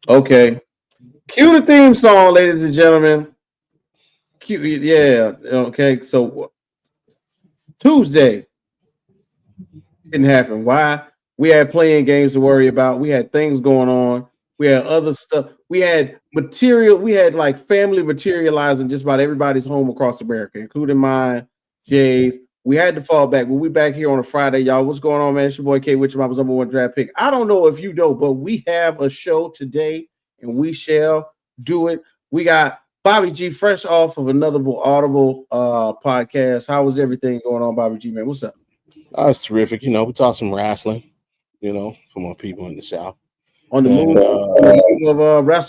Okay. Cue the theme song, ladies and gentlemen. Cue, yeah. Okay. So Tuesday didn't happen. Why? We had playing games to worry about. We had things going on. We had other stuff. We had material. We had like family materializing just about everybody's home across America, including mine, Jay's. We had to fall back. We'll be back here on a Friday, y'all. What's going on, man? It's your boy K. Which I was #1 draft pick. I don't know if you know, but we have a show today, and we shall do it. We got Bobby G fresh off of another Audible podcast. How was everything going on, Bobby G, man? What's up? That's terrific. We talk some wrestling, from our people in the South. On the And moon, on the moon of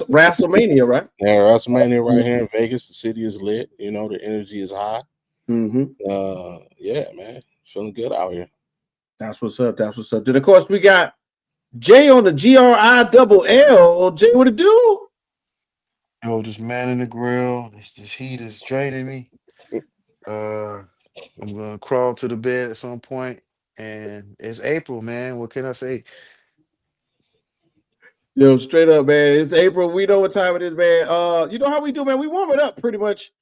WrestleMania, right? yeah, WrestleMania right here in Vegas. The city is lit. The energy is high. Mm-hmm. Yeah, man. Feeling good out here. That's what's up. That's what's up. Then of course we got Jay on the GRILL. Jay, what it do? Yo, just man in the grill. This heat is draining me. I'm gonna crawl to the bed at some point, and it's April, man. What can I say? Yo, straight up, man. It's April. We know what time it is, man. You know how we do, man. We warm it up pretty much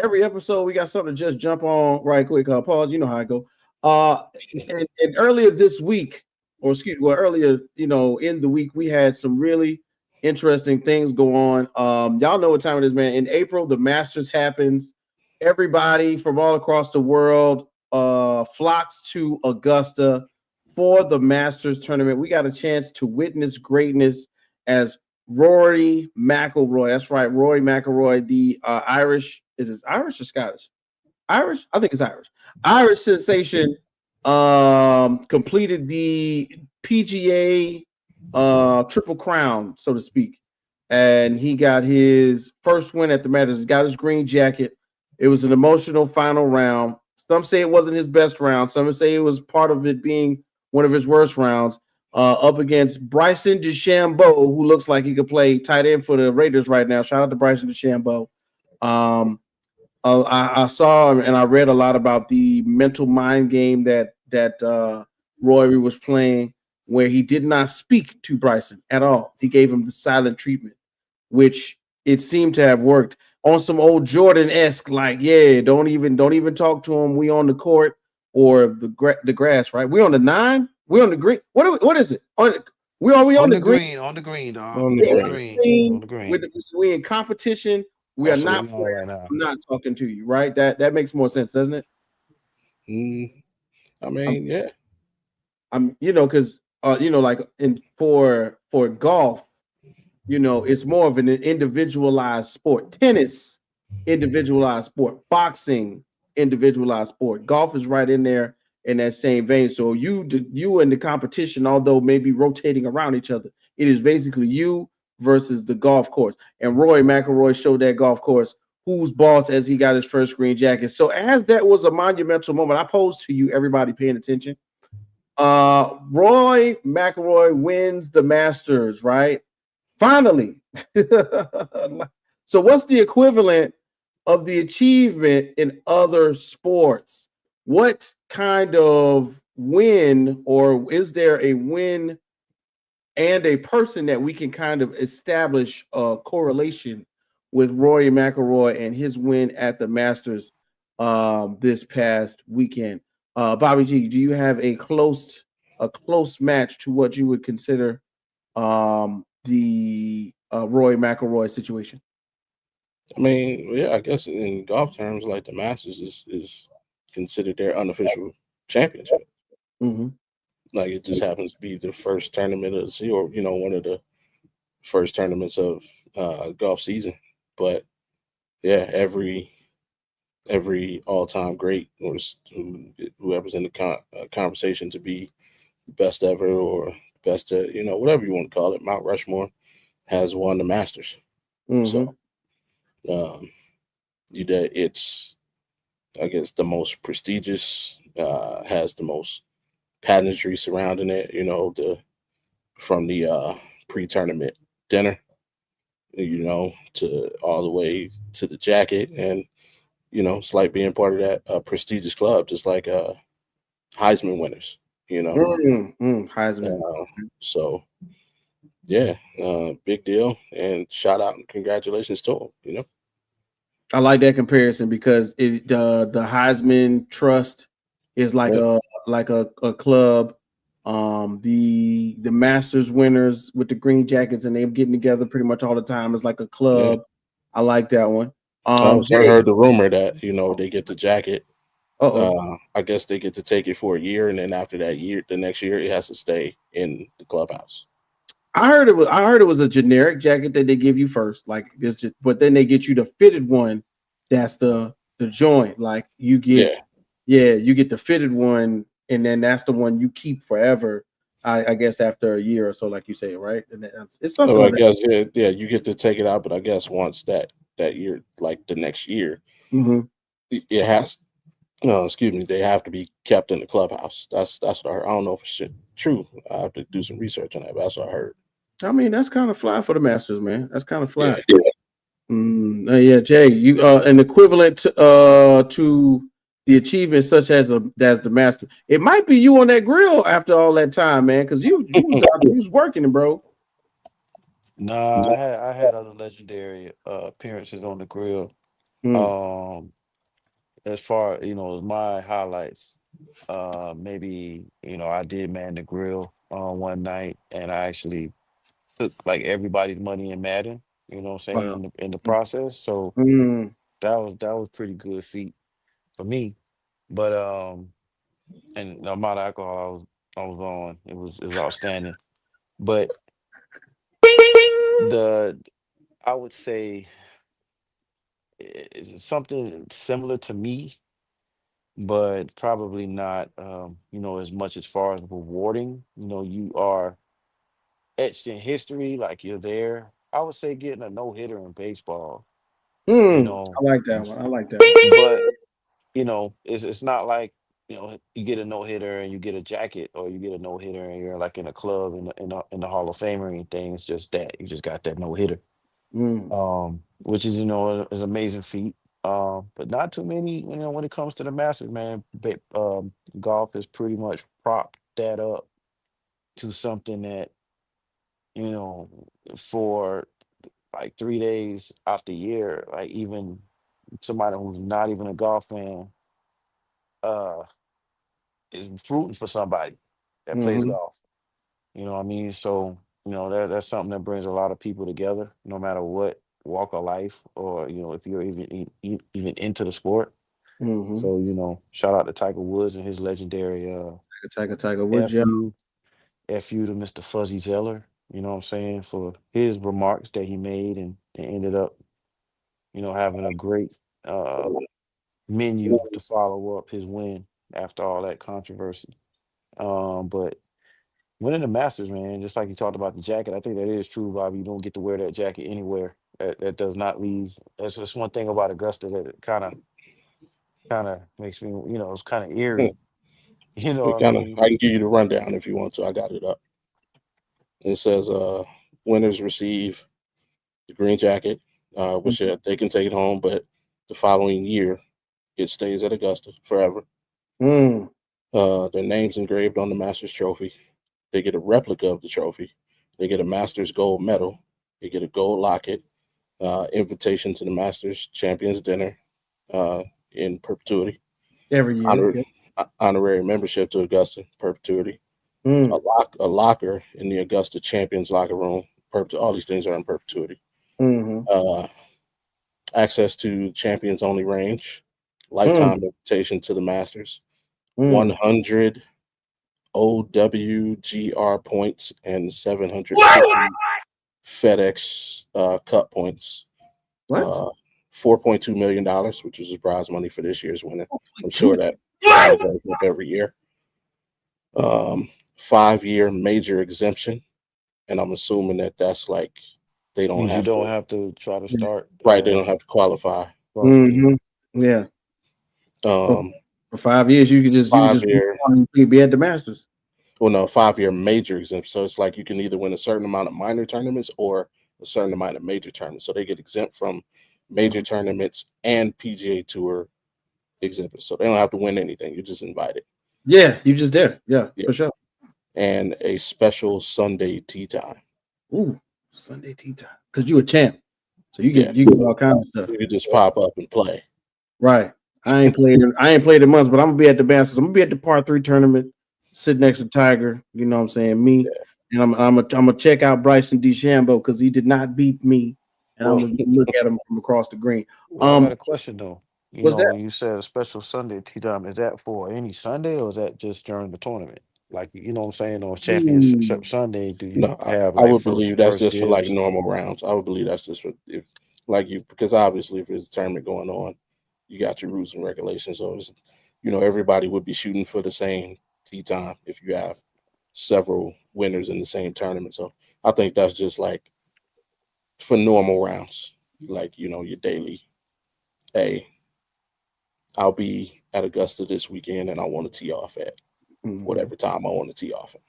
every episode. We got something to just jump on right quick. Pause. You know how I go. And earlier this week, or excuse me, well, earlier, in the week, we had some really interesting things go on. Y'all know what time it is, man. In April, the Masters happens. Everybody from all across the world flocks to Augusta for the Masters tournament. We got a chance to witness greatness as Rory McIlroy. That's right, Rory McIlroy, the Irish. Is it Irish or Scottish? Irish? I think it's Irish. Irish sensation completed the PGA Triple Crown, so to speak. And he got his first win at the Masters. He got his green jacket. It was an emotional final round. Some say it wasn't his best round. Some say it was part of it being one of his worst rounds. Up against Bryson DeChambeau, who looks like he could play tight end for the Raiders right now. Shout out to Bryson DeChambeau. I saw and I read a lot about the mental mind game that Rory was playing, where he did not speak to Bryson at all. He gave him the silent treatment, which it seemed to have worked on some old Jordan-esque, like, yeah, don't even talk to him. We on the court or the grass, right? We on the 9. We on the green. What is it? We on On the the green. green, on the green, dog. On the On the green. green, on the With green. we in competition. We are That's what not we on playing. right now. I'm not talking to you, right? That makes more sense, doesn't it? Mm, I I'm, mean, yeah. because like for golf, it's more of an individualized sport. Tennis, individualized sport. Boxing, individualized sport. Golf is right in there in that same vein. So you and the competition, although maybe rotating around each other, it is basically you versus the golf course. And Roy McIlroy showed that golf course who's boss as he got his first green jacket. So as that was a monumental moment, I posed to you, everybody paying attention. Roy McIlroy wins the Masters, right? Finally. So what's the equivalent of the achievement in other sports? What kind of win, or is there a win and a person that we can kind of establish a correlation with Rory McIlroy and his win at the Masters this past weekend? Bobby G, do you have a close match to what you would consider the Roy McIlroy situation? I mean, yeah, I guess in golf terms, like the Masters is considered their unofficial championship. Mm-hmm. Like it just happens to be the first tournament of the season, or one of the first tournaments of golf season. But yeah, every all time great or whoever's in the conversation to be best ever or best, whatever you want to call it, Mount Rushmore has won the Masters. Mm-hmm. So it's, I guess, the most prestigious, has the most pageantry surrounding it. From the pre-tournament dinner, to all the way to the jacket, and it's like being part of that prestigious club, just like Heisman winners. You know, Heisman. so yeah, big deal, and shout out and congratulations to him. You know, I like that comparison because the Heisman Trust is like a club. The Masters winners with the green jackets and they're getting together pretty much all the time. It's like a club. I like that one. So I heard the rumor that they get the jacket. I guess they get to take it for a year, and then after that year, the next year, it has to stay in the clubhouse. I heard it was a generic jacket that they give you first, like this, but then they get you the fitted one. That's the joint. Like you get, you get the fitted one, and then that's the one you keep forever. I guess after a year or so, like you say, right? And it's something. So I guess you get to take it out, but I guess once that year, like the next year, it has. No, excuse me. They have to be kept in the clubhouse. That's what I heard. I don't know if it's true. I have to do some research on that. But that's what I heard. I mean, that's kind of fly for the Masters, man. That's kind of fly. Yeah. Jay, you an equivalent to the achievement such as the Master. It might be you on that grill after all that time, man, because you was out there, you was working, bro. Nah, I had other legendary appearances on the grill. As far as my highlights, maybe I did man the grill one night, and I actually took like everybody's money in Madden. You know what I'm saying in the process. So that was pretty good feat for me. But and the amount of alcohol I was on, it was outstanding. But I would say it's something similar to me, but probably not as much as far as rewarding. You are etched in history, like you're there. I would say getting a no-hitter in baseball, I like that one. I like that one. but it's not like you get a no-hitter and you get a jacket, or you get a no-hitter and you're like in a club in the Hall of Fame or anything. It's just that you just got that no-hitter, which is is an amazing feat. But not too many, when it comes to the Masters, man. Golf has pretty much propped that up to something that you know for like 3 days out the year, like even somebody who's not even a golf fan uh is rooting for somebody that plays golf. You know what I mean? So, that's something that brings a lot of people together, no matter what walk of life, or if you're even into the sport. So, shout out to Tiger Woods and his legendary Tiger Woods, yeah. FU to Mr. Fuzzy Zeller, you know what I'm saying, for his remarks that he made, and ended up, having a great menu to follow up his win after all that controversy. But winning the Masters, man, just like you talked about the jacket, I think that is true, Bobby. You don't get to wear that jacket anywhere. That does not leave. That's just one thing about Augusta that it kind of makes me, it's kind of eerie. You know what I mean? I can give you the rundown if you want to. I got it up. It says winners receive the green jacket, which they can take it home, but the following year it stays at Augusta forever. Their names engraved on the Masters trophy. They get a replica of the trophy. They get a Masters gold medal. They get a gold locket, invitation to the Masters Champions Dinner in perpetuity. Every year. Honorary membership to Augusta, perpetuity. A locker in the Augusta Champions locker room. All these things are in perpetuity. Access to Champions only range. Lifetime invitation to the Masters. 100 OWGR points and 750 FedEx Cup points. $4.2 million, which was prize money for this year's winner. I'm sure that goes up every year. 5-year major exemption, and I'm assuming that's like they don't have to try to start. Right, they don't have to qualify. Yeah. For 5 years, you could just be at the Masters. Well, no, 5-year major exemption. So it's like you can either win a certain amount of minor tournaments or a certain amount of major tournaments. So they get exempt from major tournaments and PGA Tour exemptions. So they don't have to win anything. You're just invited. Yeah, you just there. Yeah, Yeah. for sure. And a special Sunday tea time. Ooh, Sunday tea time. Because you a champ. So you Yeah. get all kinds of stuff. You could just pop up and play. Right. I ain't played in months, but I'm gonna be at the Masters. I'm gonna be at the par 3 tournament, sit next to Tiger. You know what I'm saying? Me. Yeah. And I'm gonna check out Bryson DeChambeau because he did not beat me. And I'm Well, gonna look at him from across the green. Well, I got a question though. You What's know, that? when you said a special Sunday tea time, is that for any Sunday or is that just during the tournament? Like, you know what I'm saying? On Championship Ooh. Sunday, do you no, have I like would first believe that's first just for like dibs? normal rounds. I would believe that's just for if like you because obviously if there's a tournament going on, you got your rules and regulations. So it's, everybody would be shooting for the same tee time if you have several winners in the same tournament. So I think that's just like for normal rounds, like your daily. Hey, I'll be at Augusta this weekend, and I want to tee off at Mhm. whatever time I want to tee off at.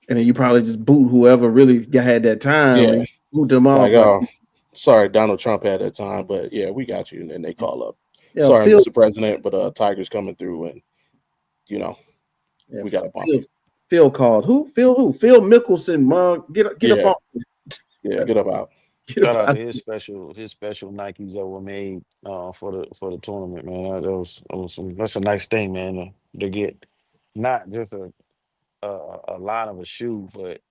And then you probably just boot whoever really had that time Yeah, and boot them like, off. Like, oh, sorry, Donald Trump had that time, but yeah, we got you. And then they call up, yeah, sorry, Mr. President, but Tiger's coming through, and yeah, we got to bump Phil, you. Phil called. Who? Phil who? Phil Mickelson, mug. Get up Yeah, on yeah, get up out. get Shout up out to out. his special Nikes that were made for the tournament, man. That's a nice thing, man. To get not just a line of a shoe, but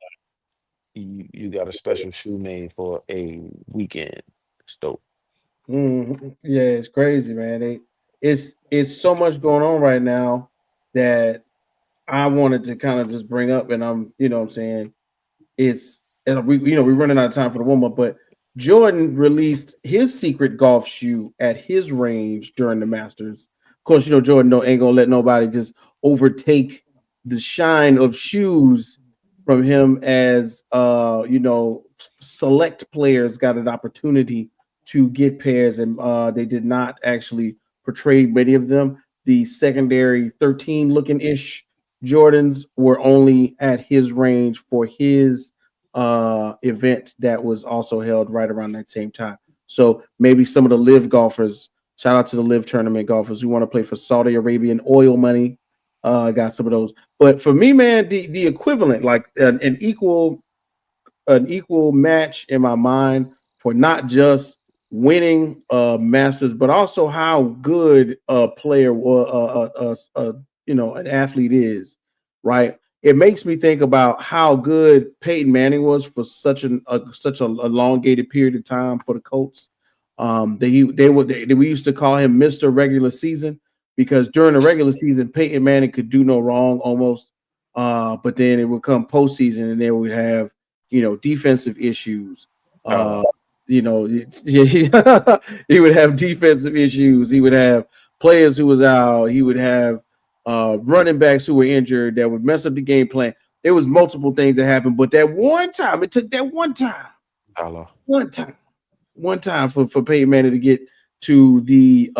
you got a special shoe made for a weekend. It's dope. Yeah, it's crazy, man. It's so much going on right now that I wanted to kind of just bring up, and what I'm saying, it's and we're running out of time for the warm up, but Jordan released his secret golf shoe at his range during the Masters. Of course, Jordan ain't gonna let nobody just overtake the shine of shoes from him as select players got an opportunity to get pairs, and they did not actually portray many of them. The secondary 13 looking ish Jordans were only at his range for his event that was also held right around that same time. So maybe some of the live golfers, shout out to the live tournament golfers who want to play for Saudi Arabian oil money, got some of those. But for me, man, the equivalent, like an equal match in my mind for not just winning Masters, but also how good a player an athlete is, right? It makes me think about how good Peyton Manning was for such a elongated period of time for the Colts. We used to call him Mr. Regular Season because during the regular season, Peyton Manning could do no wrong almost. But then it would come postseason and they would have defensive issues. Uh, Oh, he would have defensive issues. He would have players who was out. He would have running backs who were injured that would mess up the game plan. There was multiple things that happened, but that one time, it took that dollar. one time, for Peyton Manning to get to the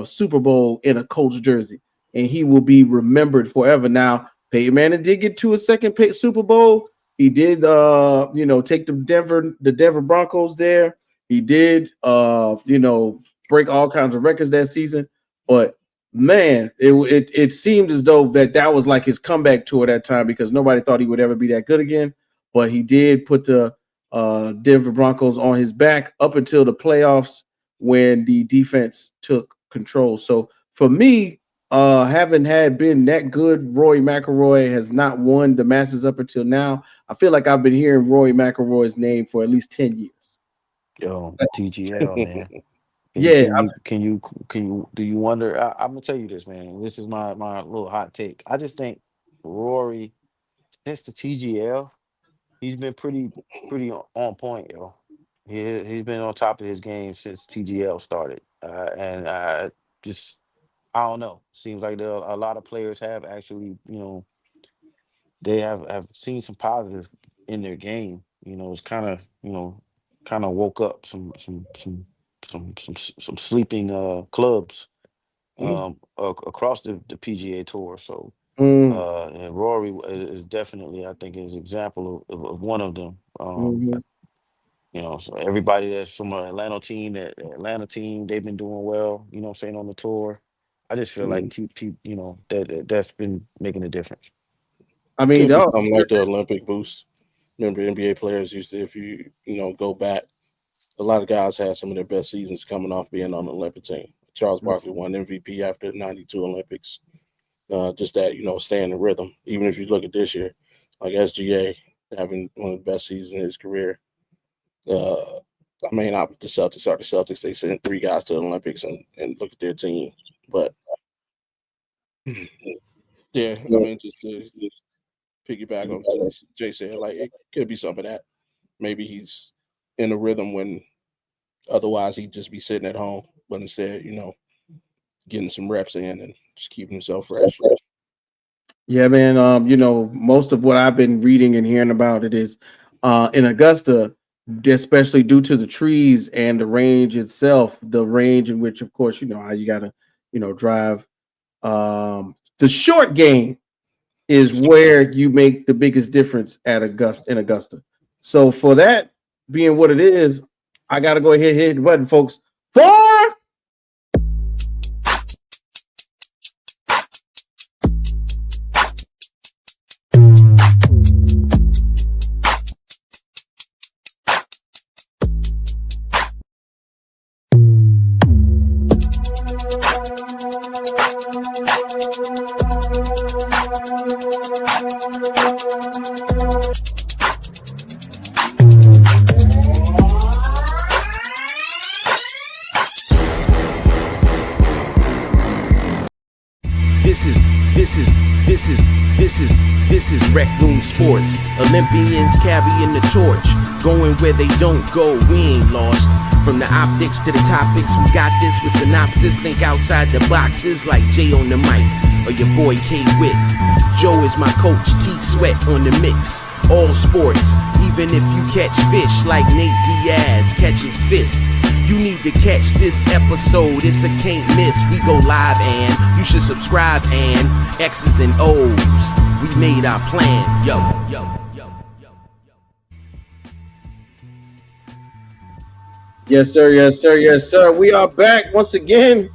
Super Bowl in a Colts jersey, and he will be remembered forever. Now, Peyton Manning did get to a second Super Bowl. He did, take the Denver Broncos there. He did, break all kinds of records that season. But man, it seemed as though that was like his comeback tour that time because nobody thought he would ever be that good again. But he did put the Denver Broncos on his back up until the playoffs when the defense took control. So for me, having had been that good, Rory McIlroy has not won the Masters up until now. I feel like I've been hearing Rory McIlroy's name for at least 10 years. Yo, TGL, man. Yeah, Do you wonder? I'm gonna tell you this, man. This is my little hot take. I just think Rory, since the TGL, he's been pretty on point, yo. He's been on top of his game since TGL started, and just I don't know. Seems like there are a lot of players have actually, they have seen some positives in their game. It's kind of woke up some sleeping clubs Mm, across the PGA tour. So mm, and Rory is definitely, I think, is example of one of them. mhm. So everybody that's from an Atlanta team, they've been doing well. Saying on the tour. I just feel like that's been making a difference. I mean, Could be something like the Olympic boost. Remember, NBA players used to, if you go back, a lot of guys had some of their best seasons coming off being on the Olympic team. Charles Barkley won MVP after the '92 Olympics. Just that, staying in rhythm. Even if you look at this year, like SGA having one of the best seasons in his career. I mean, not the Celtics are the Celtics. They sent 3 guys to the Olympics and look at their team. But yeah, I mean, just to piggyback on what Jay said, like it could be some of that. Maybe he's in a rhythm when otherwise he'd just be sitting at home, but instead, getting some reps in and just keeping himself fresh. Yeah, man. Most of what I've been reading and hearing about it is in Augusta, especially due to the trees and the range itself, the range in which, of course, how you gotta, drive. The short game is where you make the biggest difference at Augusta. So for that being what it is, I gotta go ahead and hit the button, folks. 4. This is Rec Room Sports. Olympians carrying the torch, going where they don't go. We ain't lost. From the optics to the topics, we got this with synopsis. Think outside the boxes like Jay on the mic or your boy K Whit. Joe is my coach, T Sweat on the mix. All sports, even if you catch fish like Nate Diaz catches fist. You need to catch this episode, it's a can't miss. We go live and you should subscribe and X's and O's. We made our plan, yo. Yes, sir. We are back once again.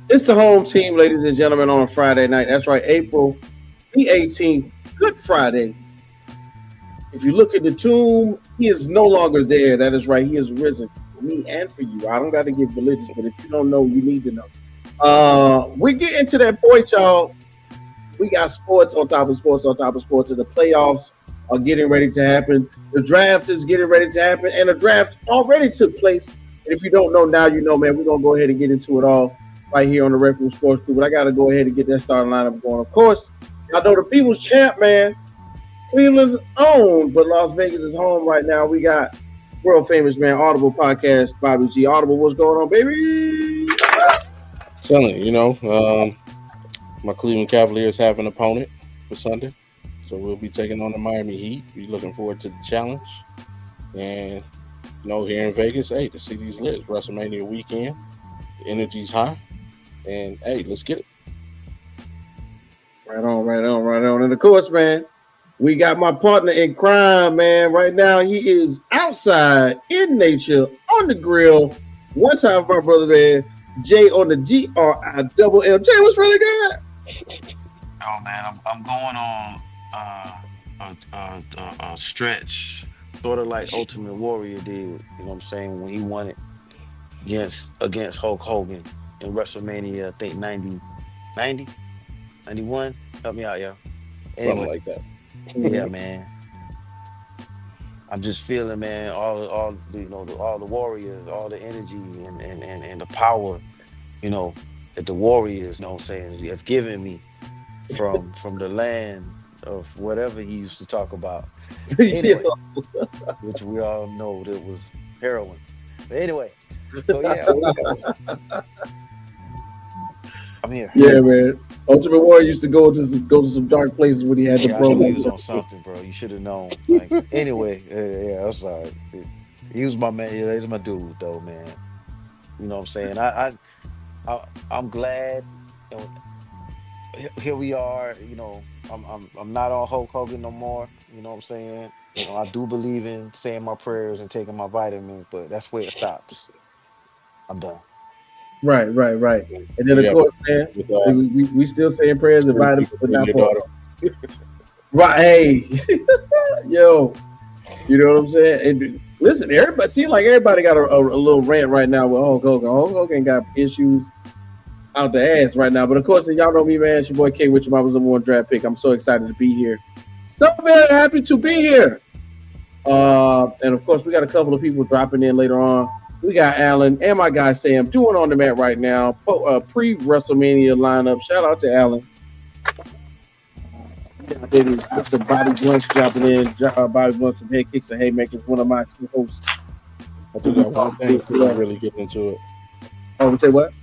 It's the home team, ladies and gentlemen, on a Friday night. That's right, April the 18th, Good Friday. If you look at the tomb, he is no longer there. That is right, he is risen. For me and for you. I don't got to get religious, but if you don't know, you need to know. We get into that point, y'all. We got sports on top of sports on top of sports, and the playoffs are getting ready to happen. The draft is getting ready to happen, and the draft already took place. And if you don't know now, you know, man. We're gonna go ahead and get into it all right here on the Red Room Sports Crew. But I gotta go ahead and get that starting lineup going. Of course, I know the people's champ, man. Cleveland's own, but Las Vegas is home right now. We got world famous man, Audible podcast, Bobby G. Audible, what's going on, baby? Chilling, my Cleveland Cavaliers have an opponent for Sunday, so we'll be taking on the Miami Heat. We're looking forward to the challenge, and here in Vegas, hey, the city's lit. WrestleMania weekend, the energy's high, and hey, let's get it. Right on. And of course, man, we got my partner in crime, man. Right now, he is outside in nature on the grill. One time for my brother, man, Jay on the GRILL. Jay, what's really good? Oh man, I'm going on a stretch, sort of like Ultimate Warrior did. You know what I'm saying, when he won it against Hulk Hogan in WrestleMania, I think 90, 91. Help me out, yo. Anyway, Something like that. Yeah, man. I'm just feeling, man, all the warriors, all the energy and the power, that the warriors, know what I'm saying, have given me from the land of whatever he used to talk about. Anyway, which we all know that was heroin. But anyway, so yeah, I'm here. Yeah, man. Ultimate Warrior used to go to some dark places when he had the I knew he was promo. on something, bro. You should have known. Like, anyway, yeah, I'm sorry. He was my man. Yeah, he's my dude, though, man. You know what I'm saying? I'm glad. Here we are. I'm not on Hulk Hogan no more. You know what I'm saying? I do believe in saying my prayers and taking my vitamins, but that's where it stops. I'm done. Right. And then, of Yeah, course, man, with we still saying prayers and Biden, but not your for daughter. right. Hey, yo, you know what I'm saying? And listen, everybody seems like everybody got a little rant right now with Hulk Hogan. Hulk Hogan got issues out the ass right now. But of course, y'all know me, man. It's your boy K, which I was number 1 draft pick. I'm so excited to be here. So very happy to be here. And of course, we got a couple of people dropping in later on. We got Alan and my guy Sam doing on the mat right now. Pre-WrestleMania lineup. Shout out to Alan. Mr. Bobby Blunt's dropping in. Bobby Blunt from Head Kicks and Haymakers, one of my co-hosts. I do got one thing before we really get into it. Oh, we say what?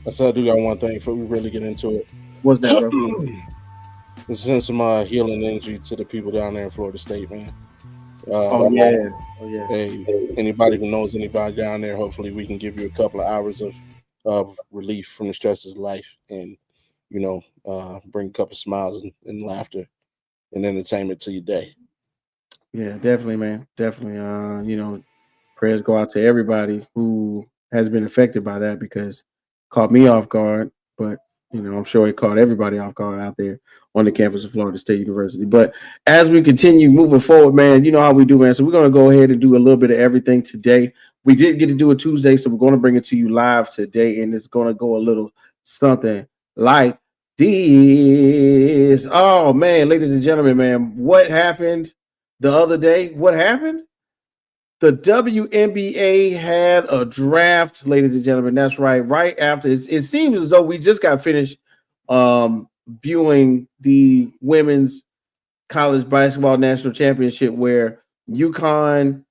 I said I do got one thing before we really get into it. What's that, bro? Send some healing energy to the people down there in Florida State, man. Oh yeah. Hey, anybody who knows anybody down there, hopefully we can give you a couple of hours of relief from the stresses of life, and bring a couple of smiles and laughter and entertainment to your day. Yeah, definitely, man. Definitely. Prayers go out to everybody who has been affected by that, because it caught me off guard, but I'm sure it caught everybody off guard out there on the campus of Florida State University. But as we continue moving forward, man, you know how we do, man. So we're going to go ahead and do a little bit of everything today. We did get to do it Tuesday, so we're going to bring it to you live today, and it's going to go a little something like this. Oh, man, ladies and gentlemen, man, what happened the other day? What happened? The WNBA had a draft, ladies and gentlemen. That's right. Right after it seems as though we just got finished viewing the women's college basketball national championship, where UConn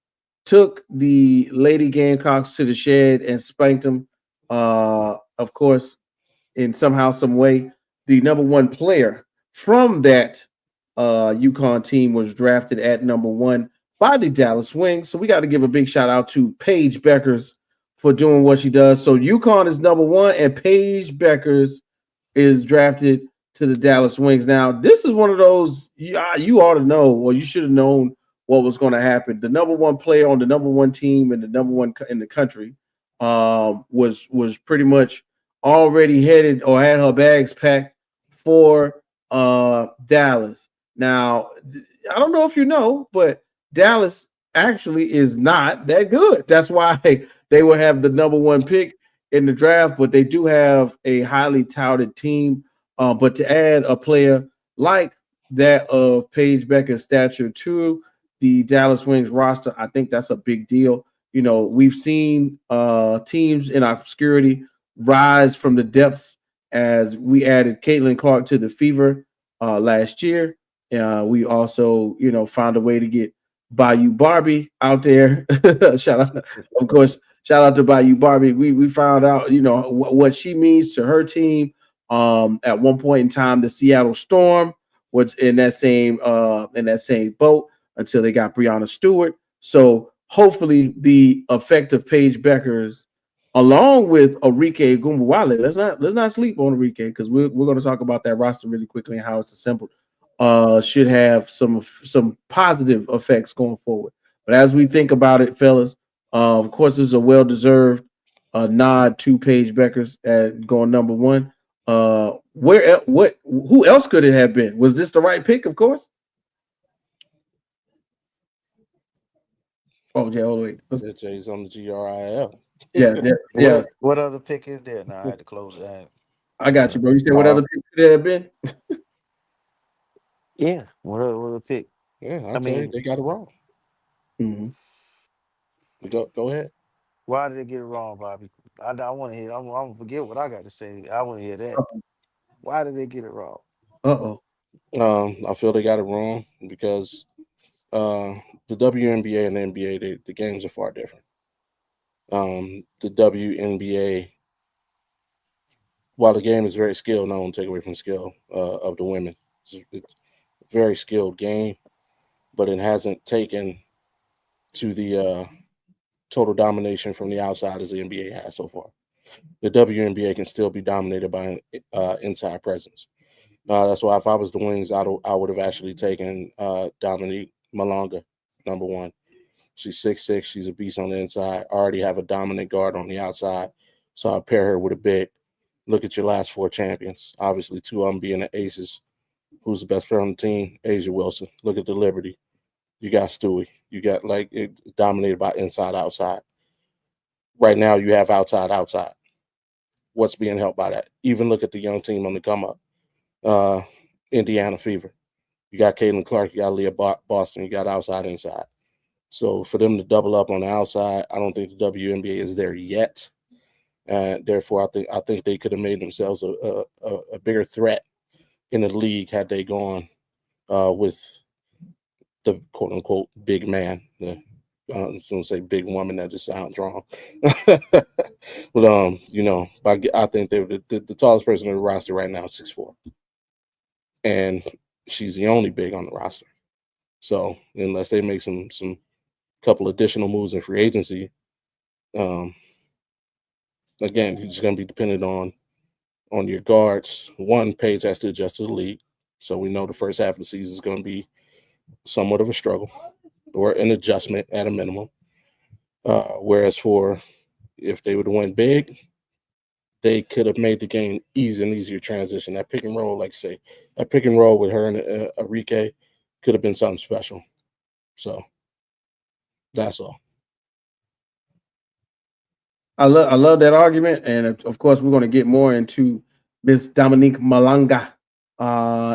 took the Lady Gamecocks to the shed and spanked them. Of course, in somehow, some way, the number 1 player from that UConn team was drafted at number 1 by the Dallas Wings. So we got to give a big shout out to Paige Bueckers for doing what she does. So UConn is number 1, and Paige Bueckers is drafted to the Dallas Wings. Now, this is one of those you ought to know, or you should have known what was going to happen. The number 1 player on the number 1 team and the number 1 in the country was pretty much already headed or had her bags packed for Dallas. Now, I don't know if you know, but Dallas actually is not that good. That's why they will have the number 1 pick in the draft, but they do have a highly touted team. But to add a player like that of Paige Bueckers' stature to the Dallas Wings roster, I think that's a big deal. We've seen teams in obscurity rise from the depths, as we added Caitlin Clark to the Fever last year. We also, found a way to get Bayou Barbie out there. Shout out to Bayou Barbie. We found out, what she means to her team. At one point in time, the Seattle Storm was in that same boat until they got Breanna Stewart. So hopefully the effect of Paige Bueckers, along with Arike Ogunbowale, let's not sleep on Arike, because we're going to talk about that roster really quickly and how it's assembled. Should have some positive effects going forward. But as we think about it, fellas, of course, this is a well-deserved nod to Paige Bueckers at going number 1. Who else could it have been? Was this the right pick? Of course. Oh yeah, wait. Jay's on the GRIL. Yeah. What other pick is there? Now I had to close that. I got you, bro. You said what other pick could it have been? Yeah, what other pick? Yeah, I mean they got it wrong. Mm-hmm. Go ahead. Why did they get it wrong, Bobby? I want to hear. I'm gonna forget what I got to say. I want to hear that. Why did they get it wrong? I feel they got it wrong because the WNBA and the NBA, the games are far different. The WNBA, while the game is very skilled, I won't take away from the skill of the women. It's a very skilled game, but it hasn't taken to the total domination from the outside as the NBA has so far. The WNBA can still be dominated by inside presence. That's why if I was the Wings, I would have actually taken Dominique Malonga, number 1. She's 6'6". She's a beast on the inside. Already have a dominant guard on the outside. So I pair her with a big. Look at your last 4 champions. Obviously, 2 of them being the aces. Who's the best player on the team? Asia Wilson. Look at the Liberty. You got Stewie. You got it's dominated by inside outside. Right now, you have outside outside. What's being helped by that? Even look at the young team on the come up. Indiana Fever. You got Caitlin Clark. You got Leah Boston. You got outside inside. So for them to double up on the outside, I don't think the WNBA is there yet. Therefore, I think they could have made themselves a bigger threat in the league had they gone with the quote unquote big man. I was going to say big woman. That just sounds wrong. But I think they were the tallest person on the roster right now is 6'4", and she's the only big on the roster. So unless they make some couple additional moves in free agency, again, you're just going to be dependent on your guards. One, Paige has to adjust to the league, so we know the first half of the season is going to be somewhat of a struggle or an adjustment at a minimum. Whereas if they would have went big, they could have made the game an easier transition. That pick and roll, like you say, that pick and roll with her and Enrique could have been something special. So that's all. I love that argument, and of course we're going to get more into Miss Dominique Malanga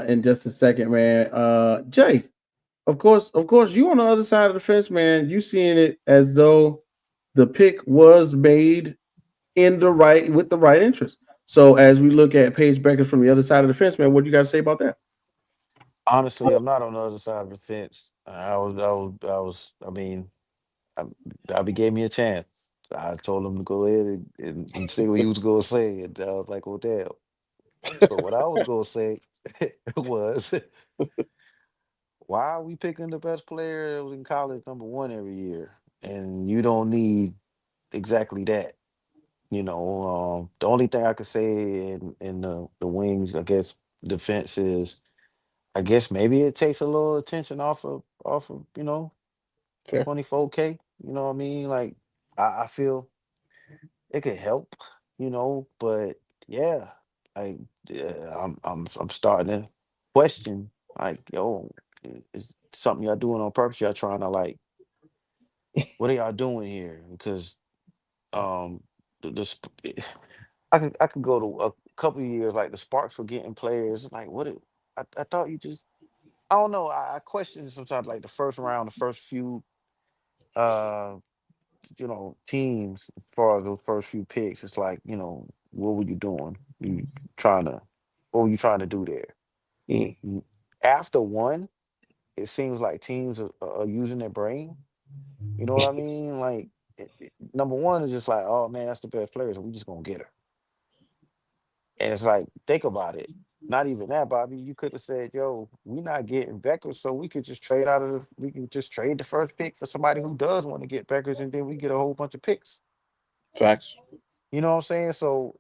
in just a second, man. Jay, of course, you on the other side of the fence, man. You seeing it as though the pick was made with the right interest. So as we look at Paige Bueckers from the other side of the fence, man, what do you got to say about that? Honestly, I'm not on the other side of the fence. Bobby gave me a chance. I told him to go ahead and say what he was going to say, and I was like, "Oh damn!" So what I was going to say was, why are we picking the best player that was in college #1 every year, and you don't need exactly that? The only thing I could say in the wings, I guess, defense is, I guess maybe it takes a little attention off of Fair. 24K. You know what I mean? Like I feel it could help, but yeah, like I'm starting to question, like, yo, is something y'all doing on purpose? Y'all trying to, like, what are y'all doing here? Because um I could go to a couple of years, like the Sparks were getting players. Like, I thought you just, I don't know. I question sometimes, like the first round, the first few uh teams, as far as those first few picks. It's like, what were you doing? Trying to what were you trying to do there? Mm. After one, it seems like teams are using their brain. You know what I mean? Like, number one is just like, oh man, that's the best player, so we just gonna get her. And it's like, think about it. Not even that, Bobby. You could have said, "Yo, we not getting Beckers, so we could just we can just trade the first pick for somebody who does want to get Beckers, and then we get a whole bunch of picks." Facts. You know what I'm saying? So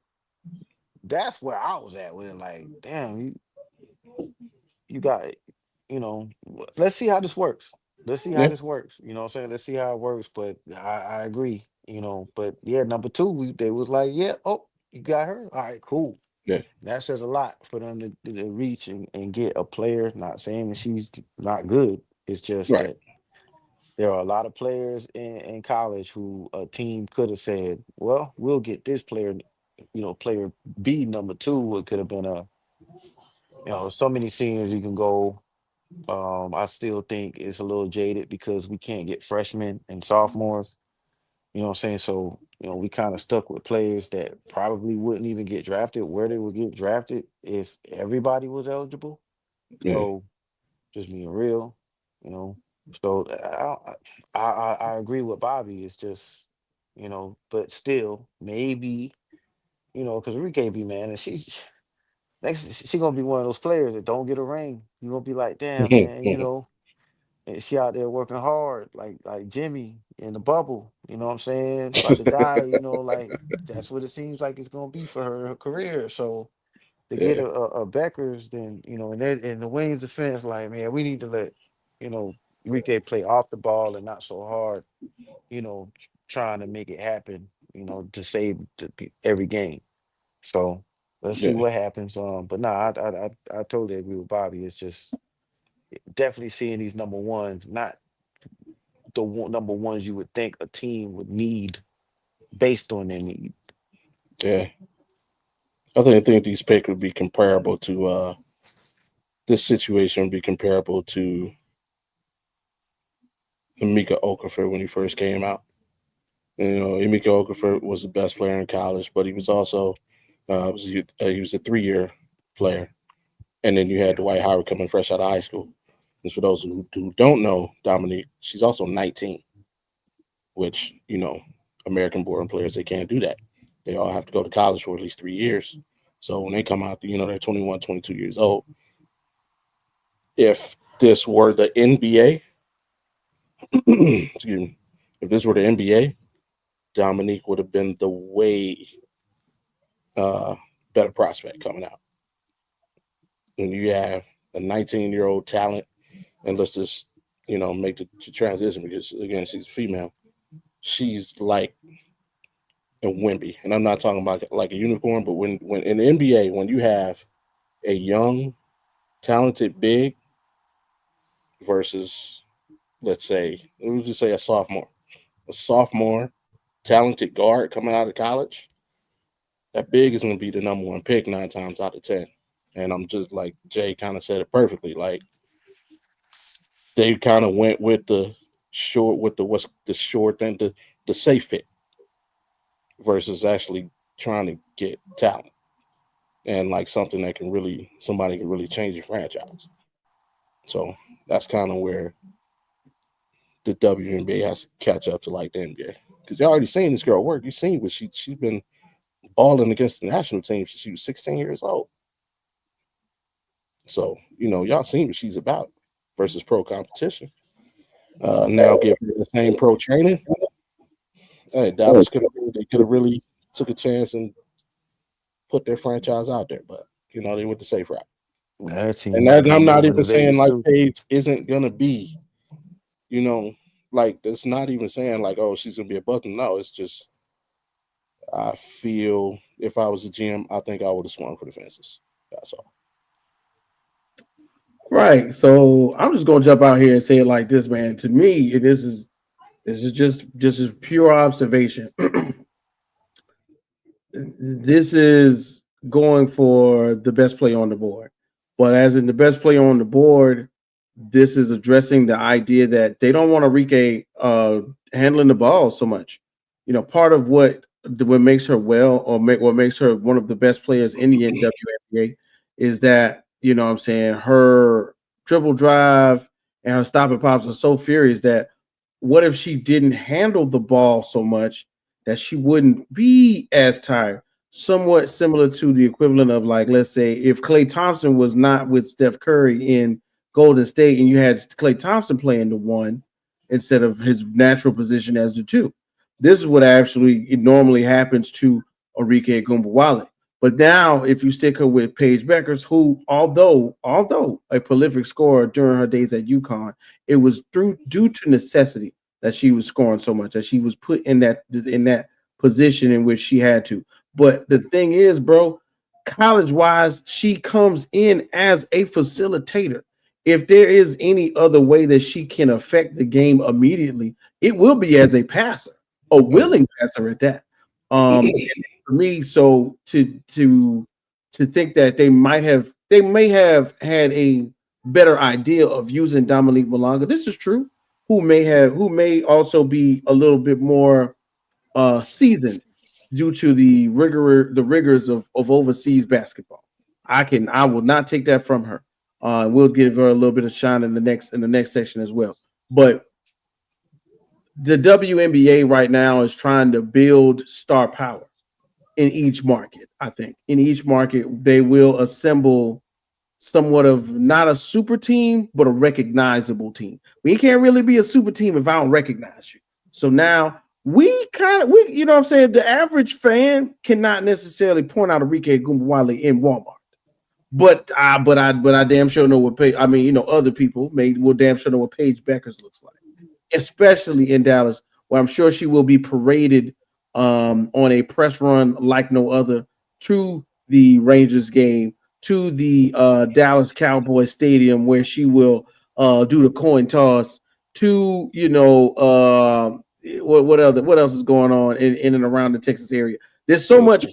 that's where I was at with it. Like, damn, you got, let's see how this works. Let's see how Yeah. this works. You know what I'm saying? Let's see how it works. But I agree. But yeah, number two, they was like, yeah, oh, you got her. All right, cool. Yeah. That says a lot for them to reach and get a player. Not saying that she's not good. It's just Right. that there are a lot of players in college who a team could have said, well, we'll get this player, player B #2. It could have been so many seniors you can go. I still think it's a little jaded because we can't get freshmen and sophomores. You know what I'm saying? So, we kind of stuck with players that probably wouldn't even get drafted where they would get drafted if everybody was eligible. Yeah. So, just being real, you know. So I agree with Bobby. It's just, but still, maybe, because Enrique be, man, and she gonna be one of those players that don't get a ring. You're gonna be like, damn, man, and she out there working hard, like Jimmy in the bubble, you know what I'm saying? About to die, like that's what it seems like it's gonna be for her career. So to get Yeah. a Beckers, then and then in the wings defense, like, man, we need to let Enrique play off the ball and not so hard, trying to make it happen. to save every game. So let's see Yeah. what happens. But no, I totally agree with Bobby. It's just definitely seeing these number ones, not the number ones you would think a team would need based on their need. Yeah. I think these picks would be comparable to this situation would be comparable to Emeka Okafor when he first came out. Emeka Okafor was the best player in college, but he was also he was a 3-year player. And then you had Dwight Howard coming fresh out of high school. And for those who don't know Dominique, she's also 19, which, American-born players, they can't do that. They all have to go to college for at least 3 years. So when they come out, they're 21, 22 years old. If this were the NBA, excuse me, if this were the NBA, Dominique would have been the way better prospect coming out. When you have a 19-year-old talent, and let's just, make the transition because, again, she's a female. She's like a Wemby. And I'm not talking about like a unicorn, but when in the NBA, when you have a young, talented big versus, let's just say a sophomore, talented guard coming out of college, that big is going to be the number one pick 9 times out of 10. And I'm just like Jay kind of said it perfectly. Like they kind of went with the safe pick versus actually trying to get talent and like something that somebody can really change your franchise. So that's kind of where the WNBA has to catch up to like the NBA. Because you already seen this girl work. You've seen what she's been balling against the national team since she was 16 years old. So, y'all seen what she's about versus pro competition. Now give her the same pro training. Hey, Dallas could have really took a chance and put their franchise out there, but they went the safe route. And I'm not even saying like Paige isn't gonna be, like it's not even saying like, oh, she's gonna be a button. No, it's just I feel if I was a GM, I think I would have swung for the fences. That's all. Right. So I'm just gonna jump out here and say it like this, man. To me, this is just a pure observation. This is going for the best player on the board. But as in the best player on the board, this is addressing the idea that they don't want Enrique handling the ball so much. Part of what makes her what makes her one of the best players in the WNBA is that, what I'm saying, her dribble drive and her stop and pops are so furious that what if she didn't handle the ball so much that she wouldn't be as tired? Somewhat similar to the equivalent of, like, let's say if Klay Thompson was not with Steph Curry in Golden State and you had Klay Thompson playing the 1 instead of his natural position as the 2. This is what it normally happens to Enrique Ogunbowale. But now if you stick her with Paige Bueckers, who although a prolific scorer during her days at UConn, it was due to necessity that she was scoring so much, that she was put in that position in which she had to. But the thing is, bro, college-wise, she comes in as a facilitator. If there is any other way that she can affect the game immediately, it will be as a passer, a willing passer at that. For me, so to think that they may have had a better idea of using Dominique Malonga. This is true. Who may also be a little bit more seasoned due to the rigors of overseas basketball. I will not take that from her. We'll give her a little bit of shine in the next section as well. But the WNBA right now is trying to build star power in each market. I think in each market they will assemble somewhat of not a super team, but a recognizable team. We can't really be a super team if I don't recognize you. So now we you know what I'm saying? The average fan cannot necessarily point out Enrique Ogunbowale in Walmart. But I damn sure know what other people will damn sure know what Paige Bueckers looks like, especially in Dallas, where I'm sure she will be paraded on a press run like no other to the Rangers game, to the Dallas Cowboys Stadium, where she will do the coin toss, to what else is going on in and around the Texas area. There's so much.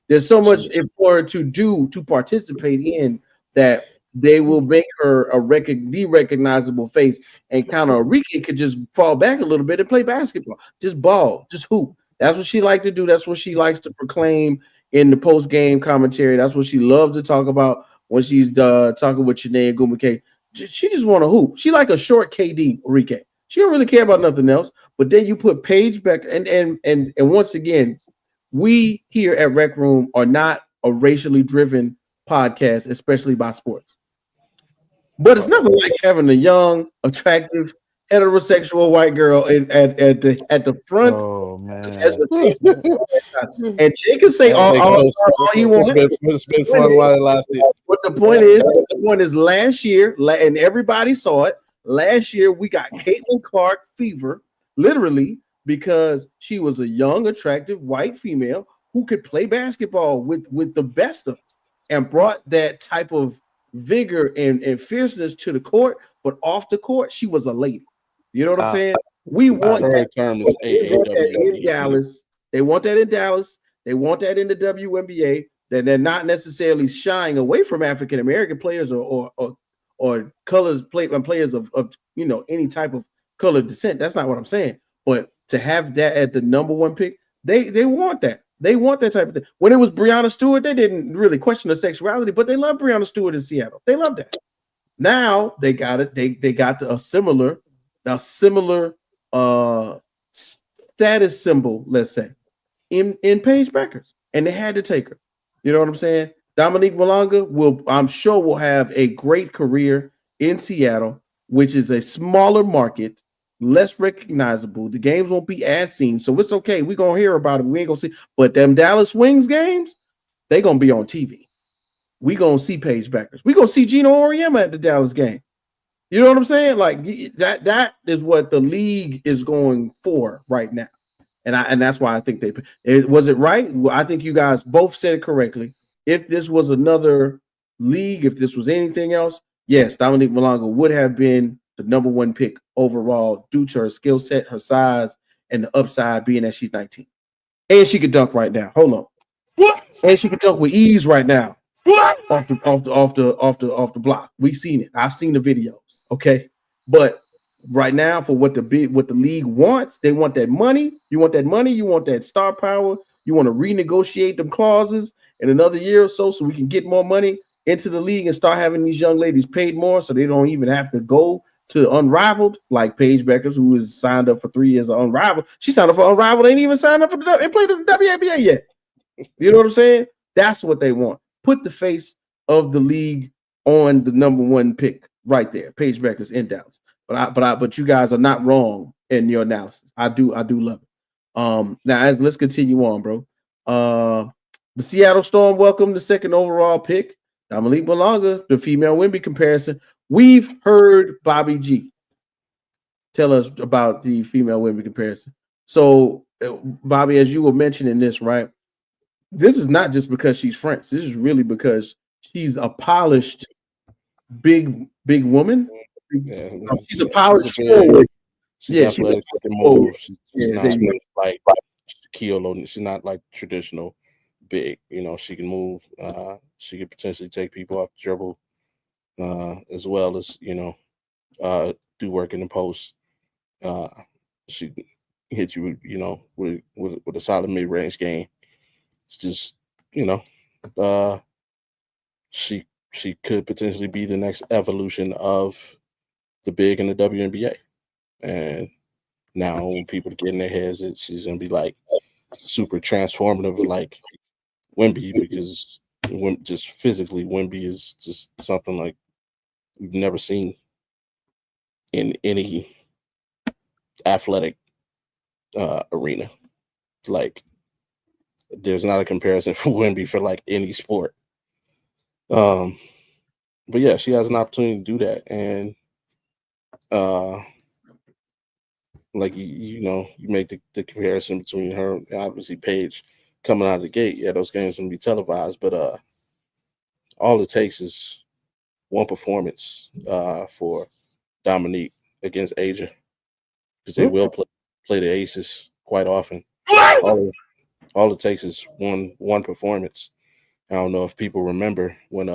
There's so much for her to do, to participate in, that they will make her the recognizable face, and kind of Enrique could just fall back a little bit and play basketball, just ball, just hoop. That's what she likes to do. That's what she likes to proclaim in the post game commentary. That's what she loves to talk about when she's talking with Shanae Gumake. She just want to hoop. She like a short KD, Enrique. She don't really care about nothing else. But then you put Paige Bueckers, and once again, we here at Rec Room are not a racially driven podcast, especially by sports. But it's nothing like having a young, attractive, heterosexual white girl at the front. Oh man! As the face. And Jay can say all he wants. It's been fun while it lasted. But the point is, last year, and everybody saw it. Last year, we got Caitlin Clark fever, literally, because she was a young, attractive white female who could play basketball with the best of them, and brought that type of vigor and fierceness to the court. But off the court, she was a lady. You know what I'm saying? We want that term is in Dallas. They want that in Dallas. They want that in the WNBA. That they're not necessarily shying away from African American players or players of any type of colored descent. That's not what I'm saying. But to have that at the number one pick, they want that. They want that type of thing. When it was Breanna Stewart, they didn't really question her sexuality, but they love Breanna Stewart in Seattle. They love that. Now they got it. They got a similar status symbol, let's say, in Paige Bueckers, and they had to take her. You know what I'm saying? Dominique Malonga I'm sure will have a great career in Seattle, which is a smaller market, less recognizable. The games won't be as seen, so it's okay. We're gonna hear about it. We ain't gonna see, but them Dallas Wings games, they gonna be on TV. We gonna see Paige Bueckers. We gonna see Gino Auriemma at the Dallas game. You know what I'm saying? Like that is what the league is going for right now, and that's why I think was it right. Well, I think you guys both said it correctly. If this was another league, if this was anything else, yes, Dominique Malonga would have been the number one pick overall due to her skill set, her size, and the upside being that she's 19. And she could dunk right now. Hold on. What? And she could dunk with ease right now. What? Off the block. We've seen it. I've seen the videos. Okay. But right now, for what the league wants, they want that money. You want that money, you want that star power, you want to renegotiate them clauses in another year or so we can get more money into the league and start having these young ladies paid more so they don't even have to go to Unrivaled, like Paige Bueckers, who is signed up for 3 years of Unrivaled. She signed up for Unrivaled, ain't even signed up for and played in the WNBA yet. You know what I'm saying? That's what they want. Put the face of the league on the number one pick right there, Paige Bueckers in Dallas. But you guys are not wrong in your analysis. I do love it. Now let's continue on, bro. The Seattle Storm welcomed the second overall pick, Dominique Malonga, the female Wemby comparison. We've heard Bobby G tell us about the female Wemby comparison. So, Bobby, as you were mentioning this, right? This is not just because she's French. This is really because she's a polished, big woman. Yeah, she's a polished forward. She's athletic, she's not like Shaquille. She's not like traditional big. She can move. She could potentially take people off the dribble, as well as do work in the post. She hit you, with a solid mid-range game. It's just, she could potentially be the next evolution of the big in the WNBA. And now when people get in their heads that she's gonna be like super transformative like Wemby, because just physically Wemby is just something like we've never seen in any athletic arena. Like there's not a comparison for Wemby for like any sport. But yeah, she has an opportunity to do that, and like you make the comparison between her and obviously Paige coming out of the gate. Yeah, those games gonna be televised, but all it takes is one performance for Dominique against Asia, because they will play the aces quite often. All it takes is one performance. I don't know if people remember when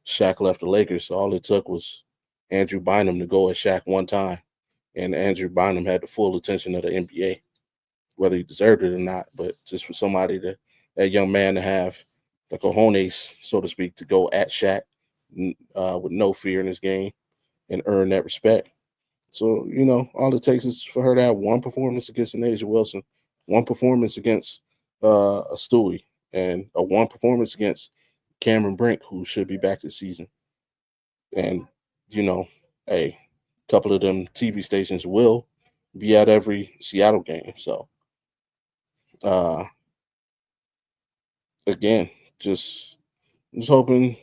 Shaq left the Lakers. All it took was Andrew Bynum to go at Shaq one time, and Andrew Bynum had the full attention of the NBA, whether he deserved it or not. But just for that young man to have the cojones, so to speak, to go at Shaq with no fear in his game and earn that respect. So, all it takes is for her to have one performance against an Asia Wilson, one performance against a Stewie, and a one performance against Cameron Brink, who should be back this season. And, a couple of them TV stations will be at every Seattle game. So, again, just hoping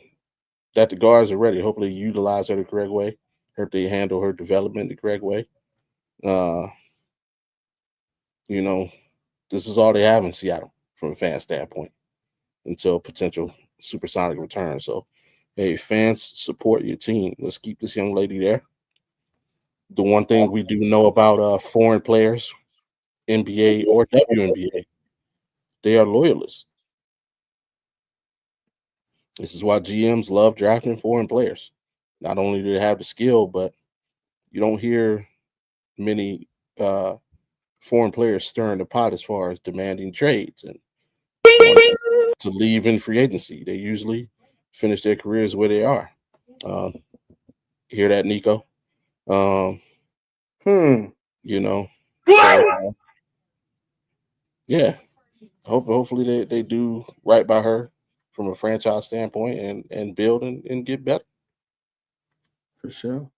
that the guards are ready. Hopefully, they utilize her the correct way. Hope they handle her development the correct way. This is all they have in Seattle from a fan standpoint until potential supersonic return. So, hey, fans, support your team. Let's keep this young lady there. The one thing we do know about foreign players, NBA or WNBA, they are loyalists. This is why GMs love drafting foreign players. Not only do they have the skill, but you don't hear many foreign players stirring the pot as far as demanding trades and to leave in free agency. They usually finish their careers where they are. Hear that, Nico? So, yeah. Hopefully they do right by her from a franchise standpoint and build and get better. For sure.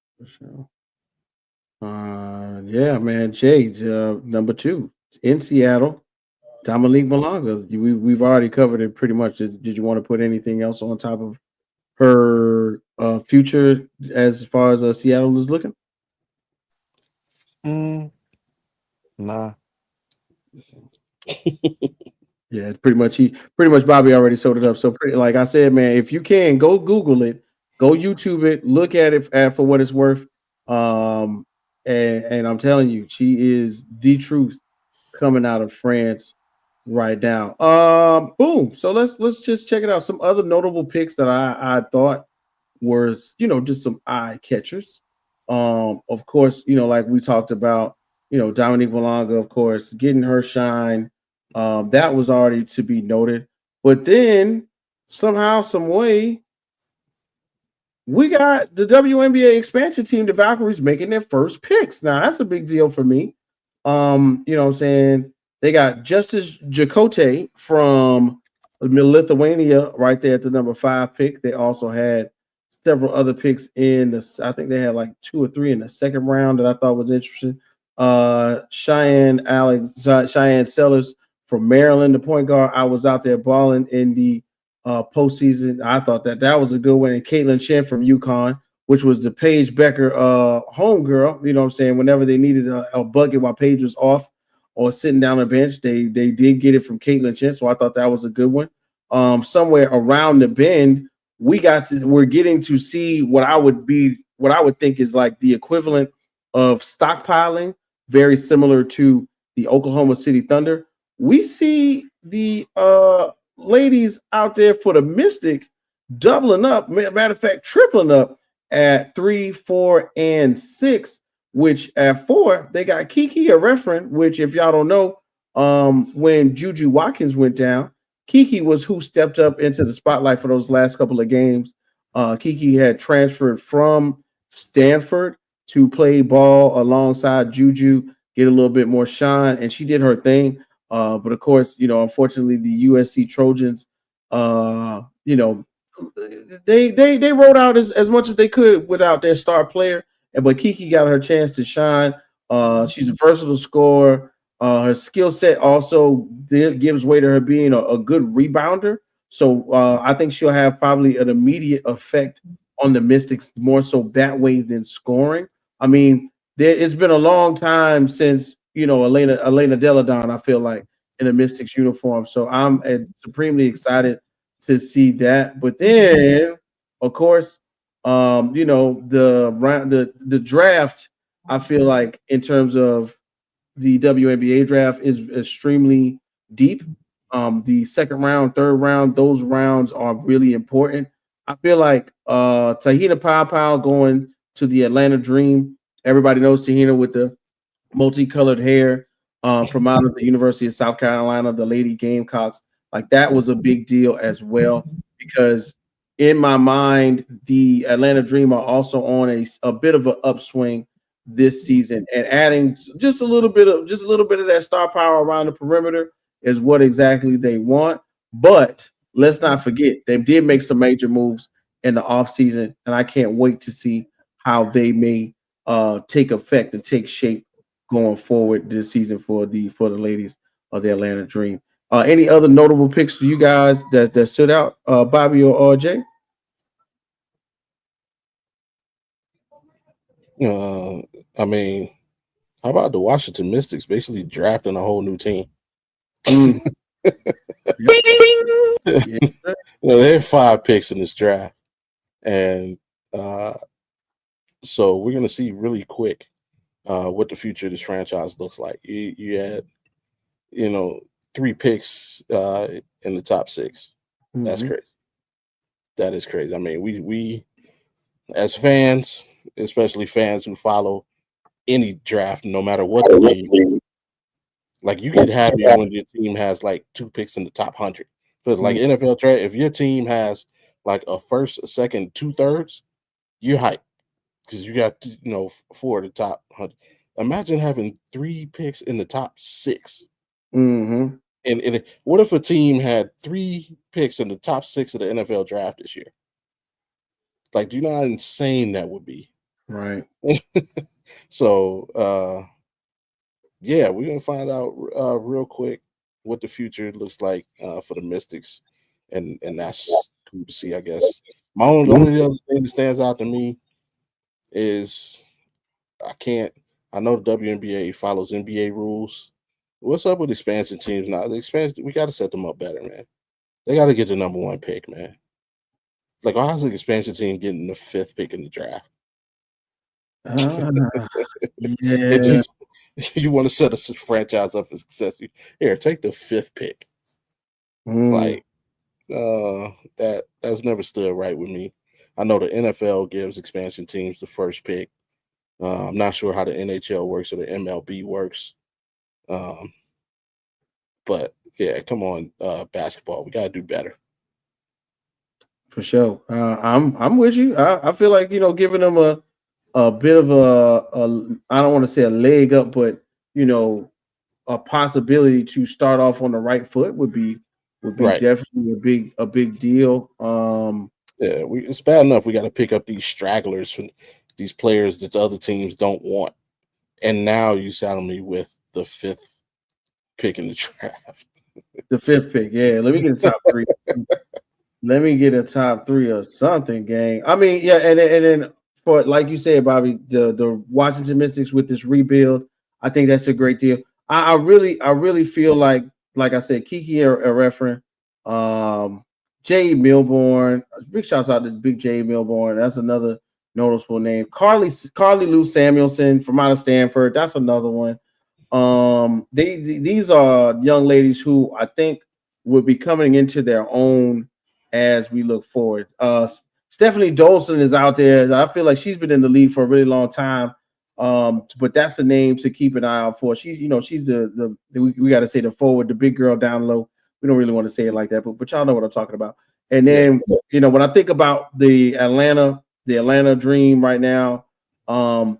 Yeah, man. Jade, number 2 in Seattle, Dominique Malonga. We've already covered it pretty much. Did you want to put anything else on top of her future as far as Seattle is looking? Nah. Yeah, it's pretty much Bobby already sold it up. So like I said, man, if you can go Google it, go YouTube it, look at it for what it's worth. And I'm telling you, she is the truth coming out of France right now. Boom. So let's just check it out. Some other notable picks that I thought were, just some eye catchers. Of course, like we talked about, Dominique Malonga, of course, getting her shine. That was already to be noted. But then somehow, some way, we got the WNBA expansion team, the Valkyries, making their first picks. Now, that's a big deal for me. You know what I'm saying? They got Justice Jakote from Lithuania right there at the number 5 pick. They also had several other picks I think they had like 2 or 3 in the second round that I thought was interesting. Cheyenne Sellers from Maryland, the point guard. I was out there balling in the postseason. I thought that was a good one. And Caitlin Chen from UConn, which was the Paige Bueckers homegirl. You know what I'm saying? Whenever they needed a bucket while Paige was off or sitting down the bench, they did get it from Caitlin Chen. So I thought that was a good one. Somewhere around the bend, we're getting to see what I would think is like the equivalent of stockpiling, very similar to the Oklahoma City Thunder. We see the ladies out there for the Mystic doubling up, matter of fact, tripling up at 3, 4, and 6, which at 4, they got Kiki, a referent, which if y'all don't know, when Juju Watkins went down, Kiki was who stepped up into the spotlight for those last couple of games. Kiki had transferred from Stanford to play ball alongside Juju, get a little bit more shine, and she did her thing. But of course, unfortunately, the USC Trojans, they wrote out as much as they could without their star player. But Kiki got her chance to shine. She's a versatile scorer. Her skill set also gives way to her being a good rebounder. So I think she'll have probably an immediate effect on the Mystics more so that way than scoring. I mean, it's been a long time since Elena Deladon, I feel like, in a Mystics uniform. So I'm supremely excited to see that. But then, of course, the draft, I feel like in terms of the WNBA draft is extremely deep. The second round, third round, those rounds are really important. I feel like Tahina Pow going to the Atlanta Dream. Everybody knows Tahina with the multicolored hair from out of the University of South Carolina, the Lady Gamecocks. Like that was a big deal as well because in my mind, the Atlanta Dream are also on a bit of an upswing this season, and adding just a little bit of that star power around the perimeter is what exactly they want. But let's not forget they did make some major moves in the offseason, and I can't wait to see how they may take effect and take shape going forward this season for the ladies of the Atlanta Dream. Any other notable picks for you guys that stood out, Bobby or Jay? I mean, how about the Washington Mystics basically drafting a whole new team? Yeah. They had 5 picks in this draft, and so we're going to see really quick what the future of this franchise looks like. You had 3 picks in the top 6. That's crazy. That is crazy. I mean, we as fans, especially fans who follow any draft, no matter what the league, like you get happy when your team has like 2 picks in the top 100. But like NFL draft, if your team has like a first, a second, 2/3, you hype because you got 4 of the top 100. Imagine having 3 picks in the top 6. Mm-hmm. And what if a team had 3 picks in the top 6 of the NFL draft this year? Like, do you know how insane that would be? Right. So, yeah, we're gonna find out real quick what the future looks like for the Mystics, and that's cool to see, I guess. The only other thing that stands out to me is I know the WNBA follows NBA rules. What's up with expansion teams now? The expansion, we got to set them up better, man. They got to get the number 1 pick, man. Like, how's the expansion team getting the 5th pick in the draft? Yeah. You want to set a franchise up for success? Here, take the 5th pick. Like, that's never stood right with me. I know the NFL gives expansion teams the 1st pick. I'm not sure how the NHL works or the MLB works. But yeah, come on, basketball, we gotta do better. For sure. I'm with you. I feel like giving them a bit of a I don't want to say a leg up, but a possibility to start off on the right foot would be Right. definitely a big deal. Yeah, it's bad enough we got to pick up these stragglers from these players that the other teams don't want, and now you saddle me with the 5th pick in the draft. The 5th pick, yeah. Let me get a top 3. Let me get a top 3 or something, gang. I mean, yeah, and then for like you said, Bobby, the Washington Mystics with this rebuild, I think that's a great deal. I really feel like I said, Kiki Erefren, Jay Milborn, big shouts out to Big Jay Milborn. That's another noticeable name. Carly Lou Samuelson from out of Stanford. That's another one. These are young ladies who I think would be coming into their own as we look forward. Stephanie Dolson is out there. I feel like she's been in the league for a really long time. But that's a name to keep an eye out for. She's we got to say the forward, the big girl down low. We don't really want to say it like that, but y'all know what I'm talking about. And then when I think about the Atlanta Dream right now,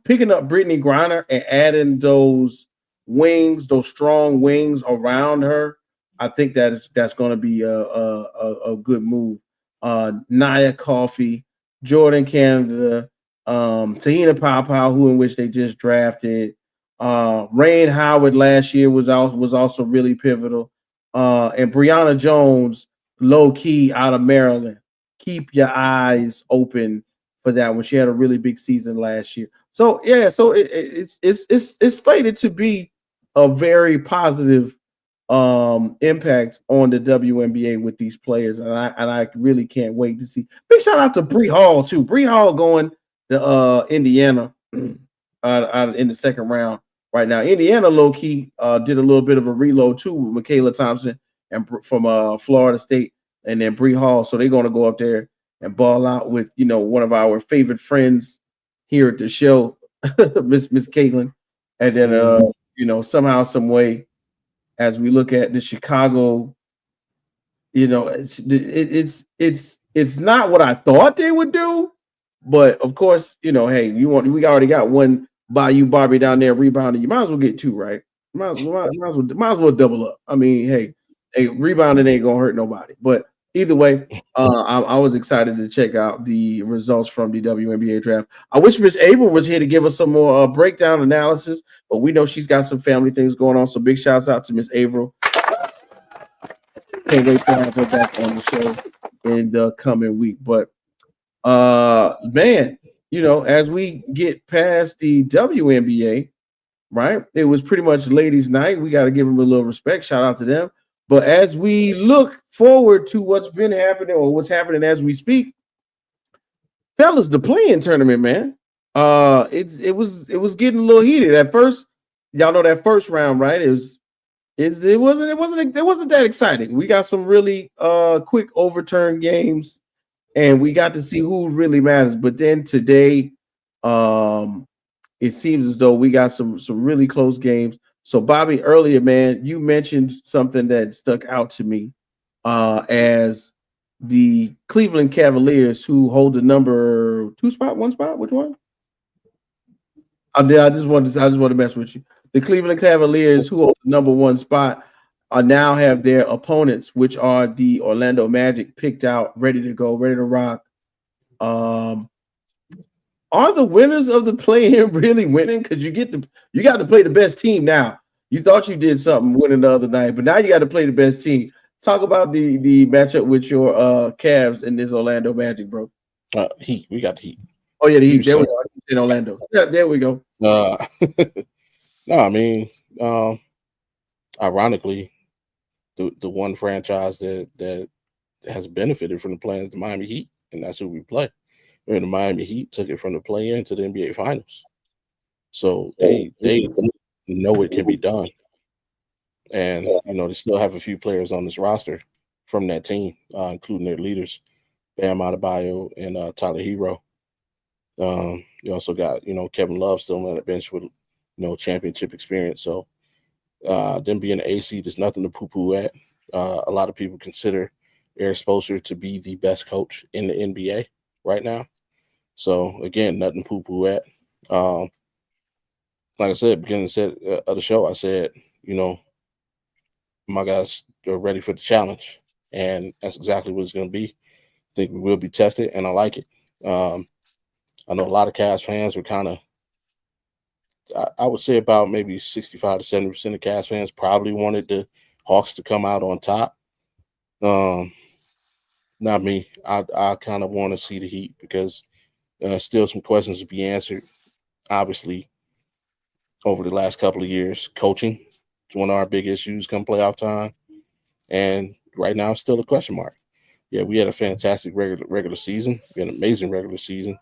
picking up Brittany Griner and adding those wings, those strong wings around her, I think that's going to be a good move. Nia Coffey, Jordan Canada, Tahina Pow, who in which they just drafted. Rain Howard last year was also really pivotal. And Brianna Jones, low key out of Maryland. Keep your eyes open for that one. She had a really big season last year. So yeah, so it's slated to be a very positive impact on the WNBA with these players, and I really can't wait to see. Big shout out to Bree Hall too. Bree Hall going to Indiana in the second round right now. Indiana low key did a little bit of a reload too with Michaela Thompson and from Florida State, and then Bree Hall. So they're going to go up there and ball out with one of our favorite friends here at the show, Miss Caitlin, and then somehow some way, as we look at the Chicago, it's not what I thought they would do, but of course, hey, we already got one Bayou Barbie down there rebounding. You might as well get two, right? Might as well double up. I mean, hey, rebounding ain't gonna hurt nobody. But either way, I was excited to check out the results from the WNBA draft. I wish Miss Avril was here to give us some more breakdown analysis, but we know she's got some family things going on. So big shouts out to Miss Avril. Can't wait to have her back on the show in the coming week. But man, as we get past the WNBA, right? It was pretty much ladies' night. We got to give them a little respect. Shout out to them. But as we look forward to what's been happening or what's happening as we speak, fellas, the play-in tournament, man. It was getting a little heated at first. Y'all know that first round, right? It wasn't that exciting. We got some really quick overturn games, and we got to see who really matters. But then today, it seems as though we got some really close games. So, Bobby, earlier, man, you mentioned something that stuck out to me as the Cleveland Cavaliers, who hold the number 2 spot, 1 spot. Which one? I just want to mess with you. The Cleveland Cavaliers, who hold the number 1 spot, now have their opponents, which are the Orlando Magic, picked out, ready to go, ready to rock. Are the winners of the play-in really winning? Because you got to play the best team now. You thought you did something winning the other night, but now you got to play the best team. Talk about the matchup with your Cavs and this Orlando Magic, bro. Heat. We got the Heat. Oh yeah, the Heat. There we go. In Orlando. Yeah, there we go. No, I mean, ironically, the one franchise that has benefited from the play-in is the Miami Heat, and that's who we play. And the Miami Heat took it from the play-in to the NBA Finals. So they know it can be done. And, they still have a few players on this roster from that team, including their leaders, Bam Adebayo and Tyler Hero. You also got, Kevin Love still on the bench with, championship experience. So them being the AC, there's nothing to poo-poo at. A lot of people consider Eric Spoelstra to be the best coach in the NBA right now. So, again, nothing poo-poo at. Like I said, beginning of the show, I said, my guys are ready for the challenge. And that's exactly what it's going to be. I think we will be tested, and I like it. I know a lot of Cavs fans were kind of, I would say about maybe 65 to 70% of Cavs fans probably wanted the Hawks to come out on top. Not me. I kind of want to see the Heat because still some questions to be answered. Obviously, over the last couple of years, coaching is one of our big issues come playoff time. And right now, it's still a question mark. Yeah, we had a fantastic regular season. We had an amazing regular season.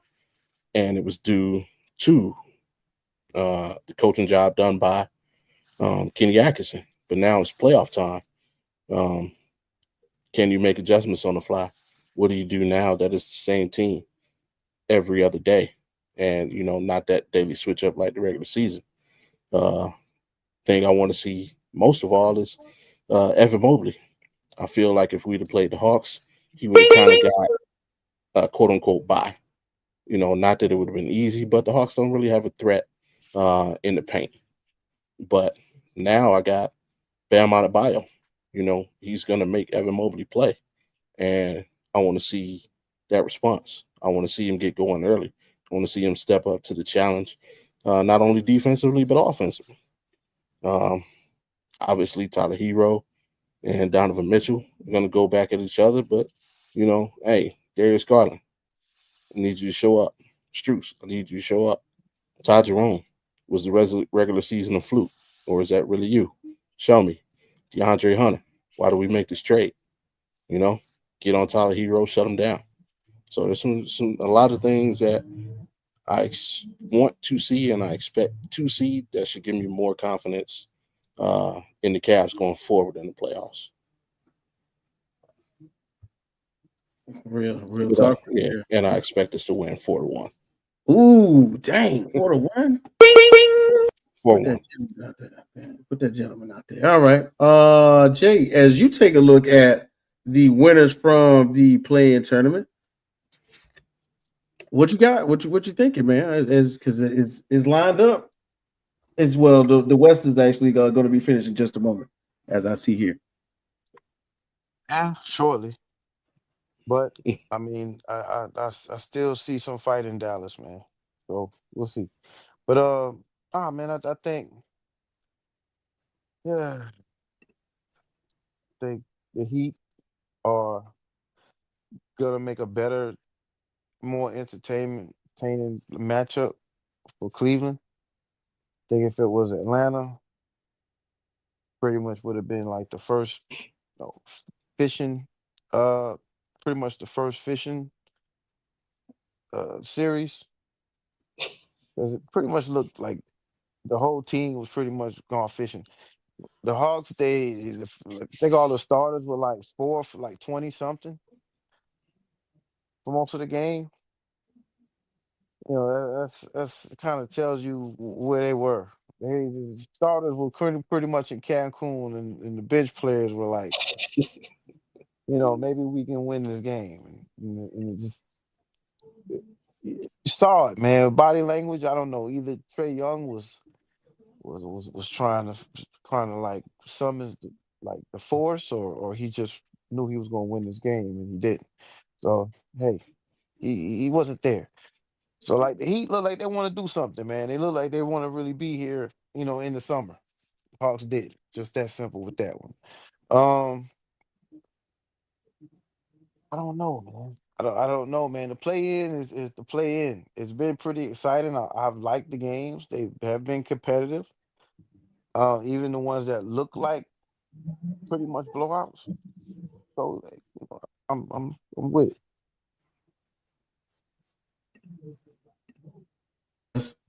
And it was due to the coaching job done by Kenny Atkinson. But now it's playoff time. Can you make adjustments on the fly? What do you do now that is the same team every other day? And, not that daily switch up like the regular season. Thing I want to see most of all is Evan Mobley. I feel like if we'd have played the Hawks, he would have kind of got a quote-unquote bye. Not that it would have been easy, but the Hawks don't really have a threat in the paint. But now I got Bam Adebayo. He's going to make Evan Mobley play. And I want to see that response. I want to see him get going early. I want to see him step up to the challenge, not only defensively, but offensively. Obviously, Tyler Hero and Donovan Mitchell are going to go back at each other. But, hey, Darius Garland, I need you to show up. Strus, I need you to show up. Ty Jerome, was the regular season a fluke, or is that really you? Show me. DeAndre Hunter, why do we make this trade? You know, get on Tyler Hero, shut him down. So there's a lot of things that I want to see and I expect to see that should give me more confidence in the Cavs going forward in the playoffs. Real talk. Yeah, and I expect us to win 4-1. Ooh, dang, 4-1. 4-1. Put that gentleman out there. All right. Jay, as you take a look at the winners from the play-in tournament, what you got? What you thinking, man? Because it's lined up. As well, the West is actually going to be finished in just a moment, as I see here. Yeah, shortly. But I mean, I still see some fight in Dallas, man. So we'll see. But man, I think, yeah, the Heat are gonna make a better, more entertaining matchup for Cleveland. I think if it was Atlanta, pretty much would have been like the first fishing, pretty much the first fishing series. Because it pretty much looked like the whole team was pretty much gone fishing. The Hawks, I think all the starters were like 4 for like 20 something for most of the game. You know, that's kind of tells you where they were. The starters were pretty much in Cancun, and the bench players were like, maybe we can win this game. And it just you saw it, man. Body language, I don't know. Either Trae Young was trying to like summon the force, or he just knew he was going to win this game and he didn't. So hey, he wasn't there. So like the Heat look like they want to do something, man. They look like they want to really be here, in the summer. Hawks did. Just that simple with that one. I don't know, man. I don't know, man. The play-in is the play-in. It's been pretty exciting. I've liked the games. They have been competitive. Even the ones that look like pretty much blowouts. So I'm with it.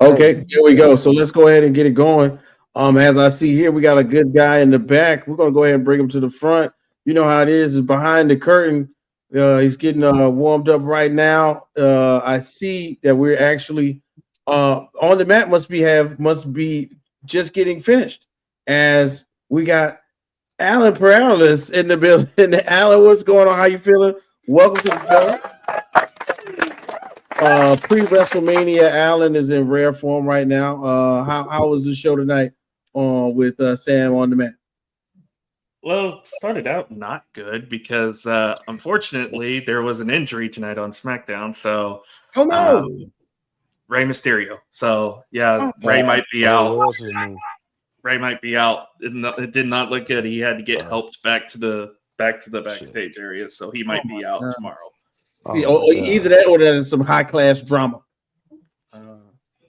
Okay, here we go. So let's go ahead and get it going. As I see here, we got a good guy in the back. We're gonna go ahead and bring him to the front. You know how it is behind the curtain. He's getting warmed up right now. I see that we're actually on the mat must be just getting finished, as we got Alan Perales in the building. Alan, what's going on? How you feeling? Welcome to the show. Pre-WrestleMania, Alan is in rare form right now. How was the show tonight with Sam on the mat? Well, it started out not good because unfortunately there was an injury tonight on SmackDown. So, oh no, Rey Mysterio. So yeah, Rey might be out. Rey might be out. It did not look good. He had to get helped back to the backstage area, so he might be out tomorrow. See, either that or that is some high class drama.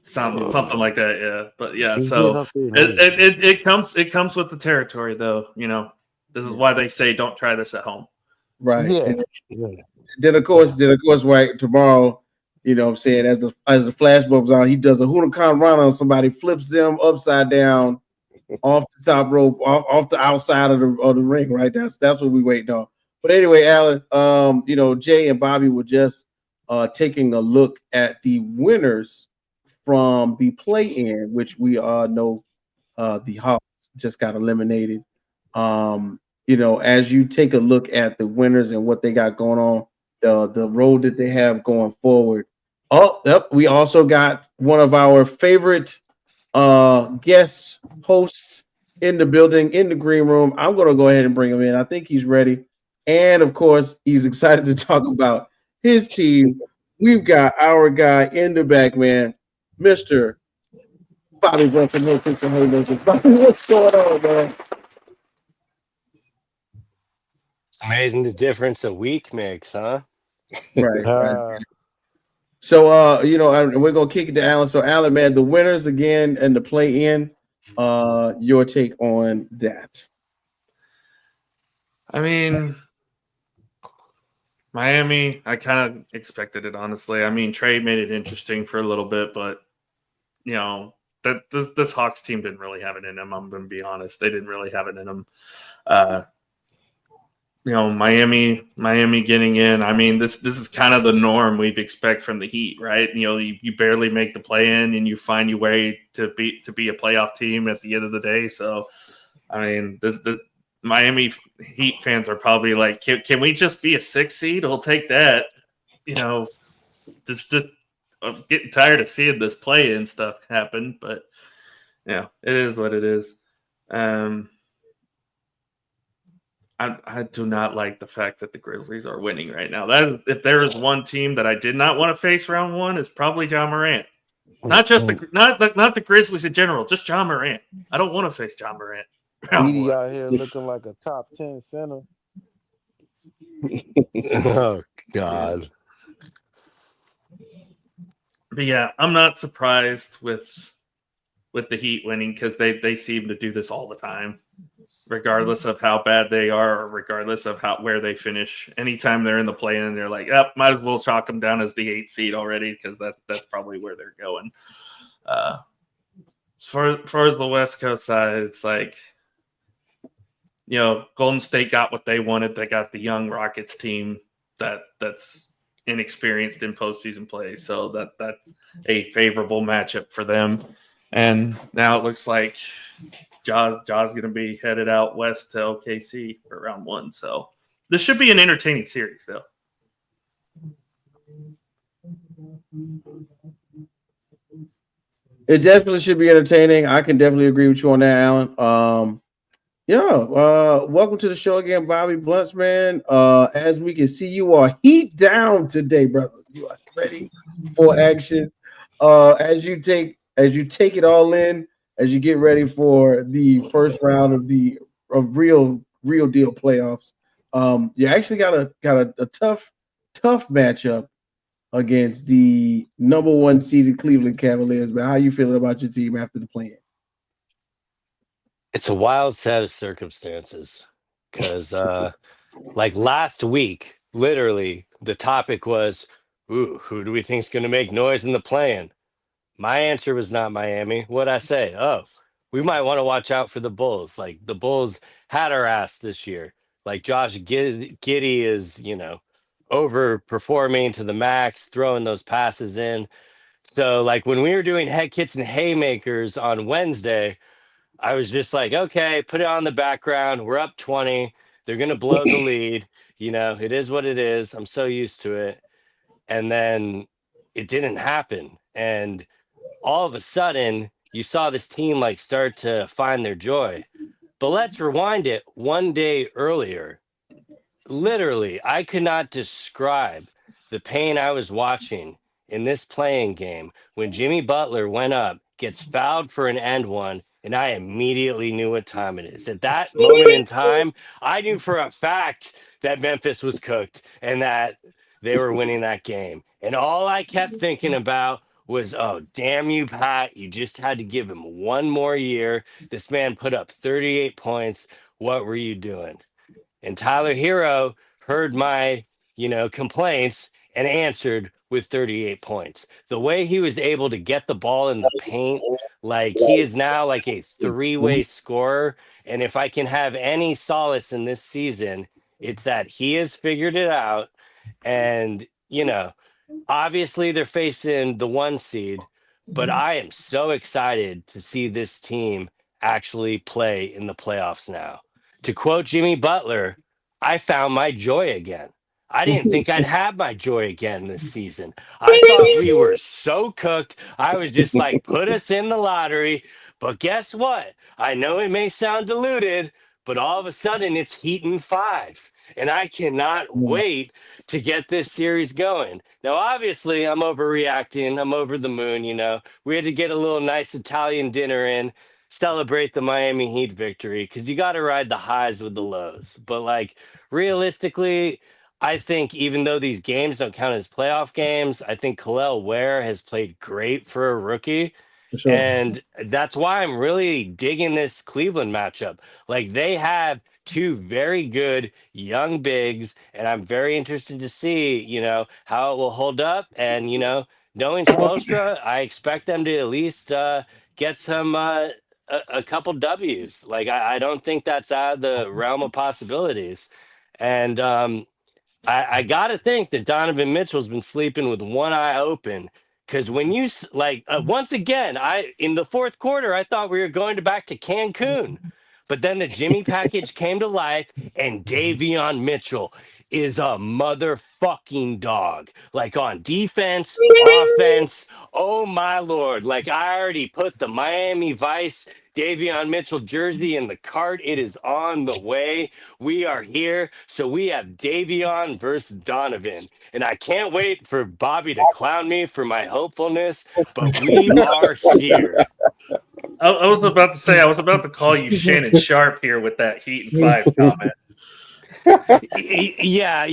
Something like that, yeah. But yeah, so it comes with the territory, though. This is why they say don't try this at home. Right. Yeah. Then of course, right tomorrow. You know what I'm saying? As the flash bulbs on, he does a Huracan run on somebody, flips them upside down off the top rope, off the outside of the ring. Right. That's what we waiting on. But anyway, Alan, Jay and Bobby were just taking a look at the winners from the play-in, which we all know the Hawks just got eliminated. As you take a look at the winners and what they got going on, the road that they have going forward. Oh, yep. We also got one of our favorite guest hosts in the building, in the green room. I'm going to go ahead and bring him in. I think he's ready. And of course, he's excited to talk about his team. We've got our guy in the back, man, Mr. Bobby Brunson. Bobby, what's going on, man? It's amazing the difference a week makes, huh? Right. So and we're gonna kick it to Alan. So Alan, man, the winners again and the play in. Your take on that? I mean, Miami, I kind of expected it, honestly. I mean, Trey made it interesting for a little bit, but that this Hawks team didn't really have it in them. I'm going to be honest; they didn't really have it in them. Miami getting in. I mean, this is kind of the norm we'd expect from the Heat, right? You barely make the play in, and you find your way to be a playoff team at the end of the day. So, I mean, the Miami Heat fans are probably like, can we just be a 6 seed? We'll take that. Just I'm getting tired of seeing this play in stuff happen, but it is what it is. I do not like the fact that the Grizzlies are winning right now. If there is one team that I did not want to face round one, it's probably John Morant. Not just not the Grizzlies in general, just John Morant. I don't want to face John Morant. Edie out here looking like a top 10 center. Oh God. But yeah, I'm not surprised with the Heat winning because they seem to do this all the time. Regardless of how bad they are, or regardless of where they finish, anytime they're in the play-in, they're like, might as well chalk them down as the 8 seed already because that's probably where they're going. As far as the West Coast side, it's like, Golden State got what they wanted. They got the young Rockets team that's inexperienced in postseason play, so that's a favorable matchup for them. And now it looks like Ja's going to be headed out west to OKC for round one. So this should be an entertaining series, though. It definitely should be entertaining. I can definitely agree with you on that, Alan. Welcome to the show again, Bobby Blunts, man. As we can see, you are heat down today, brother. You are ready for action. As you take it all in, as you get ready for the first round of real deal playoffs. You actually got a tough matchup against the number 1 seeded Cleveland Cavaliers. But how are you feeling about your team after the play-in? It's a wild set of circumstances because like last week, literally the topic was, who do we think is going to make noise in the play-in? My answer was not Miami. What'd I say? We might want to watch out for the Bulls. Like the Bulls had our ass this year. Like Josh Giddey is, overperforming to the max, throwing those passes in. So like when we were doing head kits and haymakers on Wednesday, I was just like, okay, put it on the background. We're up 20. They're going to blow the lead. It is what it is. I'm so used to it. And then it didn't happen. And all of a sudden, you saw this team like start to find their joy. But let's rewind it one day earlier. Literally, I could not describe the pain I was watching in this playing game when Jimmy Butler went up, gets fouled for an end one, and I immediately knew what time it is. At that moment in time, I knew for a fact that Memphis was cooked and that they were winning that game. And all I kept thinking about was, oh, damn you, Pat. You just had to give him one more year. This man put up 38 points. What were you doing? And Tyler Hero heard my, complaints and answered with 38 points. The way he was able to get the ball in the paint, like he is now like a 3-way scorer. And if I can have any solace in this season, it's that he has figured it out. And, obviously they're facing the 1 seed, but I am so excited to see this team actually play in the playoffs now. To quote Jimmy Butler, I found my joy again. I didn't think I'd have my joy again this season. I thought we were so cooked. I was just like, put us in the lottery. But guess what? I know it may sound diluted, but all of a sudden it's Heat in 5. And I cannot wait to get this series going. Now, obviously, I'm overreacting. I'm over the moon, We had to get a little nice Italian dinner in, celebrate the Miami Heat victory, because you got to ride the highs with the lows. But, realistically, I think even though these games don't count as playoff games, I think Khalil Ware has played great for a rookie. For sure. And that's why I'm really digging this Cleveland matchup. Like they have two very good young bigs, and I'm very interested to see, how it will hold up. And, knowing Spoelstra, I expect them to at least get some a couple W's. Like I don't think that's out of the realm of possibilities. And I got to think that Donovan Mitchell's been sleeping with one eye open because when you once again, in the fourth quarter, I thought we were going back to Cancun, but then the Jimmy package came to life, and Davion Mitchell is a motherfucking dog. Like on defense, offense. Oh my lord! Like I already put the Miami Vice Davion Mitchell jersey in the cart. It is on the way. We are here. So we have Davion versus Donovan. And I can't wait for Bobby to clown me for my hopefulness, but we are here. I was about to say, I was about to call you Shannon Sharp here with that Heat and 5 comment. Yeah,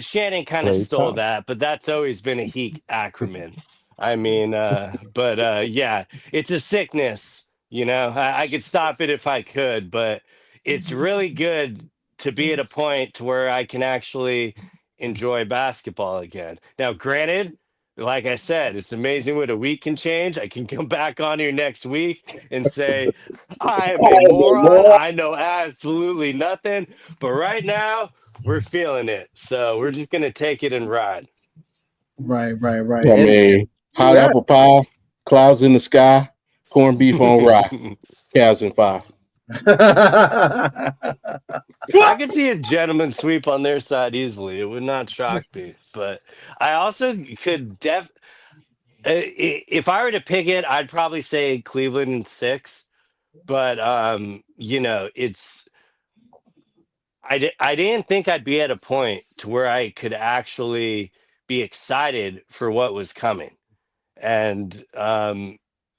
Shannon kind of stole that, but that's always been a Heat acronym. I mean, yeah, it's a sickness. I could stop it if I could, but it's really good to be at a point to where I can actually enjoy basketball again. Now, granted, like I said, it's amazing what a week can change. I can come back on here next week and say, I am a moron. I know absolutely nothing. But right now, we're feeling it. So we're just going to take it and ride. Right. I mean, hot apple pie, clouds in the sky, corned beef on rye, Cavs in 5. I could see a gentleman sweep on their side easily. It would not shock me. But I also could if I were to pick it, I'd probably say Cleveland in 6. But it's I didn't think I'd be at a point to where I could actually be excited for what was coming. And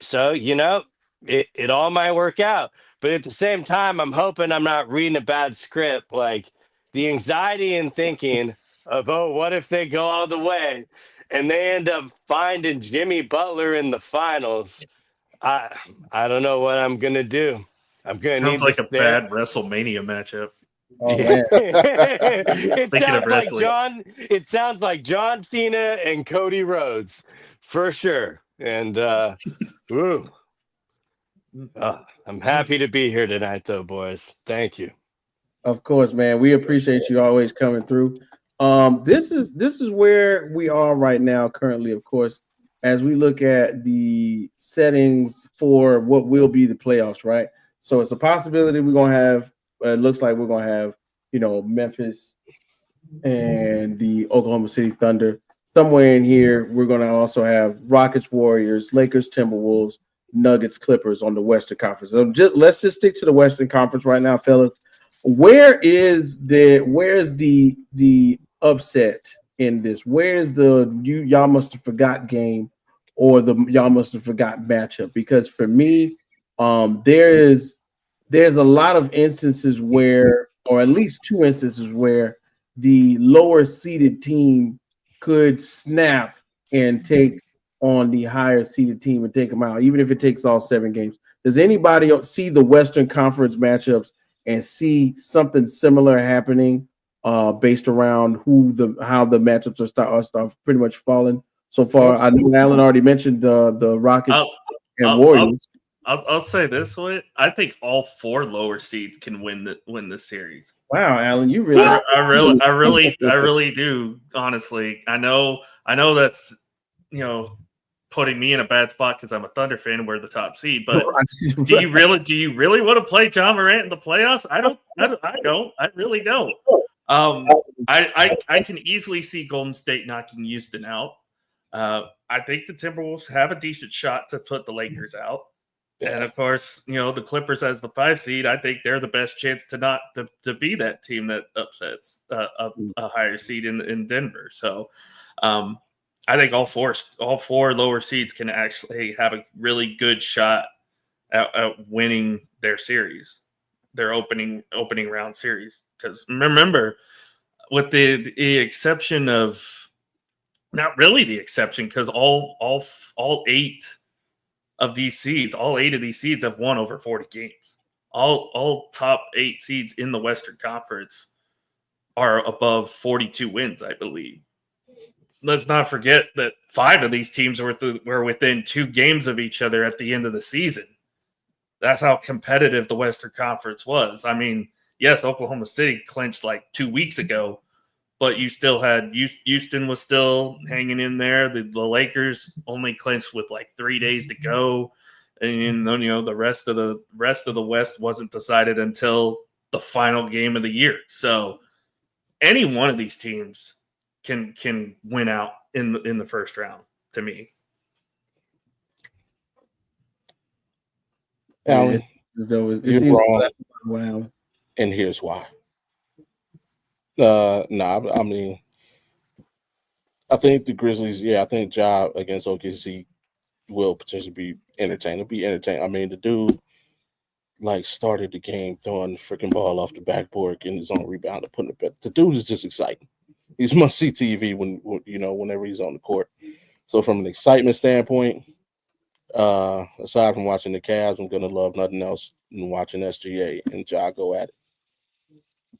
so it all might work out. But at the same time, I'm hoping I'm not reading a bad script. Like the anxiety and thinking of, oh, what if they go all the way and they end up finding Jimmy Butler in the finals? I don't know what I'm gonna do. I'm gonna Sounds need like to a stare. bad WrestleMania matchup. Oh man. It sounds like John Cena and Cody Rhodes for sure. And I'm happy to be here tonight, though, boys. Thank you. Of course, man. We appreciate you always coming through. This is where we are right now, currently, of course, as we look at the settings for what will be the playoffs, right? So it's a possibility we're gonna have. It looks like we're gonna have, Memphis and the Oklahoma City Thunder. Somewhere in here, we're gonna also have Rockets, Warriors, Lakers, Timberwolves, Nuggets, Clippers on the Western Conference. So let's just stick to the Western Conference right now, fellas. Where's the upset in this? Where's the y'all must have forgot game or the y'all must have forgot matchup? Because for me, there's a lot of instances where, or at least 2 instances where the lower seeded team could snap and take on the higher seeded team and take them out, even if it takes all 7 games. Does anybody see the Western Conference matchups and see something similar happening based around how the matchups are pretty much falling so far? I know Alan already mentioned the Rockets and Warriors. I'll say this way: I think all 4 lower seeds can win the series. Wow, Alan, you really? I really do. Honestly, I know that's putting me in a bad spot because I'm a Thunder fan and we're the top seed. But do you really want to play John Morant in the playoffs? I don't. I really don't. I can easily see Golden State knocking Houston out. I think the Timberwolves have a decent shot to put the Lakers out. And of course, the Clippers as the 5 seed, I think they're the best chance to be that team that upsets a higher seed in Denver. So I think all four lower seeds can actually have a really good shot at winning their series, their opening round series. Because remember, with the exception of, not really the exception, because all 8 of these seeds, all 8 of these seeds have won over 40 games. All top 8 seeds in the Western Conference are above 42 wins, I believe. Let's not forget that 5 of these teams were within 2 games of each other at the end of the season. That's how competitive the Western Conference was. I mean, yes, Oklahoma City clinched like 2 weeks ago, but you still had Houston was still hanging in there. The Lakers only clinched with like 3 days to go, and the rest of the West wasn't decided until the final game of the year. So any one of these teams can win out in the first round. To me, Alan, you're wrong, and here's why. I mean, I think the Grizzlies. Yeah, I think Ja against OKC will potentially be entertaining. I mean, the dude started the game throwing the freaking ball off the backboard, getting his own rebound and putting it back. The dude is just exciting. He's must see TV whenever he's on the court. So from an excitement standpoint, aside from watching the Cavs, I'm gonna love nothing else than watching SGA and Ja go at it.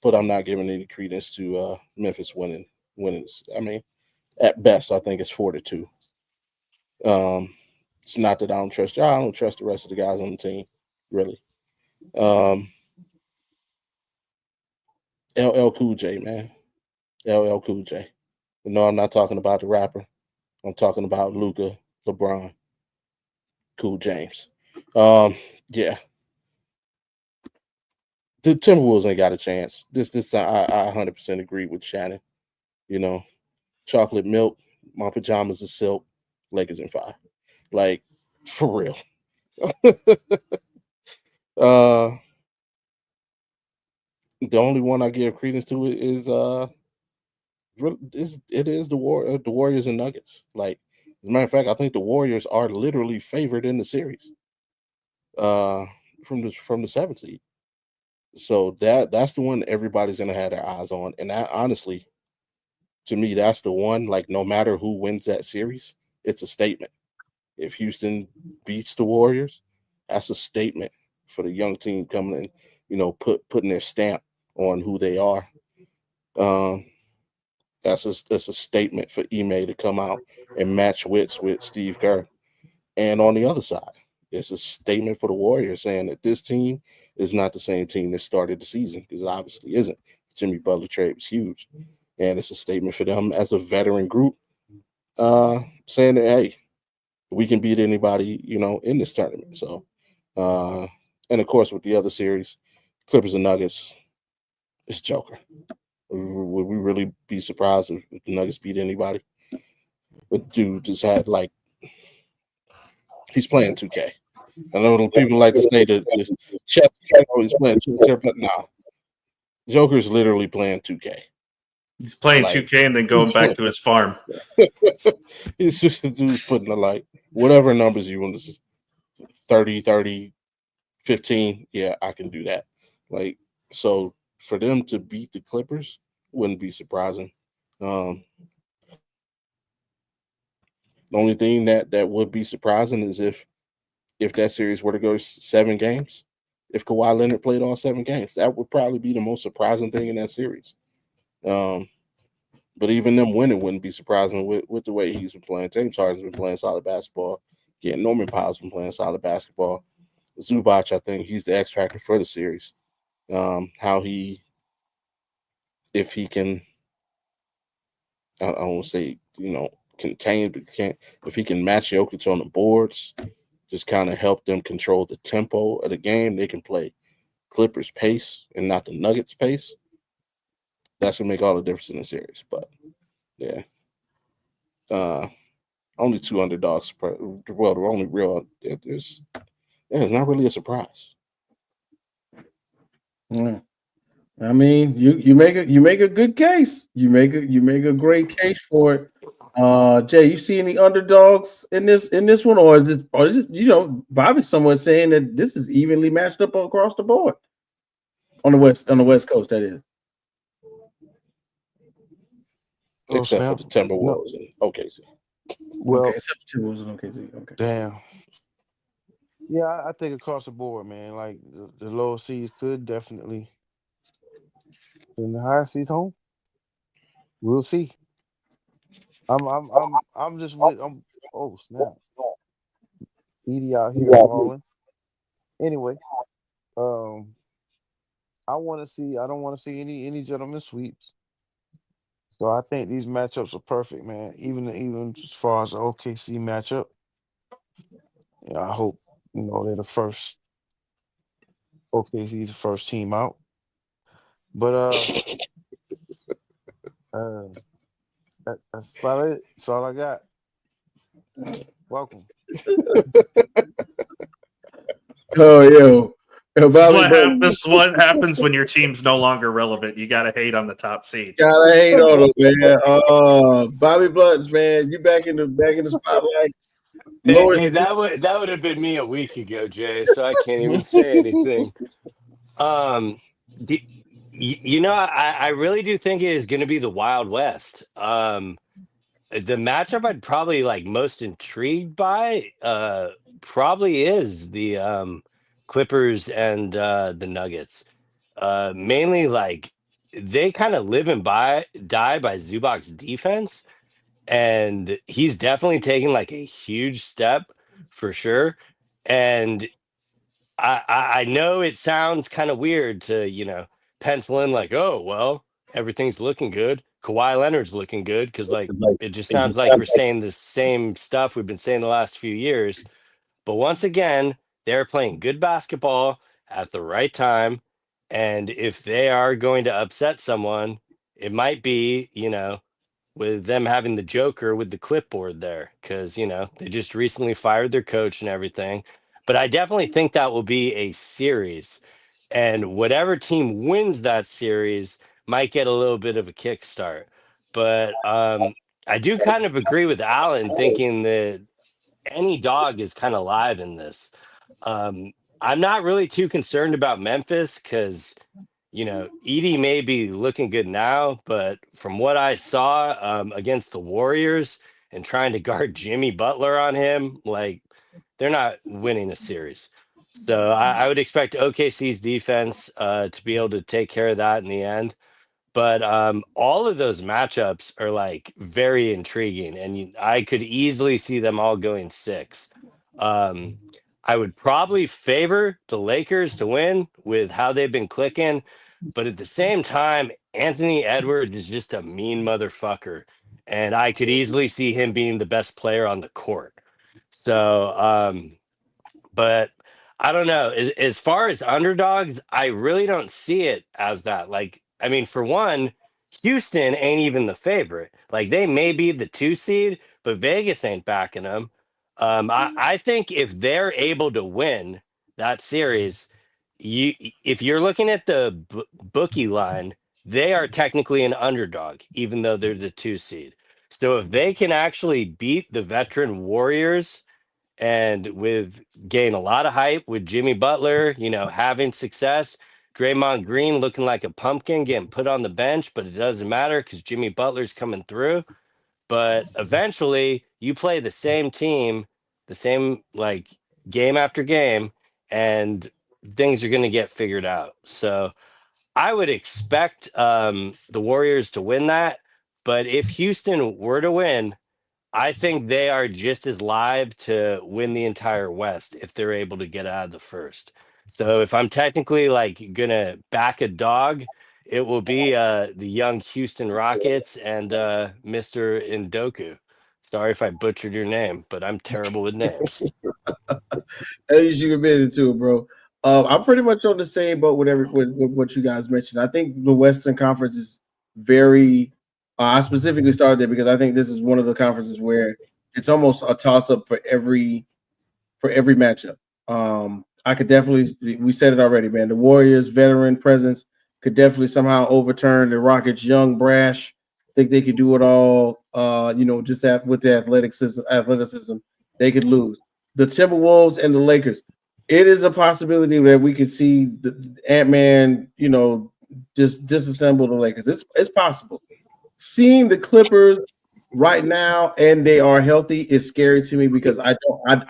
But I'm not giving any credence to Memphis winning. I mean, at best, I think it's 4-2. It's not that I don't trust Ja. I don't trust the rest of the guys on the team, really. LL Cool J, man. LL Cool J. But no, I'm not talking about the rapper. I'm talking about Luka, LeBron, Cool James. Yeah. The Timberwolves ain't got a chance. This I 100% agree with Shannon. Chocolate milk, my pajamas are silk, Lakers in 5. Like, for real. The only one I give credence to is the Warriors and Nuggets. Like, as a matter of fact, I think the Warriors are literally favored in the series. From the 7th seed. So that's the one everybody's gonna have their eyes on. And that, honestly, to me, that's the one. Like, no matter who wins that series, it's a statement. If Houston beats the Warriors, that's a statement for the young team coming in, putting their stamp on who they are. That's a statement for Ime to come out and match wits with Steve Kerr. And on the other side, it's a statement for the Warriors saying that this team is not the same team that started the season, because it obviously isn't. Jimmy Butler trade was huge. And it's a statement for them as a veteran group saying that, hey, we can beat anybody, in this tournament. So, and of course, with the other series, Clippers and Nuggets, it's Joker. Would we really be surprised if the Nuggets beat anybody? But dude just had, he's playing 2K. I know people like to say that he's playing 2K, but nah. Joker's literally playing 2K. He's playing 2K and then going back to his farm. It's just the dude's putting whatever numbers you want to see. 30, 15. Yeah, I can do that. So for them to beat the Clippers wouldn't be surprising. The only thing that would be surprising is if that series were to go 7 games, if Kawhi Leonard played all 7 games, that would probably be the most surprising thing in that series. But even them winning wouldn't be surprising with the way he's been playing. James Harden's been playing solid basketball. Yeah, Norman Powell's been playing solid basketball. Zubac, I think he's the X factor for the series. If he can, I don't want to say, contain, but if he can match Jokic on the boards, just kind of help them control the tempo of the game, they can play Clippers pace and not the Nuggets pace. That's gonna make all the difference in the series. But yeah, only 2 underdogs the only real. It's not really a surprise. Yeah. I mean, you make a good case. You make a great case for it. Jay, you see any underdogs in this one, or is it Bobby somewhat saying that this is evenly matched up across the board on the west coast? That is. except for the Timberwolves and OKC. Well, okay, except for Timberwolves and OKC. Okay. damn. Yeah, I think across the board, man. Like the lower seeds could definitely send the higher seeds home. We'll see. I'm just with. Oh snap! Edie out here balling. Anyway, I want to see. I don't want to see any gentleman sweeps. So I think these matchups are perfect, man. Even as far as the OKC matchup, yeah, I hope they're the first. OKC's the first team out. But that's about it. That's all I got. Welcome. Oh, yo. This is what happens when your team's no longer relevant. You got to hate on the top seed. Gotta hate on them, man. Bobby Blunts, man, you back in the spotlight. Hey, that would have been me a week ago, Jay. So I can't even say anything. I really do think it is going to be the Wild West. The matchup I'd probably most intrigued by probably is the Clippers and the Nuggets. Mainly they kind of live and die by Zubac's defense, and he's definitely taking a huge step for sure. And I know it sounds kind of weird to pencil in oh well, everything's looking good. Kawhi Leonard's looking good because it just sounds like we're saying the same stuff we've been saying the last few years. But once again, they're playing good basketball at the right time. And if they are going to upset someone, it might be, with them having the Joker with the clipboard there, because, they just recently fired their coach and everything. But I definitely think that will be a series. And whatever team wins that series might get a little bit of a kickstart. But I do kind of agree with Alan thinking that any dog is kind of live in this. I'm not really too concerned about Memphis because, Edie may be looking good now, but from what I saw against the Warriors and trying to guard Jimmy Butler on him, they're not winning a series. So I would expect OKC's defense to be able to take care of that in the end. But all of those matchups are very intriguing, and I could easily see them all going 6. I would probably favor the Lakers to win with how they've been clicking, but at the same time, Anthony Edwards is just a mean motherfucker, and I could easily see him being the best player on the court. So, but I don't know. As far as underdogs, I really don't see it as that. For one, Houston ain't even the favorite. They may be the 2 seed, but Vegas ain't backing them. I think if they're able to win that series, if you're looking at the bookie line, they are technically an underdog, even though they're the 2 seed. So if they can actually beat the veteran Warriors and gain a lot of hype with Jimmy Butler, having success, Draymond Green looking like a pumpkin getting put on the bench, but it doesn't matter because Jimmy Butler's coming through. But eventually you play the same team, the same game after game, and things are going to get figured out. So I would expect the Warriors to win that. But if Houston were to win, I think they are just as live to win the entire West if they're able to get out of the first. So if I'm technically gonna back a dog, it will be the young Houston Rockets and Mr. Ndoku. Sorry if I butchered your name, but I'm terrible with names. At least you admitted to it, bro. I'm pretty much on the same boat with what you guys mentioned. I think the Western Conference is very. I specifically started there because I think this is one of the conferences where it's almost a toss-up for every matchup. I could definitely. We said it already, man. The Warriors' veteran presence could definitely somehow overturn the Rockets' young, brash. Think they could do it all. Just with the athleticism, they could lose. The Timberwolves and the Lakers. It is a possibility that we could see the Ant-Man, just disassemble the Lakers. It's possible. seeing the Clippers right now and they are healthy is scary to me because I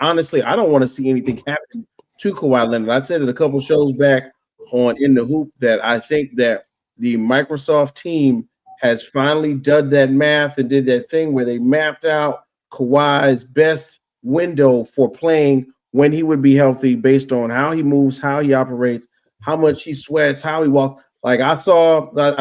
honestly don't want to see anything happen to Kawhi Leonard. I said it a couple shows back on In the Hoop that I think that the Microsoft team has finally done that math and did that thing where they mapped out Kawhi's best window for playing when he would be healthy based on how he moves, how he operates, how much he sweats, how he walks. Like I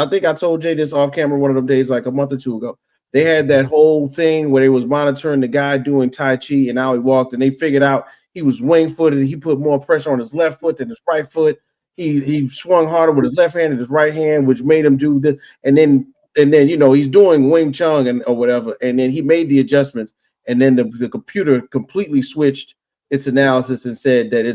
think I told Jay this off camera one of them days, like a month or two ago. They had that whole thing where they was monitoring the guy doing Tai Chi and how he walked, and they figured out he was wing-footed. He put more pressure on his left foot than his right foot. He swung harder with his left hand and his right hand, which made him do this. And then he's doing Wing Chun or whatever. And then he made the adjustments, and then the computer completely switched its analysis and said that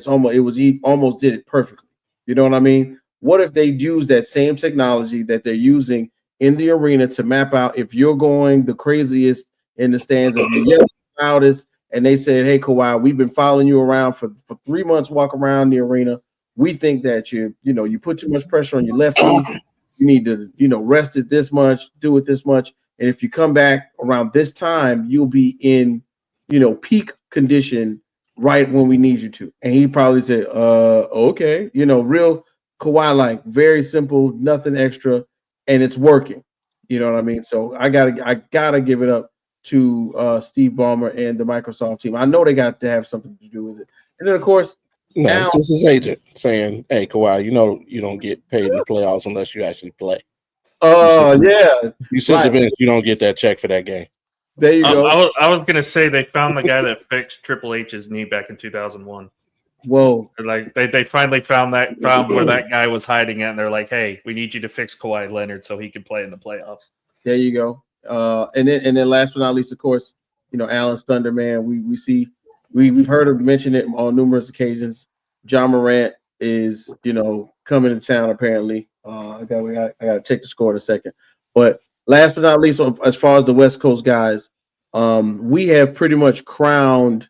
he almost did it perfectly. You know what I mean? What if they use that same technology that they're using in the arena to map out if you're going the craziest in the stands, if you're yelling the loudest, and they said, "Hey, Kawhi, we've been following you around for 3 months, walk around the arena. We think that you put too much pressure on your left knee. You need to, rest it this much, do it this much. And if you come back around this time, you'll be in, peak condition right when we need you to." And he probably said, okay, real Kawhi, like very simple, nothing extra, and it's working. You know what I mean? So I gotta give it up to Steve Ballmer and the Microsoft team. I know they got to have something to do with it. And then of course, it's just his agent saying, "Hey, Kawhi, you don't get paid in the playoffs unless you actually play." You sit the bench, you don't get that check for that game. There you go. I was gonna say they found the guy that fixed Triple H's knee back in 2001. Whoa! Like they finally found where that guy was hiding at, and they're like, "Hey, we need you to fix Kawhi Leonard so he can play in the playoffs." There you go. And then last but not least, of course, Allen's Thunder, man. We've heard him mention it on numerous occasions. John Morant is coming to town apparently. I gotta check the score in a second. But last but not least, as far as the West Coast guys, we have pretty much crowned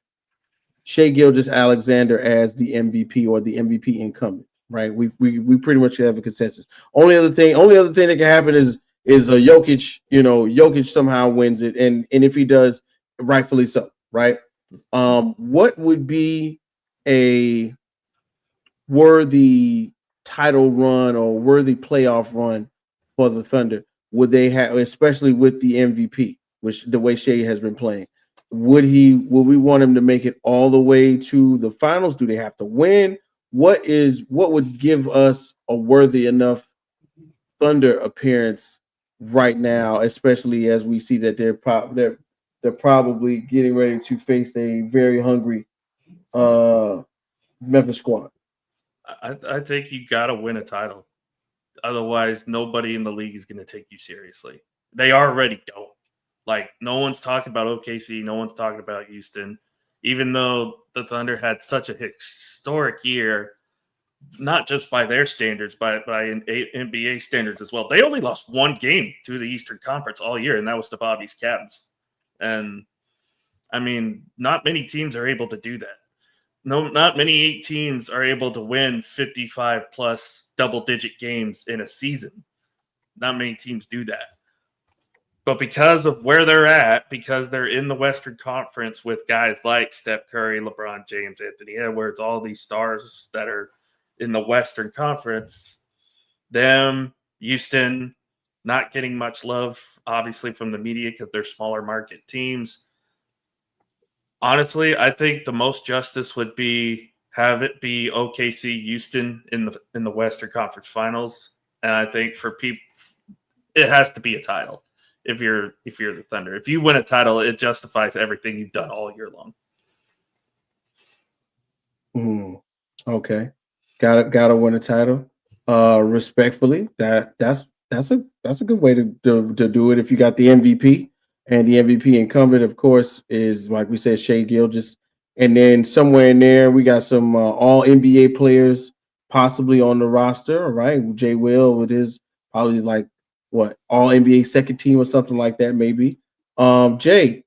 Shai Gilgeous-Alexander as the MVP or the MVP incumbent, right? We pretty much have a consensus. Only other thing that can happen is Jokic. Jokic somehow wins it, and if he does, rightfully so, right? What would be a worthy title run or worthy playoff run for the Thunder? Would they have, especially with the MVP, which the way Shai has been playing? Would we want him to make it all the way to the finals? Do they have to win? What would give us a worthy enough Thunder appearance right now, especially as we see that they're probably getting ready to face a very hungry Memphis squad? I think you got to win a title. Otherwise, nobody in the league is going to take you seriously. They already don't. Like, no one's talking about OKC. No one's talking about Houston. Even though the Thunder had such a historic year, not just by their standards, but by NBA standards as well. They only lost one game to the Eastern Conference all year, and that was to Bobby's Cavs. And, I mean, not many teams are able to do that. No, not many teams are able to win 55-plus double-digit games in a season. Not many teams do that. But because of where they're at, because they're in the Western Conference with guys like Steph Curry, LeBron James, Anthony Edwards, all these stars that are in the Western Conference, them, Houston, not getting much love, obviously, from the media because they're smaller market teams. Honestly, I think the most justice would be have it be OKC Houston in the Western Conference Finals. And I think for people, it has to be a title. If you're the Thunder, if you win a title, it justifies everything you've done all year long. Okay, gotta win a title. Respectfully, that's a good way to do it. If you got the MVP, and the MVP incumbent, of course, is like we said, Shai Gilgeous, and then somewhere in there we got some all NBA players possibly on the roster. All right, Jay Will with his probably like all NBA second team or something like that, maybe. Jay,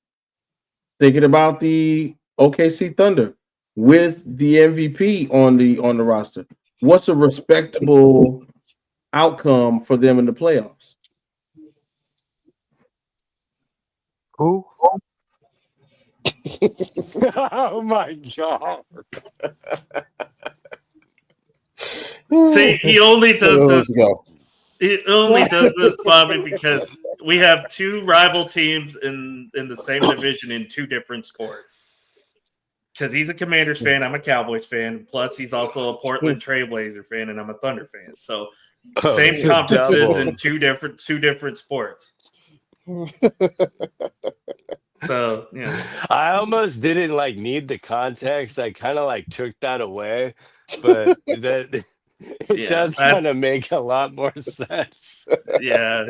thinking about the OKC Thunder with the MVP on the roster, what's a respectable outcome for them in the playoffs? Who? Oh my god! See, he only does Let's this. go. He only does this, Bobby, because we have two rival teams in the same division in two different sports. Because he's a Commanders fan, I'm a Cowboys fan. Plus, he's also a Portland Trailblazer fan, and I'm a Thunder fan. So, same so conferences double. in two different sports. So, yeah. I almost didn't need the context. I kind of took that away, but it does kind of make a lot more sense. Yeah,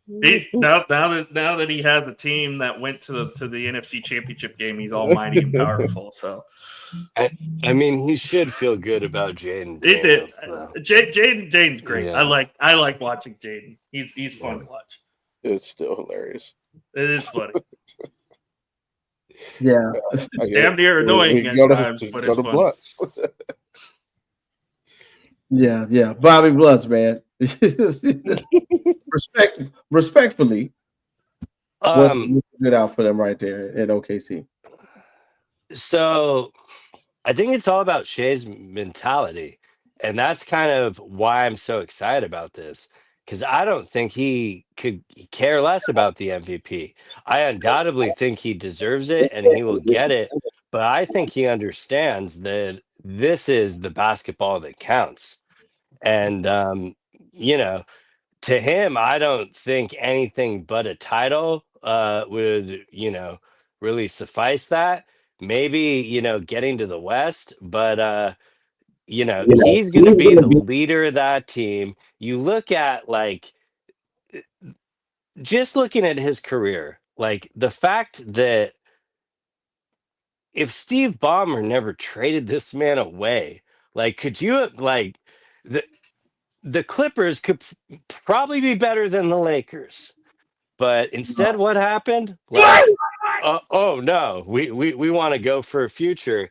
now that he has a team that went to the NFC Championship game, he's almighty and powerful. So, I mean, he should feel good about Jaden. It did. Jaden's great. Yeah. I like watching Jaden. He's fun to watch. It's still hilarious. It is funny. Yeah. Damn near annoying at times, but it's fun. Blunts. Yeah. Bobby Blunts, man. Respectfully, what's it out for them right there at OKC? So I think it's all about Shea's mentality. And that's kind of why I'm so excited about this. Because I don't think he could care less about the MVP. I undoubtedly think he deserves it and he will get it. But I think he understands that this is the basketball that counts. And, to him, I don't think anything but a title would, really suffice that. Maybe, getting to the West, but he's going to be the leader of that team. You look at just looking at his career, the fact that if Steve Ballmer never traded this man away, could you the Clippers could probably be better than the Lakers, but instead, what happened? Oh no, we want to go for a future.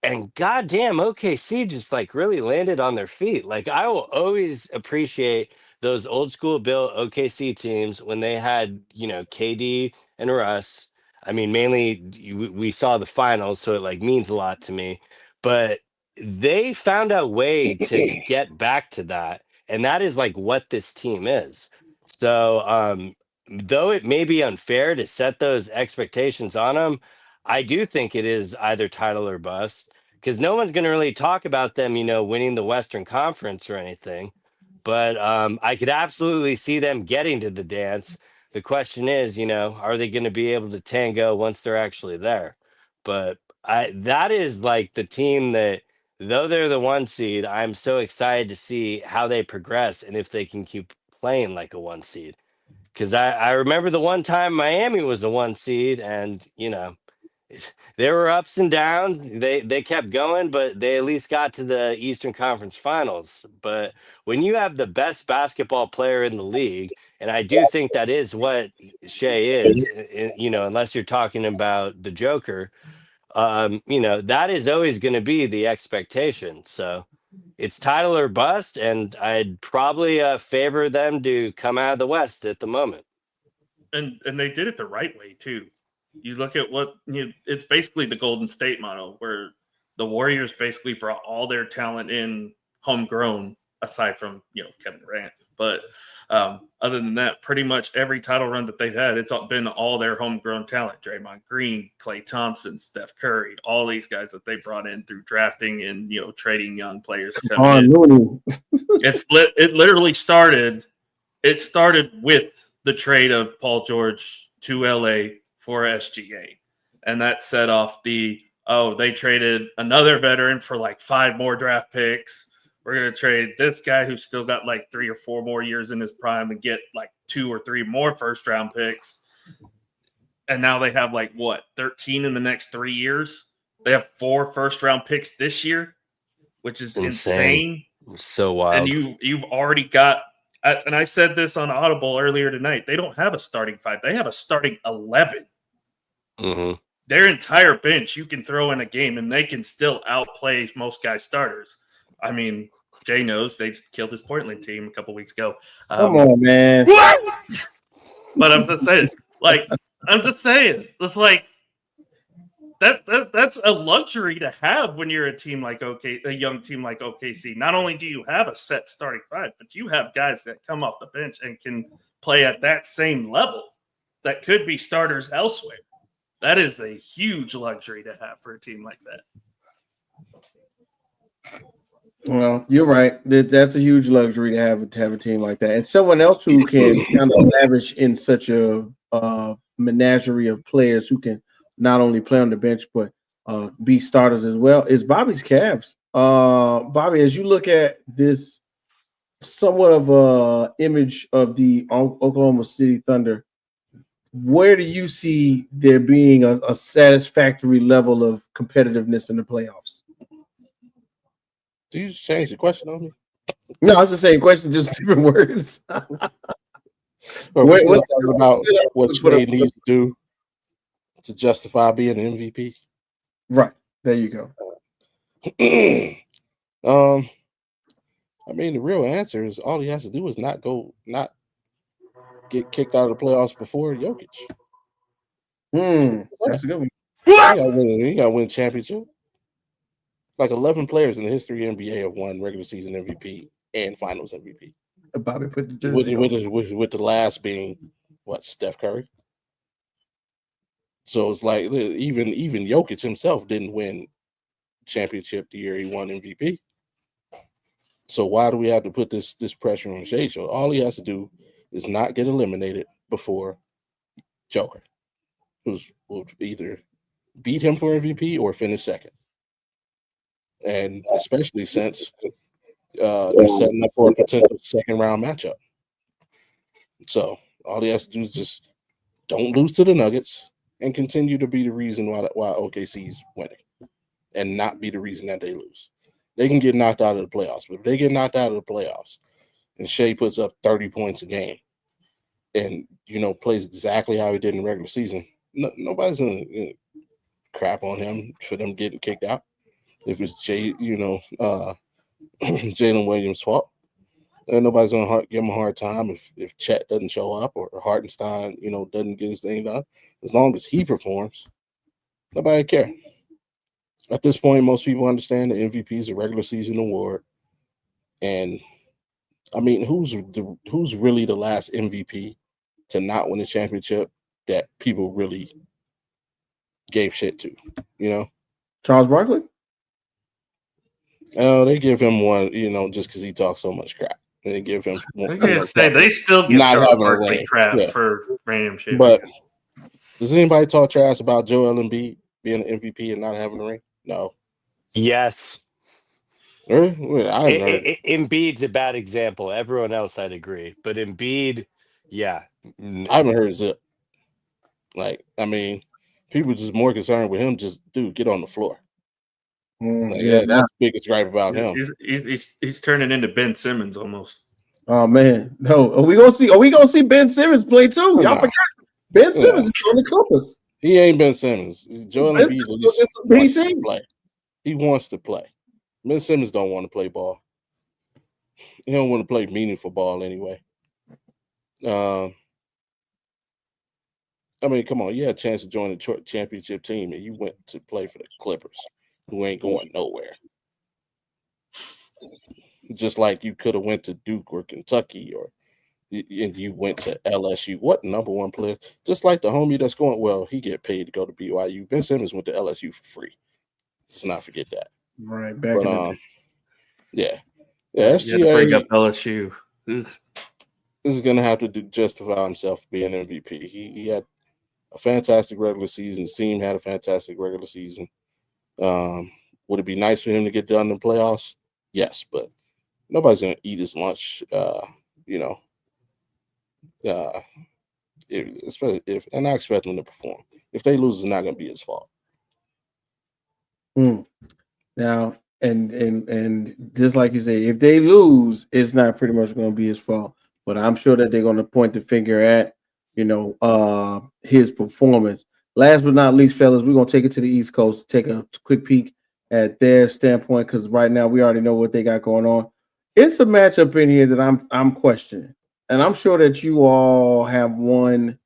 And goddamn, OKC just really landed on their feet. I will always appreciate those old school built OKC teams when they had, KD and Russ. I mean, mainly we saw the finals, so it means a lot to me. But they found a way to get back to that, and that is what this team is. So, though it may be unfair to set those expectations on them, I do think it is either title or bust. Because no one's going to really talk about them, winning the Western Conference or anything. But I could absolutely see them getting to the dance. The question is, are they going to be able to tango once they're actually there? But that is the team that, though they're the 1 seed, I'm so excited to see how they progress and if they can keep playing like a 1 seed. Because I remember the one time Miami was the 1 seed and, there were ups and downs. They kept going, but they at least got to the Eastern Conference Finals. But when you have the best basketball player in the league, and I do think that is what Shea is, unless you're talking about the Joker, that is always going to be the expectation. So it's title or bust, and I'd probably favor them to come out of the West at the moment. And they did it the right way too. You look at it's basically the Golden State model where the Warriors basically brought all their talent in homegrown, aside from, Kevin Durant. But other than that, pretty much every title run that they've had, it's been all their homegrown talent. Draymond Green, Klay Thompson, Steph Curry, all these guys that they brought in through drafting and, trading young players. It literally started with the trade of Paul George to LA for SGA. And that set off they traded another veteran for 5 more draft picks. We're going to trade this guy who's still got 3 or 4 more years in his prime and get 2 or 3 more first round picks. And now they have 13 in the next 3 years. They have 4 first round picks this year, which is insane. So wild. And you've already got, and I said this on Audible earlier tonight, they don't have a starting 5. They have a starting 11. Mm-hmm. Their entire bench you can throw in a game, and they can still outplay most guys' starters. I mean, Jay knows they killed his Portland team a couple weeks ago. Come on, man. But I'm just saying, Like, I'm just saying, it's like that's a luxury to have when you're a team like a young team like OKC. Not only do you have a set starting five, but you have guys that come off the bench and can play at that same level that could be starters elsewhere. That is a huge luxury to have for a team like that. Well, you're right. That's a huge luxury to have a team like that, and someone else who can kind of lavish in such a menagerie of players who can not only play on the bench but be starters as well is Bobby's Cavs. Bobby, as you look at this somewhat of a image of the Oklahoma City Thunder, where do you see there being a satisfactory level of competitiveness in the playoffs? Did you change the question on me? No, it's the same question, just different words. We're still talking about what Shea needs to do to justify being an MVP. Right. There you go. I mean, the real answer is all he has to do is not get kicked out of the playoffs before Jokic. That's a good one. He got to win a championship. Like 11 players in the history of NBA have won regular season MVP and Finals MVP. Bobby put the jersey with the last being what, Steph Curry. So it's like even Jokic himself didn't win championship the year he won MVP. So why do we have to put this pressure on Shea? So all he has to do is not get eliminated before Joker, will either beat him for MVP or finish second. And especially since they're setting up for a potential second round matchup. So all he has to do is just don't lose to the Nuggets and continue to be the reason why OKC's winning and not be the reason that they lose. They can get knocked out of the playoffs, but if they get knocked out of the playoffs and Shea puts up 30 points a game and, plays exactly how he did in the regular season, nobody's going to crap on him for them getting kicked out. If it's Jalen Williams' fault, and nobody's gonna give him a hard time if Chet doesn't show up or Hartenstein, doesn't get his thing done. As long as he performs, nobody care. At this point, most people understand the MVP is a regular season award, and I mean, who's really the last MVP to not win a championship that people really gave shit to? Charles Barkley. Oh, they give him one, just because he talks so much crap. And they give him one. They still give Charles Barkley crap for random shit. But does anybody talk trash about Joel Embiid being an MVP and not having a ring? No. Yes. Embiid's a bad example. Everyone else, I'd agree. But Embiid, yeah. I haven't heard zip. Like, I mean, people are just more concerned with him. Just, dude, get on the floor. That's the biggest gripe about him. He's turning into Ben Simmons almost. Oh man, no. Are we gonna see Ben Simmons play too? Y'all forgot Ben Simmons is on the Clippers. He ain't Ben Simmons. Joel Embiid wants to play. He wants to play. Ben Simmons don't want to play ball. He don't want to play meaningful ball anyway. I mean, come on. You had a chance to join the championship team, and you went to play for the Clippers, who ain't going nowhere. Just like you could have went to Duke or Kentucky, and you went to LSU. What number one player? Just like the homie that's going, well, he get paid to go to BYU. Ben Simmons went to LSU for free. Let's not forget that. Right. Yeah. SGA, you had to bring up LSU. This is going to have to justify himself being MVP. He had a fantastic regular season. The team had a fantastic regular season. Would it be nice for him to get done in the playoffs? Yes, but nobody's going to eat his lunch, especially and I expect him to perform. If they lose, it's not going to be his fault. Now, and just like you say, if they lose, it's not pretty much going to be his fault. But I'm sure that they're going to point the finger at, his performance. Last but not least, fellas, we're going to take it to the East Coast, take a quick peek at their standpoint, because right now we already know what they got going on. It's a matchup in here that I'm questioning, and I'm sure that you all have one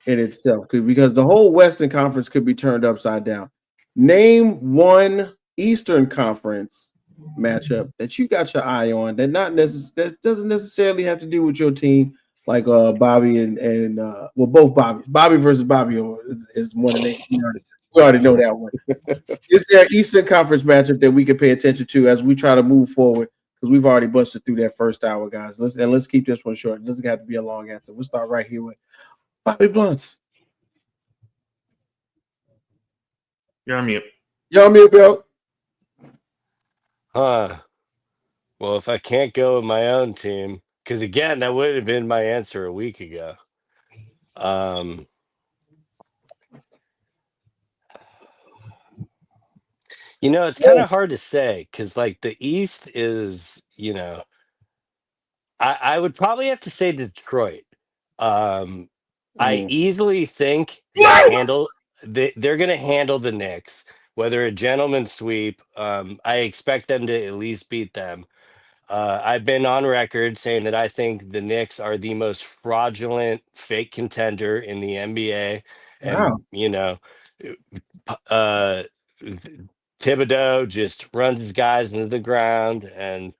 in itself, because the whole Western Conference could be turned upside down. Name one Eastern Conference matchup that you got your eye on that that doesn't necessarily have to do with your team, like Bobby and well, both Bobbies. Bobby versus Bobby is one of the we already know that one. Is there an Eastern Conference matchup that we can pay attention to as we try to move forward? Because we've already busted through that first hour, guys. Let's keep this one short. It doesn't have to be a long answer. We'll start right here with Bobby Blunts. You're on mute. You're on mute, Bill. Well, if I can't go with my own team, because again, that would have been my answer a week ago. It's kind of hard to say because, like, the East is, I would probably have to say Detroit. I easily think they're going to handle the Knicks, whether a gentleman's sweep. I expect them to at least beat them. I've been on record saying that I think the Knicks are the most fraudulent fake contender in the NBA. And, Thibodeau just runs his guys into the ground, and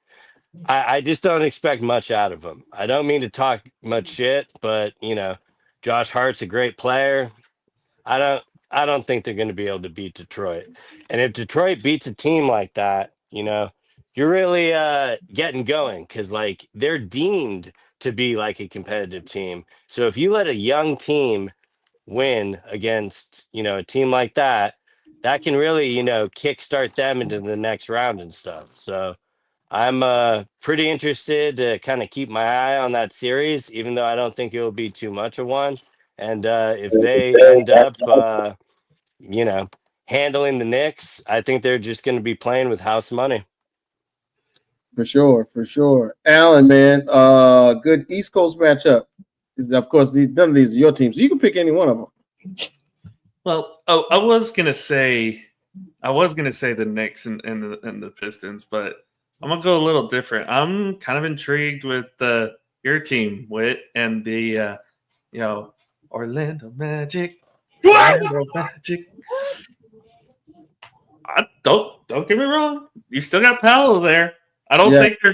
I just don't expect much out of him. I don't mean to talk much shit, but Josh Hart's a great player. I don't think they're going to be able to beat Detroit. And if Detroit beats a team like that, you're really getting going because, like, they're deemed to be like a competitive team. So if you let a young team win against, a team like that, that can really, kickstart them into the next round and stuff. So I'm pretty interested to kind of keep my eye on that series, even though I don't think it will be too much of one. And if they end up, handling the Knicks, I think they're just going to be playing with house money. For sure. Alan, man, good East Coast matchup. Of course, none of these are your teams, so you can pick any one of them. Well, I was gonna say the Knicks and the Pistons, but I'm gonna go a little different. I'm kind of intrigued with your team, Whit, and the Orlando Magic. Orlando Magic. Don't get me wrong. You still got Paolo there. I don't think they're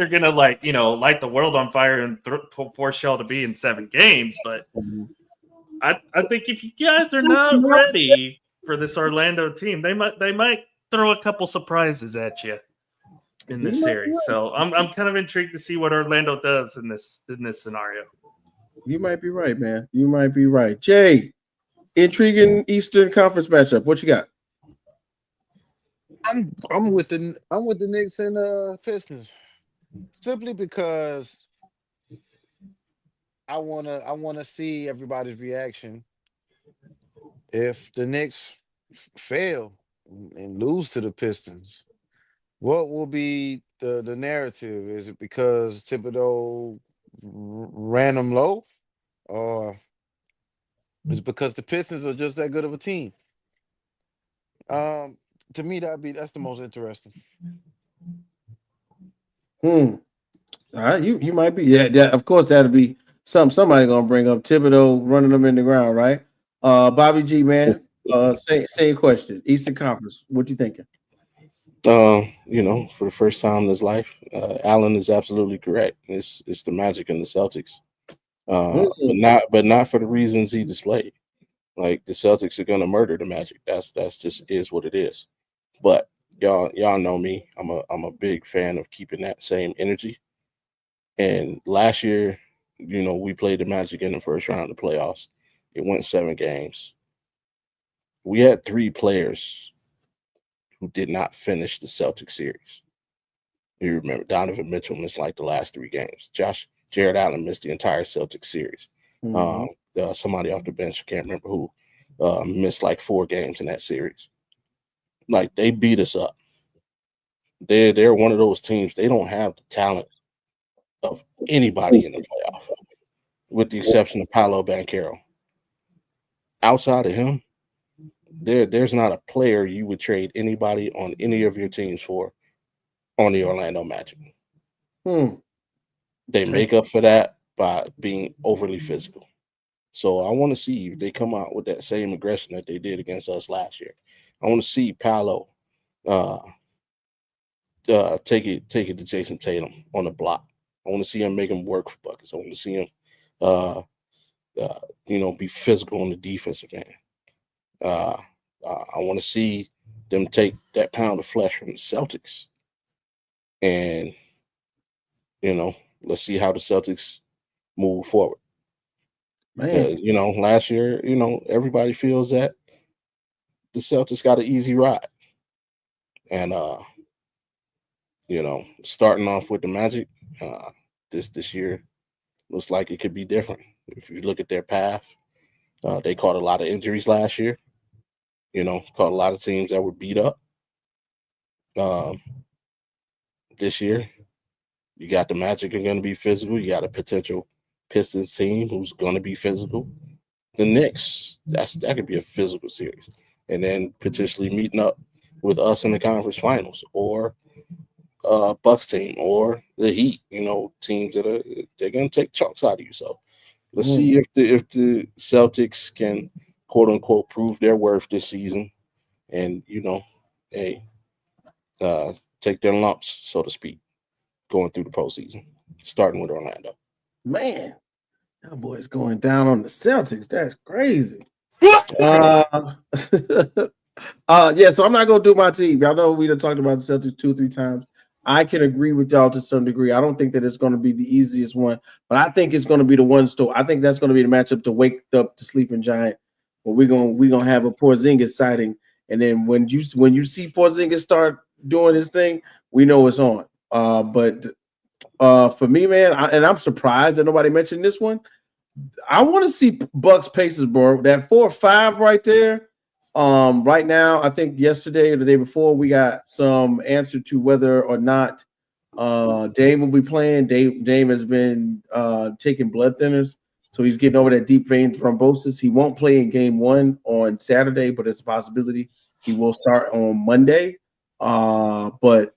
gonna like light the world on fire and force y'all to be in 7 games. But I think if you guys are not ready for this Orlando team, they might throw a couple surprises at you in this series. So I'm kind of intrigued to see what Orlando does in this scenario. You might be right, man. You might be right. Jay, intriguing Eastern Conference matchup. What you got? I'm with the Knicks and Pistons, simply because I wanna see everybody's reaction if the Knicks fail and lose to the Pistons. What will be the narrative? Is it because Thibodeau ran them low, or is it because the Pistons are just that good of a team? To me, that's the most interesting. All right, you might be. Yeah, of course that'll be somebody gonna bring up Thibodeau running them in the ground, right? Bobby G, man. Same question. Eastern Conference. What you thinking? For the first time in his life, Allen is absolutely correct. It's the Magic and the Celtics, but not for the reasons he displayed. Like, the Celtics are gonna murder the Magic. That's just is what it is. But y'all know me. I'm a big fan of keeping that same energy. And last year, we played the Magic in the first round of the playoffs. It went 7 games. We had 3 players who did not finish the Celtic series. You remember Donovan Mitchell missed like the last 3 games. Jared Allen missed the entire Celtic series. Somebody off the bench, I can't remember who, missed like 4 games in that series. Like, they beat us up. They're one of those teams. They don't have the talent of anybody in the playoff, with the exception of Paolo Banchero. Outside of him, there's not a player you would trade anybody on any of your teams for on the Orlando Magic. They make up for that by being overly physical. So I want to see if they come out with that same aggression that they did against us last year. I want to see Paolo take it to Jason Tatum on the block. I want to see him make him work for buckets. I want to see him, be physical on the defensive end. I want to see them take that pound of flesh from the Celtics, and let's see how the Celtics move forward. Man, last year, everybody feels that the Celtics got an easy ride, and starting off with the Magic, this year looks like it could be different. If you look at their path, they caught a lot of injuries last year. Caught a lot of teams that were beat up. This year, you got the Magic are going to be physical. You got a potential Pistons team who's going to be physical. The Knicks, that could be a physical series, and then potentially meeting up with us in the conference finals, or Bucks team, or the Heat. Teams that they're going to take chunks out of you. So let's see if the Celtics can, quote unquote, prove their worth this season, and take their lumps, so to speak, going through the postseason, starting with Orlando. Man, that boy's going down on the Celtics. That's crazy. Yeah, so I'm not gonna do my team. Y'all know we done talked about the Celtics 2-3 times. I can agree with y'all to some degree. I don't think that it's going to be the easiest one, but I think it's going to be the one store. I think that's going to be the matchup to wake up the sleeping giant. But we're gonna have a Porzingis sighting, and then when you see Porzingis start doing his thing, we know it's on. But for me, man, I'm surprised that nobody mentioned this one. I want to see Bucks Pacers, bro. That 4-5 right there. Right now, I think yesterday or the day before, we got some answer to whether or not Dame will be playing. Dame has been taking blood thinners, so he's getting over that deep vein thrombosis. He won't play in game 1 on Saturday, but it's a possibility he will start on Monday. But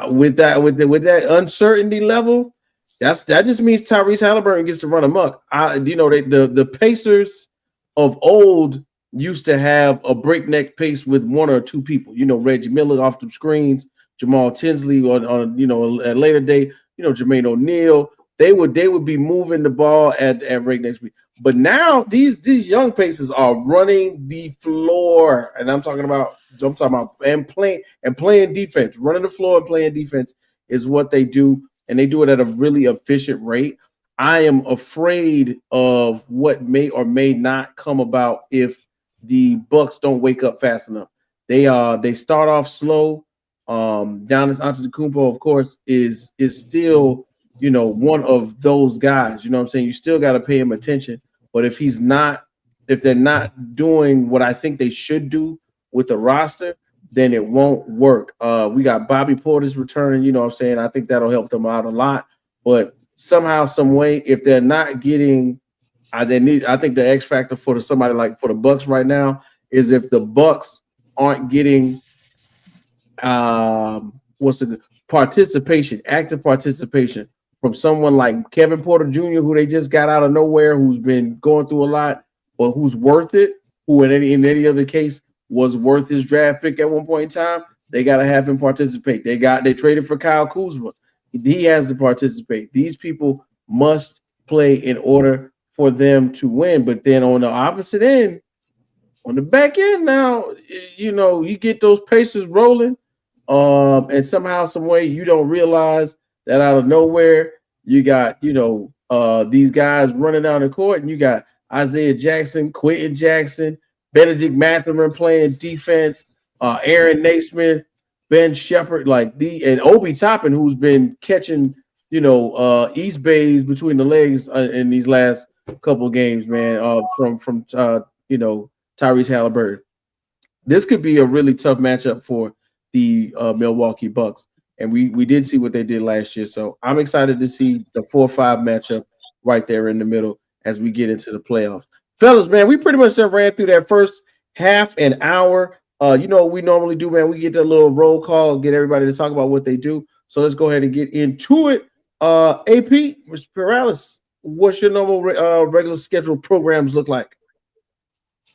with that uncertainty level, that just means Tyrese Halliburton gets to run amok. The Pacers of old used to have a breakneck pace with one or two people. Reggie Miller off the screens, Jamal Tinsley on at a later date. Jermaine O'Neal. They would be moving the ball at breakneck speed. But now these young Pacers are running the floor, and I'm talking about and playing defense, running the floor and playing defense is what they do, and they do it at a really efficient rate. I am afraid of what may or may not come about if the Bucks don't wake up fast enough. They start off slow. Giannis Antetokounmpo, of course, is still one of those guys. You know what I'm saying? You still got to pay him attention. But if they're not doing what I think they should do with the roster, then it won't work. We got Bobby Portis returning. You know what I'm saying? I think that'll help them out a lot. But somehow, some way, if they're not getting, I think the X factor for somebody like for the Bucks right now is if the Bucks aren't getting active participation from someone like Kevin Porter Jr., who they just got out of nowhere, who's been going through a lot, but who's worth it, who in any other case was worth his draft pick at one point in time. They got to have him participate. They traded for Kyle Kuzma. He has to participate. These people must play in order for them to win. But then on the opposite end, on the back end now, you get those Pacers rolling, and somehow, some way, you don't realize that out of nowhere, you got, these guys running down the court, and you got Isaiah Jackson, Quentin Jackson, Benedict Mathurin playing defense, Aaron Naismith, Ben Shepherd, and Obi Toppin, who's been catching, East Bays between the legs in these last couple of games, man, from Tyrese Halliburton. This could be a really tough matchup for the Milwaukee Bucks. And we did see what they did last year. So I'm excited to see the 4-5 matchup right there in the middle as we get into the playoffs. Fellas, man, we pretty much ran through that first half an hour. What we normally do, man. We get that little roll call, get everybody to talk about what they do. So let's go ahead and get into it. AP, Mr. Perales, what's your normal regular schedule programs look like?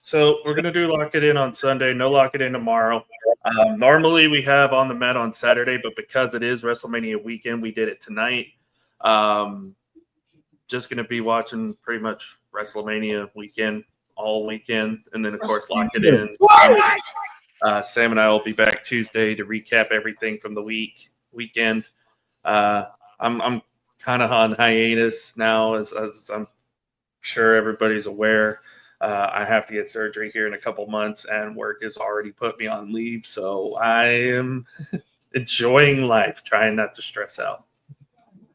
So we're gonna do Lock It In on Sunday. No Lock It In tomorrow. Normally we have On the Mat on Saturday, but because it is WrestleMania weekend, we did it tonight. Just gonna be watching pretty much WrestleMania weekend all weekend, and then of course Lock It In. Sam and I will be back Tuesday to recap everything from the weekend. I'm kind of on hiatus now, as I'm sure everybody's aware. I have to get surgery here in a couple months, and work has already put me on leave. So I am enjoying life, trying not to stress out.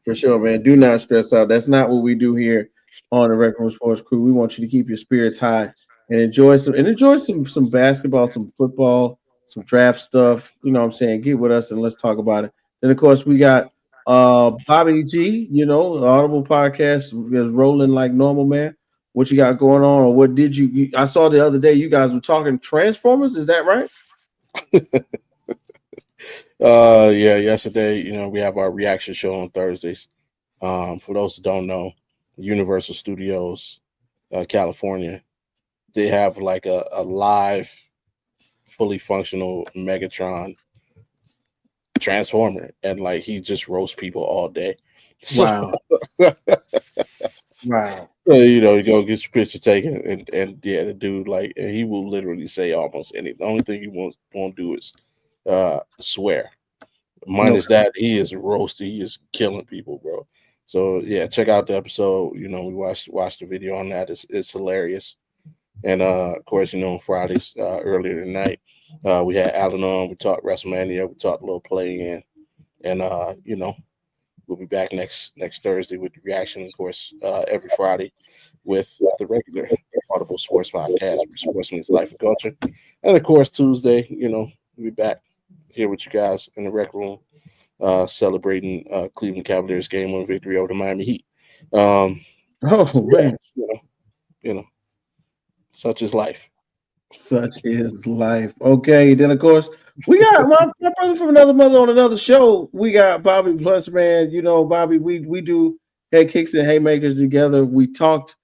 For sure, man. Do not stress out. That's not what we do here on the Rec Room Sports Crew. We want you to keep your spirits high and enjoy some basketball, some football, some draft stuff. You know what I'm saying? Get with us and let's talk about it. Then of course we got Bobby G, the Audible podcast is rolling like normal, man. What you got going on, or what did you I saw the other day you guys were talking Transformers, is that right? Yeah, yesterday, we have our reaction show on Thursdays. For those who don't know, Universal Studios, California, they have like a live, fully functional Megatron Transformer, and like he just roasts people all day. Wow. Wow. So, you go get your picture taken, and yeah, the dude and he will literally say almost anything. The only thing he won't do is swear. Minus that, he is roasted. He is killing people, bro. So yeah, check out the episode. We watched the video on that. It's hilarious. And of course, on Fridays earlier tonight, we had Alan on. We talked WrestleMania. We talked a little play-in, and we'll be back next Thursday with the reaction. Of course, every Friday with the regular Audible Sports Podcast, where sports meets life and culture. And of course, Tuesday, we'll be back here with you guys in the rec room, celebrating Cleveland Cavaliers game 1 victory over the Miami Heat. Man, such is life. Such is life. Okay, then of course we got my brother from another mother on another show. We got Bobby Plus, man. Bobby, we do head kicks and haymakers together. We talked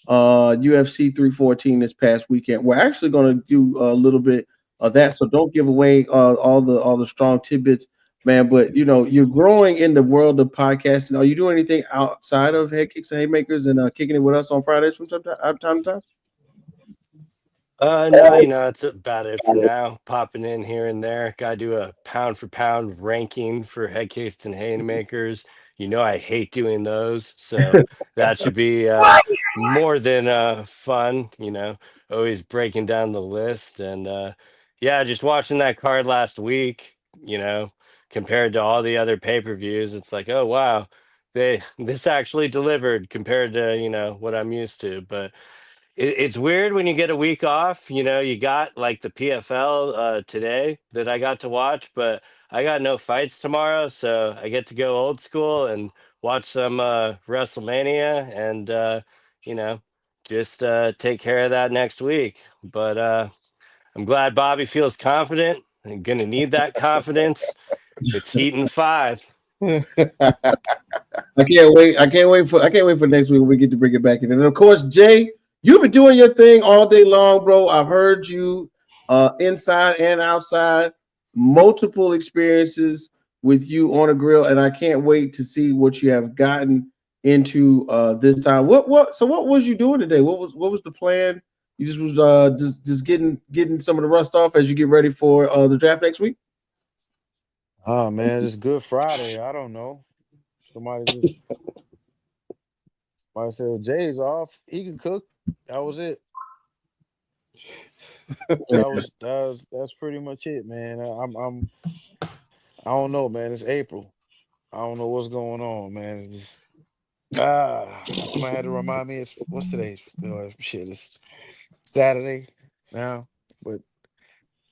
UFC 314 this past weekend. We're actually going to do a little bit of that, so don't give away all the strong tidbits, man. But you're growing in the world of podcasting. Are you doing anything outside of head kicks and haymakers and kicking it with us on Fridays from time to time? No, it's about it for now. Popping in here and there. Gotta do a pound for pound ranking for head kicks and haymakers. I hate doing those, so that should be more than fun. Always breaking down the list, and just watching that card last week. Compared to all the other pay-per-views, it's like, oh wow, this actually delivered compared to what I'm used to, but. It's weird when you get a week off. You got like the PFL today that I got to watch, but I got no fights tomorrow, so I get to go old school and watch some WrestleMania and just take care of that next week. But I'm glad Bobby feels confident. I'm gonna need that confidence. It's Heat in 5. I can't wait for next week when we get to bring it back in. And of course, Jay, you've been doing your thing all day long, bro. I've heard you inside and outside, multiple experiences with you on a grill, and I can't wait to see what you have gotten into this time. So what was you doing today? What was the plan? You just was just getting some of the rust off as you get ready for the draft next week? Oh man, it's Good Friday. I don't know. Somebody said Jay's off. He can cook. That was it. That's pretty much it, man. I don't know, man. It's April. I don't know what's going on, man. Somebody had to remind me. What's today? It's Saturday now, but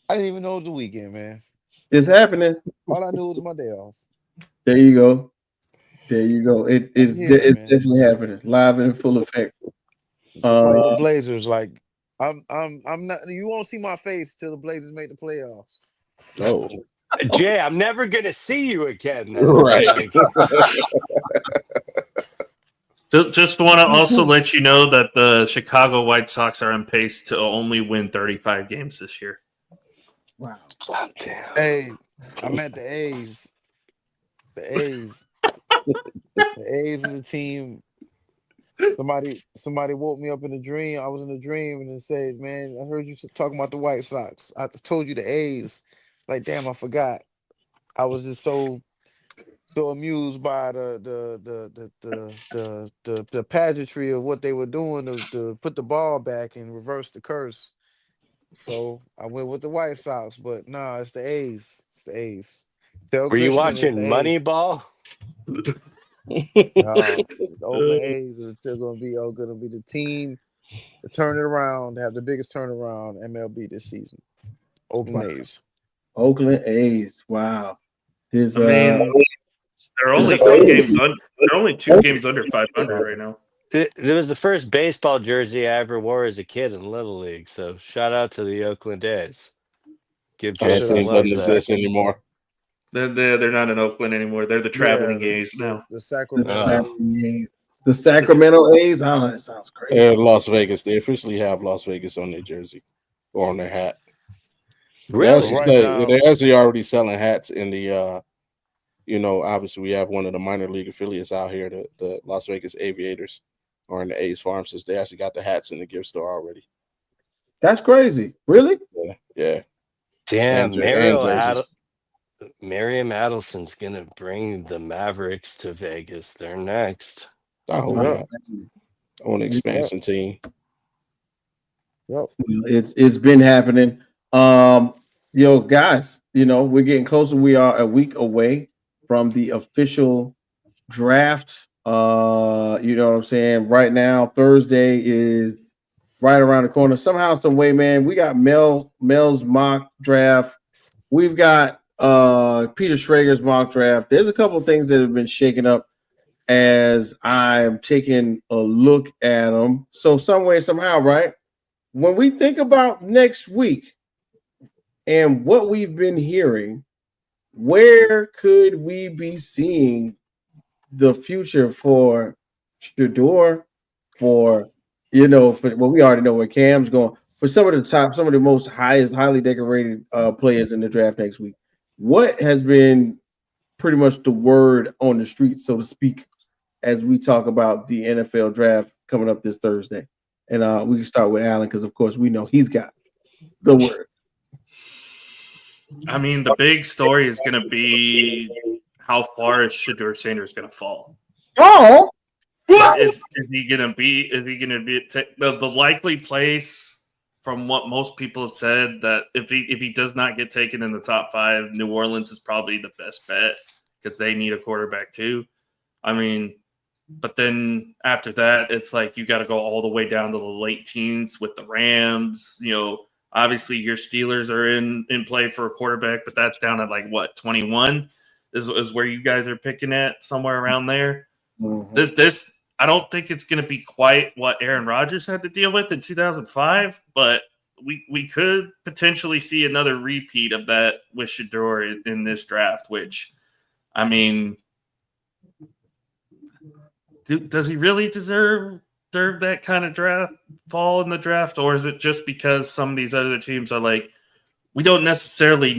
I didn't even know it was the weekend, man. It's happening. All I knew was my day off. There you go. It's definitely happening, live and in full effect. Just like the Blazers, like I'm not. You won't see my face till the Blazers make the playoffs. Oh, Jay, I'm never gonna see you again. Right. Just want to also let you know that the Chicago White Sox are on pace to only win 35 games this year. Wow. God damn. Hey, I'm at the A's. The A's. The A's is a team. Somebody woke me up in a dream. I was in a dream and it said, "Man, I heard you talking about the White Sox. I told you the A's." Like, damn, I forgot. I was just so amused by the pageantry of what they were doing to put the ball back and reverse the curse. So I went with the White Sox, but nah, it's the A's. It's the A's. Tell Were you Christian it's watching the A's. Moneyball? No, the Oakland A's are still gonna be the team to turn it around, to have the biggest turnaround MLB this season. Oakland A's. Oakland A's. Wow. His, I mean, they're only two games under 500 right now. It was the first baseball jersey I ever wore as a kid in Little League. So shout out to the Oakland A's. Give That Jay some thing love doesn't to that. exist anymore. They're not in Oakland anymore. They're the traveling A's now. The Sacramento A's. the Sacramento A's. I don't know. That sounds crazy. And Las Vegas, they officially have Las Vegas on their jersey or on their hat. Really? They're actually already selling hats in the, obviously we have one of the minor league affiliates out here, the Las Vegas Aviators, or in the A's farm system. They actually got the hats in the gift store already. That's crazy. Really? Yeah. Damn, And Miriam Adelson's gonna bring the Mavericks to Vegas. They're next. I hope not. I want an expansion team. Yep. It's been happening. Guys, we're getting closer. We are a week away from the official draft. You know what I'm saying? Right now, Thursday is right around the corner. Somehow, some way, man. We got Mel's mock draft. We've got Peter Schrager's mock draft. There's a couple of things that have been shaken up as I'm taking a look at them. So some way, somehow, right? When we think about next week and what we've been hearing, where could we be seeing the future for Shedeur, for we already know where Cam's going, for some of the most highly decorated players in the draft next week? What has been pretty much the word on the street, so to speak, as we talk about the NFL draft coming up this Thursday? And we can start with Alan because, of course, we know he's got the word. I mean, the big story is going to be how far is Shedeur Sanders going to fall? Oh, is he going to be? Is he going to be the likely place? From what most people have said, that if he does not get taken in the top 5, New Orleans is probably the best bet because they need a quarterback too. I mean, but then after that, it's like you got to go all the way down to the late teens with the Rams. Obviously your Steelers are in play for a quarterback, but that's down at 21 is where you guys are picking at, somewhere around there. Mm-hmm. This I don't think it's going to be quite what Aaron Rodgers had to deal with in 2005, but we could potentially see another repeat of that with Shedeur in this draft, which, I mean, does he really deserve that kind of fall in the draft, or is it just because some of these other teams are like, we don't necessarily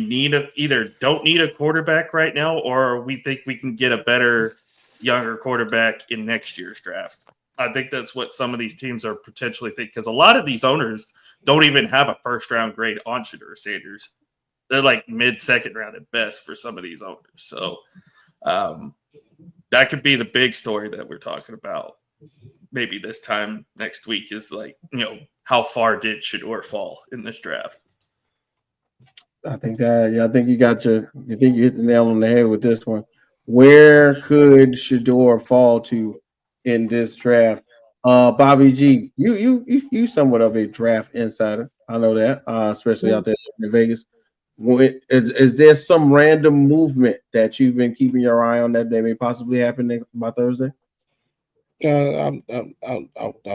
don't need a quarterback right now, or we think we can get a better younger quarterback in next year's draft? I think that's what some of these teams are potentially thinking, because a lot of these owners don't even have a first-round grade on Shedeur Sanders. They're like mid-second round at best for some of these owners. So that could be the big story that we're talking about maybe this time next week is how far did Shedeur fall in this draft? I think you hit the nail on the head with this one. Where could Shedeur fall to in this draft? Bobby G, you somewhat of a draft insider. I know that, especially out there in Vegas. Is there some random movement that you've been keeping your eye on that may possibly happen by Thursday? I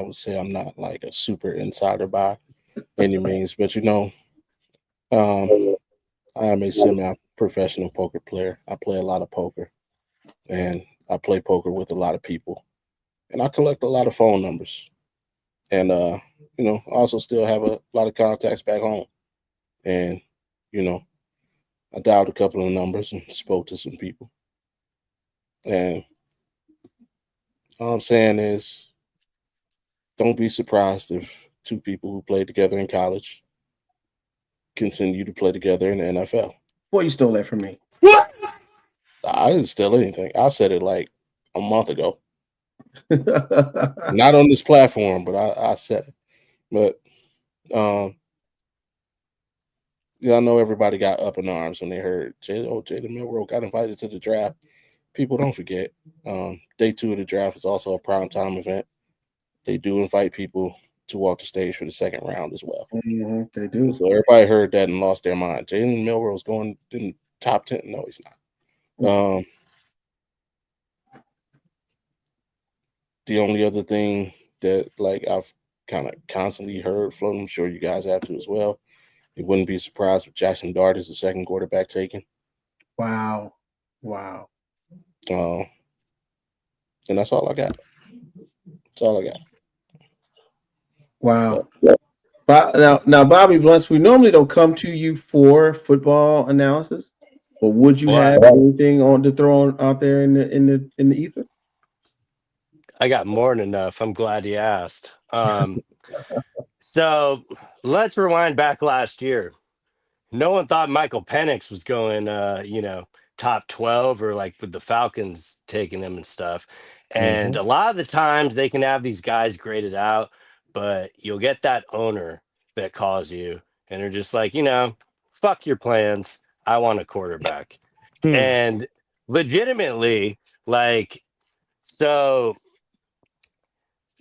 would say I'm not like a super insider by any means, but I am a semi-professional poker player. I play a lot of poker, and I play poker with a lot of people. and I collect a lot of phone numbers, and you know, I also still have a lot of contacts back home, and you know, I dialed a couple of numbers and spoke to some people, and all I'm saying is, don't be surprised if two people who played together in college continue to play together in the NFL. Boy, you stole that from me. What? I didn't steal anything. I said it like a month ago. Not on this platform, but I said it. But yeah, I know everybody got up in arms when they heard Jalen Milroe got invited to the draft. People don't forget. Day 2 of the draft is also a primetime event. They do invite people to walk the stage for the second round as well. Mm-hmm, they do. So everybody heard that and lost their mind. Jalen Milroe's going in top 10. No, he's not. The only other thing that like I've kind of constantly heard floating, I'm sure you guys have to as well. It wouldn't be surprised if Jackson Dart is the second quarterback taken. Wow. And that's all I got. That's all I got. Wow. But now, Bobby Blunts, we normally don't come to you for football analysis, but would you have anything on to throw out there in the ether? I got more than enough. I'm glad you asked. So let's rewind back last year. No one thought Michael Penix was going, top 12 or like with the Falcons taking him and stuff. And a lot of the times they can have these guys graded out, but you'll get that owner that calls you and they're just like, fuck your plans. I want a quarterback. And legitimately, so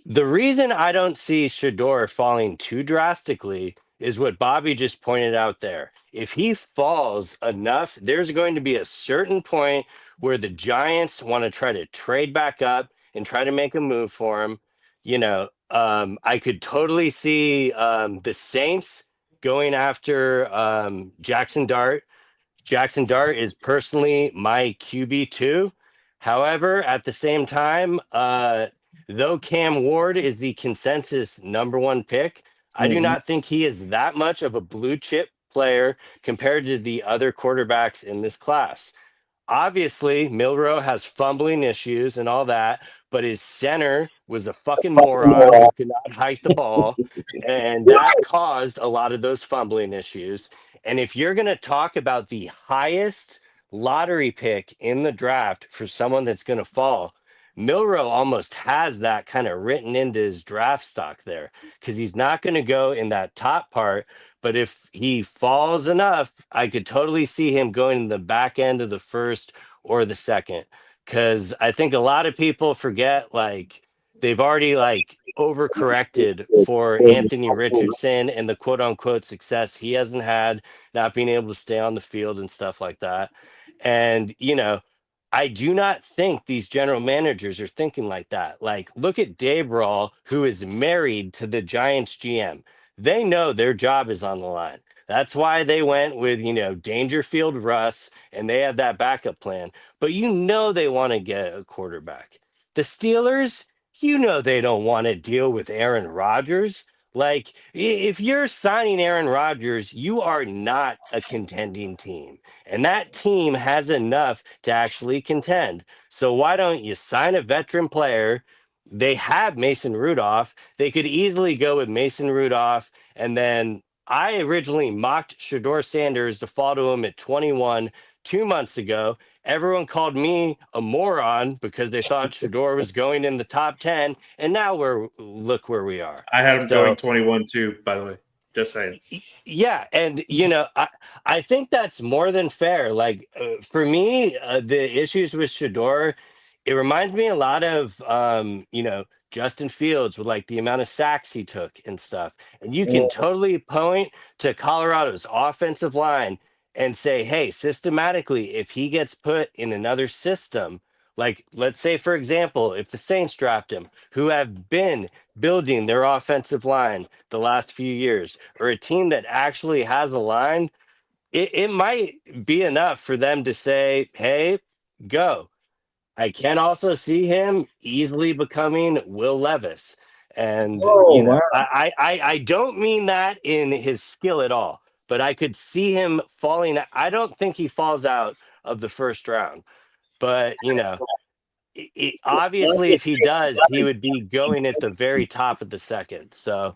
the reason I don't see Shedeur falling too drastically is what Bobby just pointed out there. If he falls enough, there's going to be a certain point where the Giants want to try to trade back up and try to make a move for him. I could totally see the Saints going after Jackson Dart. Jackson Dart is personally my QB2. However, at the same time, though Cam Ward is the consensus number 1 pick, I do not think he is that much of a blue chip player compared to the other quarterbacks in this class. Obviously, Milroe has fumbling issues and all that, but his center was a fucking moron who could not hike the ball, and that caused a lot of those fumbling issues. And if you're going to talk about the highest lottery pick in the draft for someone that's going to fall, Milroe almost has that kind of written into his draft stock there because he's not going to go in that top part. But if he falls enough, I could totally see him going in the back end of the first or the second. Because I think a lot of people forget, they've already overcorrected for Anthony Richardson and the quote unquote success he hasn't had, not being able to stay on the field and stuff like that. And, I do not think these general managers are thinking like that. Look at Dave Rawl, who is married to the Giants GM. They know their job is on the line. That's why they went with, Dangerfield Russ, and they have that backup plan. But they want to get a quarterback. The Steelers, they don't want to deal with Aaron Rodgers. If you're signing Aaron Rodgers, you are not a contending team. And that team has enough to actually contend. So why don't you sign a veteran player? They have Mason Rudolph. They could easily go with Mason Rudolph. And then I originally mocked Shedeur Sanders to fall to him at 21 2 months ago. Everyone called me a moron because they thought Shedeur was going in the top 10. And now look where we are. I had him going 21 too, by the way. Just saying. Yeah, and I think that's more than fair. For me, the issues with Shedeur, it reminds me a lot of Justin Fields with the amount of sacks he took and stuff. And you can totally point to Colorado's offensive line and say, hey, systematically, if he gets put in another system, let's say, for example, if the Saints draft him, who have been building their offensive line the last few years, or a team that actually has a line, it might be enough for them to say, hey, go. I can also see him easily becoming Will Levis. And, Oh wow. I don't mean that in his skill at all, but I could see him falling. I don't think he falls out of the first round, but, obviously, if he does, he would be going at the very top of the second. So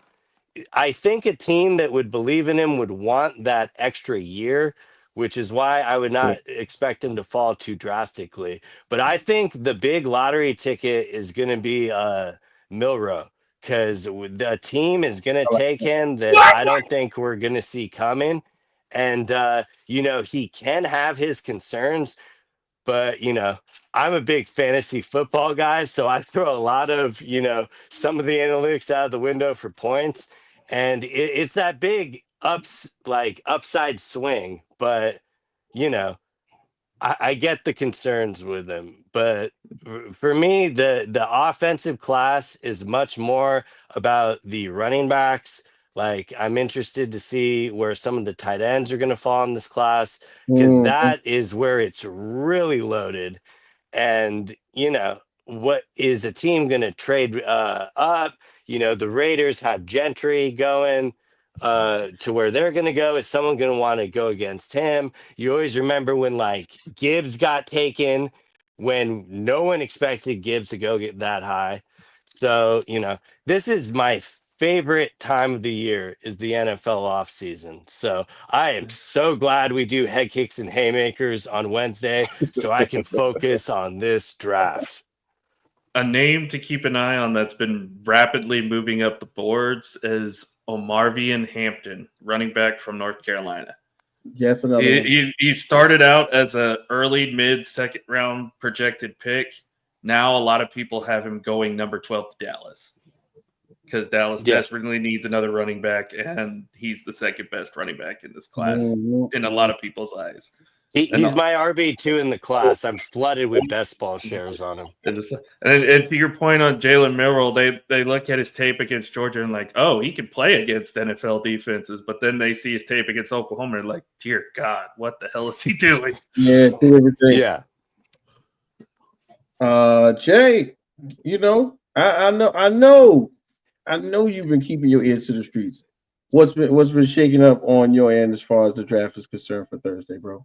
I think a team that would believe in him would want that extra year, which is why I would not expect him to fall too drastically. But I think the big lottery ticket is going to be Milrow, because the team is going to take him that I don't think we're going to see coming. And, he can have his concerns, but I'm a big fantasy football guy, so I throw a lot of some of the analytics out of the window for points, and it's that big upside swing. But you know I get the concerns with him, but for me, the offensive class is much more about the running backs. Like, I'm interested to see where some of the tight ends are going to fall in this class, because Mhm. that is where it's really loaded. And what is a team going to trade up? The Raiders have Gentry going to where they're going to go. Is someone going to want to go against him? You always remember when like Gibbs got taken, when no one expected Gibbs to go get that high. So, this is my favorite time of the year, is the NFL offseason. So I am so glad we do head kicks and haymakers on Wednesday so I can focus on this draft. A name to keep an eye on that's been rapidly moving up the boards is Omarvian Hampton, running back from North Carolina. Yes, another one. He started out as a early mid second round projected pick. Now a lot of people have him going number 12 to Dallas, because Dallas Yeah. desperately needs another running back, and he's the second best running back in this class Mhm. in a lot of people's eyes. He's my RB2 in the class. I'm flooded with best ball shares on him. And to your point on Jalen Milrow, they look at his tape against Georgia and like, oh, he can play against NFL defenses. But then they see his tape against Oklahoma and like, dear God, what the hell is he doing? Yeah, two different things. Yeah. Jay, I know you've been keeping your ears to the streets. What's been shaking up on your end as far as the draft is concerned for Thursday, bro?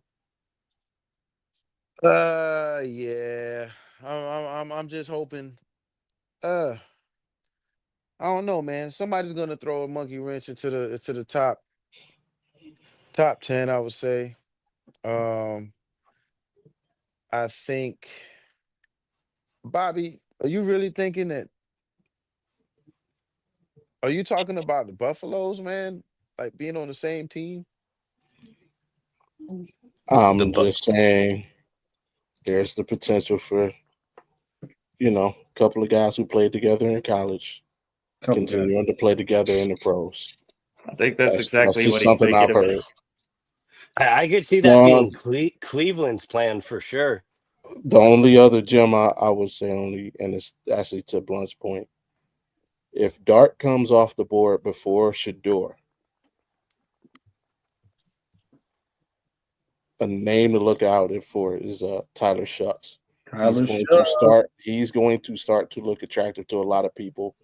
Yeah. I'm just hoping. I don't know, man. Somebody's gonna throw a monkey wrench into the top 10, I would say. I think, Bobby, are you really thinking that? Are you talking about the Buffaloes, man? Like being on the same team? I'm just saying there's the potential for, a couple of guys who played together in college continuing to play together in the pros. I think that's exactly just what he's something I've thinking heard. about. I could see that being Cleveland's plan for sure. The only other gem I would say and it's actually to Blunt's point, if Dart comes off the board before Shedeur, a name to look out for is Tyler Shucks. He's going to start to look attractive to a lot of people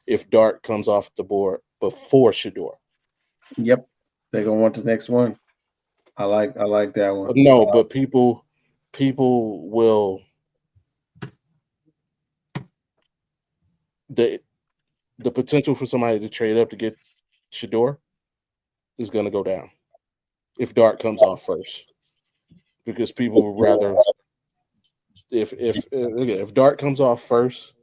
if Dart comes off the board before Shedeur. Yep, they're gonna want the next one. I like that one. No, but people will. The potential for somebody to trade up to get Shedeur is going to go down if Dart comes off first, because people would rather if Dart comes off first,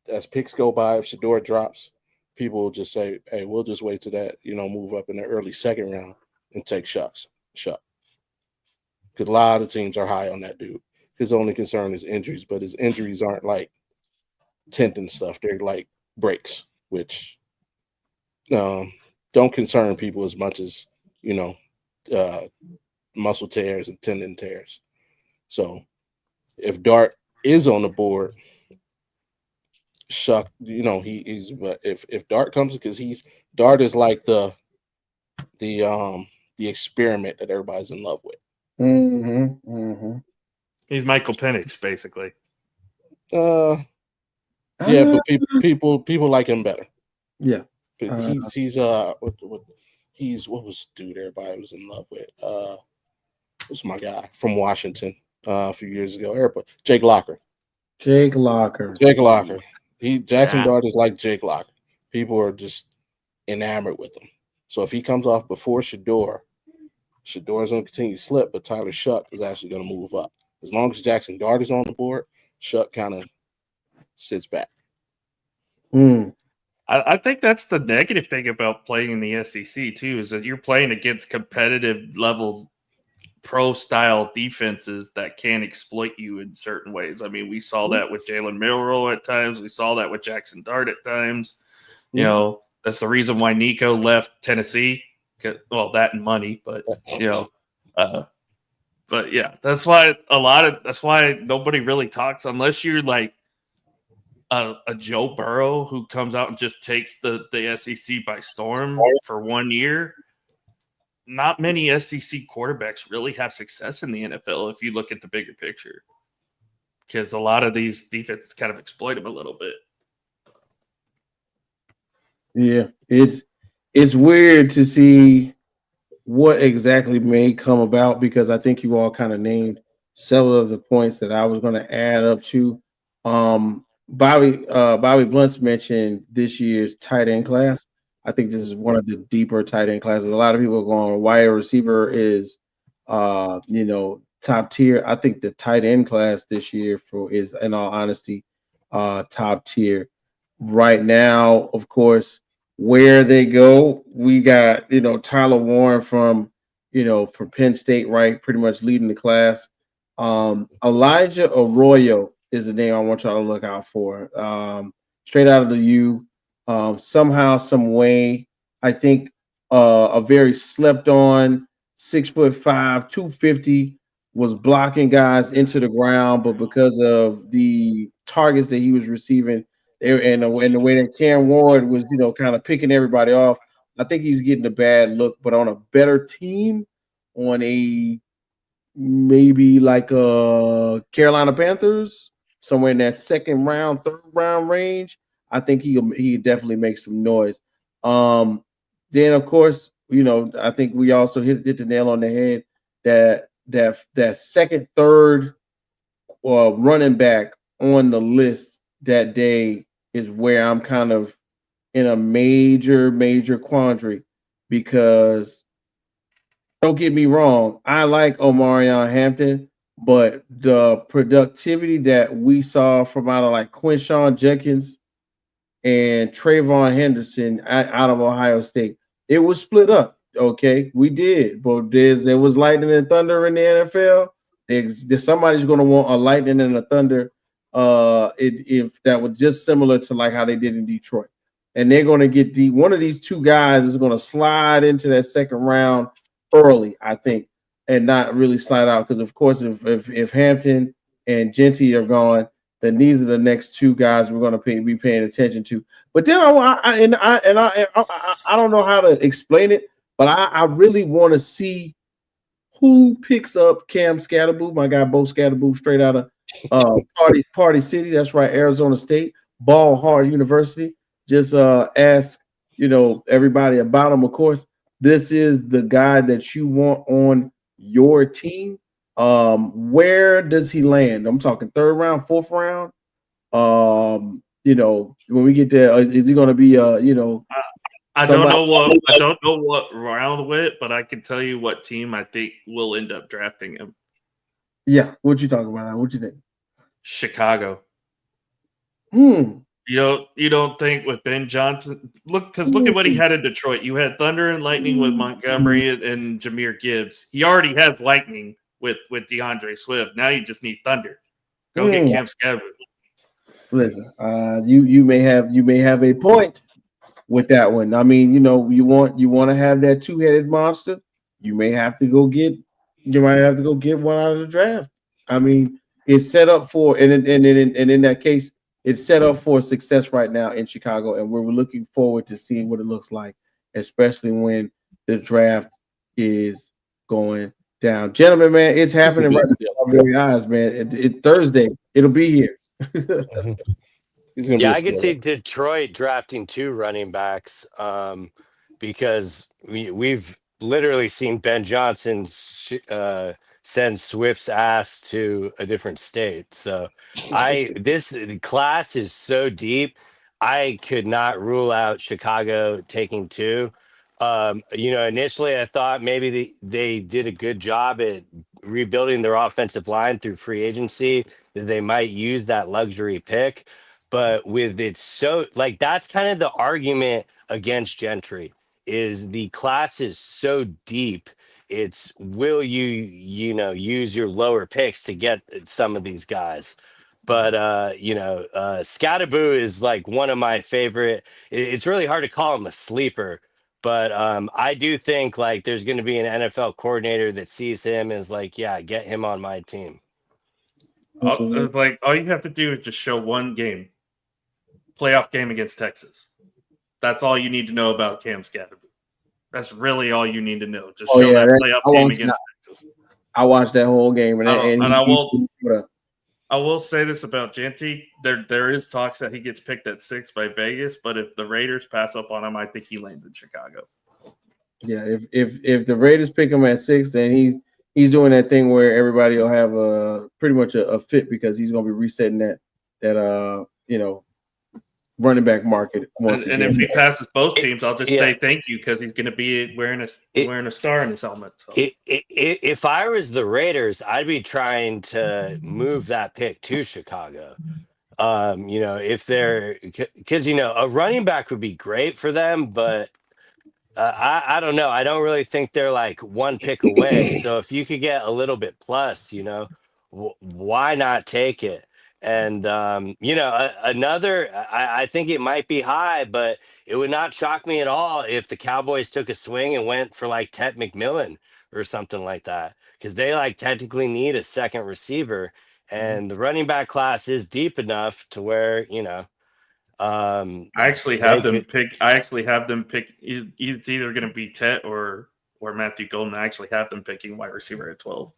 as picks go by, if Shedeur drops, people will just say, "Hey, we'll just wait till that move up in the early second round and take Shucks." Because a lot of teams are high on that dude. His only concern is injuries, but his injuries aren't like tendon stuff; they're like breaks, which don't concern people as much as muscle tears and tendon tears. So if Dart is on the board, Shuck, he's. But if Dart comes, because Dart is like the experiment that everybody's in love with. Mm-hmm. Mm-hmm. He's Michael Penix, basically. Yeah, but people like him better. Yeah. He's what was dude everybody was in love with? What's my guy from Washington a few years ago? Jake Locker. Jake Locker. Jackson Dart is like Jake Locker. People are just enamored with him. So if he comes off before Shedeur is going to continue to slip, but Tyler Shuck is actually going to move up. As long as Jackson Dart is on the board, Shuck kind of sits back. I think that's the negative thing about playing in the SEC too, is that you're playing against competitive level pro style defenses that can exploit you in certain ways. I mean, we saw that with Jalen Milroe at times. We saw that with Jackson Dart at times. You know, that's the reason why Nico left Tennessee. Well, that and money, but but yeah, that's why nobody really talks unless you're like a Joe Burrow who comes out and just takes the SEC by storm for 1 year. Not many SEC quarterbacks really have success in the NFL if you look at the bigger picture, because a lot of these defenses kind of exploit them a little bit. Yeah, it's weird to see what exactly may come about, because I think you all kind of named several of the points that I was going to add up to. Bobby Blunt's mentioned this year's tight end class. I think this is one of the deeper tight end classes. A lot of people are going, wide receiver is top tier. I think the tight end class this year is, in all honesty, top tier. Right now, of course, where they go, we got Tyler Warren from Penn State, right, pretty much leading the class. Elijah Arroyo is the name I want y'all to look out for. Straight out of the U. Somehow, some way, I think a very slept on 6'5", 250 was blocking guys into the ground, but because of the targets that he was receiving, and the way that Cam Ward was, kind of picking everybody off, I think he's getting a bad look. But on a better team, on a maybe like Carolina Panthers, somewhere in that second round, third round range, I think he definitely makes some noise. Then of course, I think we also hit the nail on the head that second, third running back on the list that day is where I'm kind of in a major quandary, because don't get me wrong, I like Omarion Hampton, but the productivity that we saw from out of like Quinshawn Jenkins and Trayvon Henderson out of Ohio State, it was split up. Okay, we did, but there was lightning and thunder in the NFL. Somebody's going to want a lightning and a thunder. If that was just similar to like how they did in Detroit, and they're going to get one of these two guys is going to slide into that second round early, I think, and not really slide out, because of course if Hampton and Genty are gone, then these are the next two guys we're going to be paying attention to. But then I don't know how to explain it, but I really want to see who picks up Cam Scatterboo, my guy Bo Scatterboo, straight out of Party City. That's right, Arizona State, Ball Hard University. Just ask everybody about him. Of course, this is the guy that you want on your team. Where does he land? I'm talking third round, fourth round. When we get there, is he going to be I don't know what round with, but I can tell you what team I think will end up drafting him. Yeah, what you talking about? What you think? Chicago. You don't think with Ben Johnson? Look at what he had in Detroit. You had Thunder and Lightning with Montgomery and Jahmyr Gibbs. He already has Lightning with DeAndre Swift. Now you just need Thunder. Go get Cam Scatterboo. Listen, you may have a point with that one. I mean, you want to have that two-headed monster. You might have to go get one out of the draft. I mean, it's set up for, and in that case, it's set up for success right now in Chicago, and we're looking forward to seeing what it looks like, especially when the draft is going down. Gentlemen, man, it's happening right Yeah. before our very eyes, man. It Thursday. It'll be here. He's gonna be Yeah, a I could steal. see Detroit drafting 2 running backs because we've literally seen Ben Johnson send Swift's ass to a different state. So this class is so deep. I could not rule out Chicago taking 2. Initially I thought maybe they did a good job at rebuilding their offensive line through free agency, that they might use that luxury pick. But with it, so like that's kind of the argument against Gentry, is the class is so deep. It's, will you use your lower picks to get some of these guys? But Scatterboo is like one of my favorite. It's really hard to call him a sleeper, but I do think like there's going to be an NFL coordinator that sees him as like, yeah, get him on my team. Like all you have to do is just show one game, playoff game against Texas. That's all you need to know about Cam Scatterboo. That's really all you need to know. Just show that playoff game against Texas. I watched that whole game, I will say this about Genty. There is talks that he gets picked at 6 by Vegas, but if the Raiders pass up on him, I think he lands in Chicago. Yeah, if the Raiders pick him at 6, then he's doing that thing where everybody will have pretty much a fit, because he's going to be resetting that running back market once and again. if he passes both teams, I'll just say thank you, because he's going to be wearing a star in his helmet. So. If I was the Raiders, I'd be trying to move that pick to Chicago. If they're, because a running back would be great for them, but I don't know. I don't really think they're like one pick away. So if you could get a little bit plus, why not take it? And another, I think it might be high, but it would not shock me at all if the Cowboys took a swing and went for like Ted McMillan or something like that, because they like technically need a second receiver, and the running back class is deep enough to where I actually have them pick. It's either going to be Ted or Matthew Golden. I actually have them picking wide receiver at 12.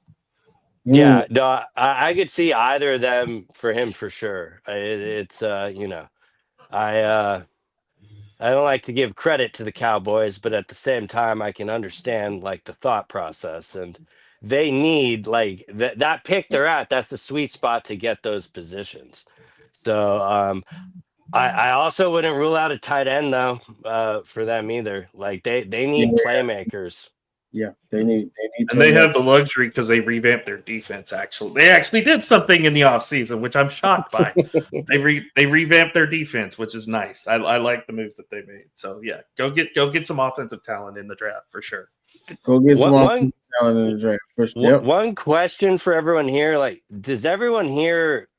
Yeah, no, I could see either of them for him for sure. I don't like to give credit to the Cowboys, but at the same time, I can understand like the thought process, and they need like that pick they're at. That's the sweet spot to get those positions. So I also wouldn't rule out a tight end though for them either. Like they need playmakers. Yeah, they need, and they have the luxury because they revamped their defense. They actually did something in the offseason, which I'm shocked by. They revamped their defense, which is nice. I like the moves that they made. So yeah, go get some offensive talent in the draft for sure. Go get some offensive talent in the draft for sure. Yep. One question for everyone here: like, does everyone here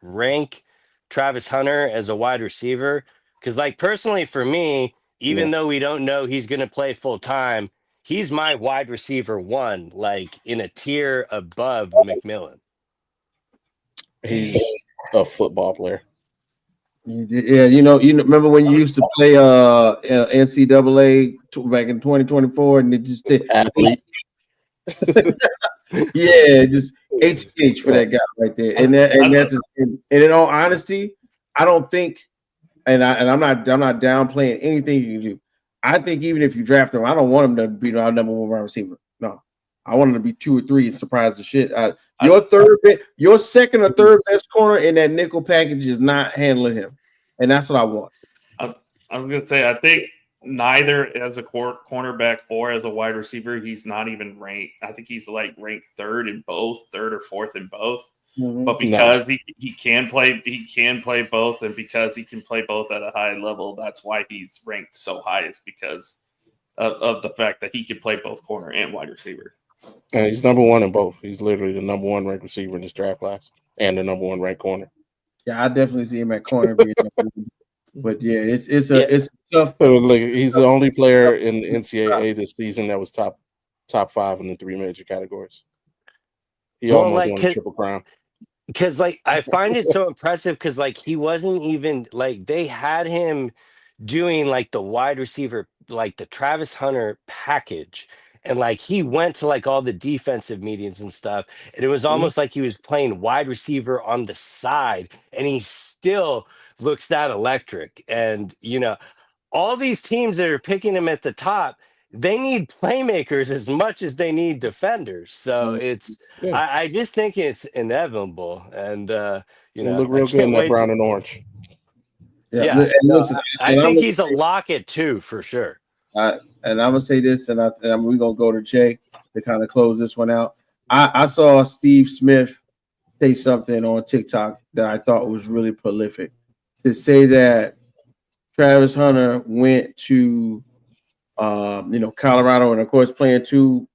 rank Travis Hunter as a wide receiver? Because like personally for me, even though we don't know he's going to play full time, he's my wide receiver 1, like in a tier above McMillan. He's a football player. Yeah, remember when you used to play NCAA back in 2024, and it just athlete. Yeah, just HH for that guy right there. And in all honesty, I don't think, and I'm not downplaying anything you can do. I think even if you draft him, I don't want him to be our number 1 wide receiver. No, I want him to be 2 or 3 and surprise the shit. Your second or third best corner in that nickel package is not handling him, and that's what I want. I was gonna say, I think neither as a cornerback or as a wide receiver, he's not even ranked. I think he's like ranked 3rd or 4th in both. Mm-hmm. But because he can play both, and because he can play both at a high level, that's why he's ranked so high. It's because of the fact that he can play both corner and wide receiver. And he's number 1 in both. He's literally the number 1 ranked receiver in this draft class, and the number 1 ranked corner. Yeah, I definitely see him at corner. But yeah, it's tough. Like, he's the only player in the NCAA this season that was top 5 in the 3 major categories. He almost won the Triple Crown. Because like I find it so impressive, because like he wasn't even like, they had him doing like the wide receiver, like the Travis Hunter package, And like he went to like all the defensive meetings and stuff, and it was almost like he was playing wide receiver on the side, and he still looks that electric. And all these teams that are picking him at the top, they need playmakers as much as they need defenders. So I just think it's inevitable. And He'll look I real good in can't that wait. brown and orange. Yeah, And listen, I think he's a locket too, for sure. and I'm gonna say this, and we're gonna go to Jay to kind of close this one out. I saw Steve Smith say something on TikTok that I thought was really prolific. To say that Travis Hunter went to Colorado, and of course playing two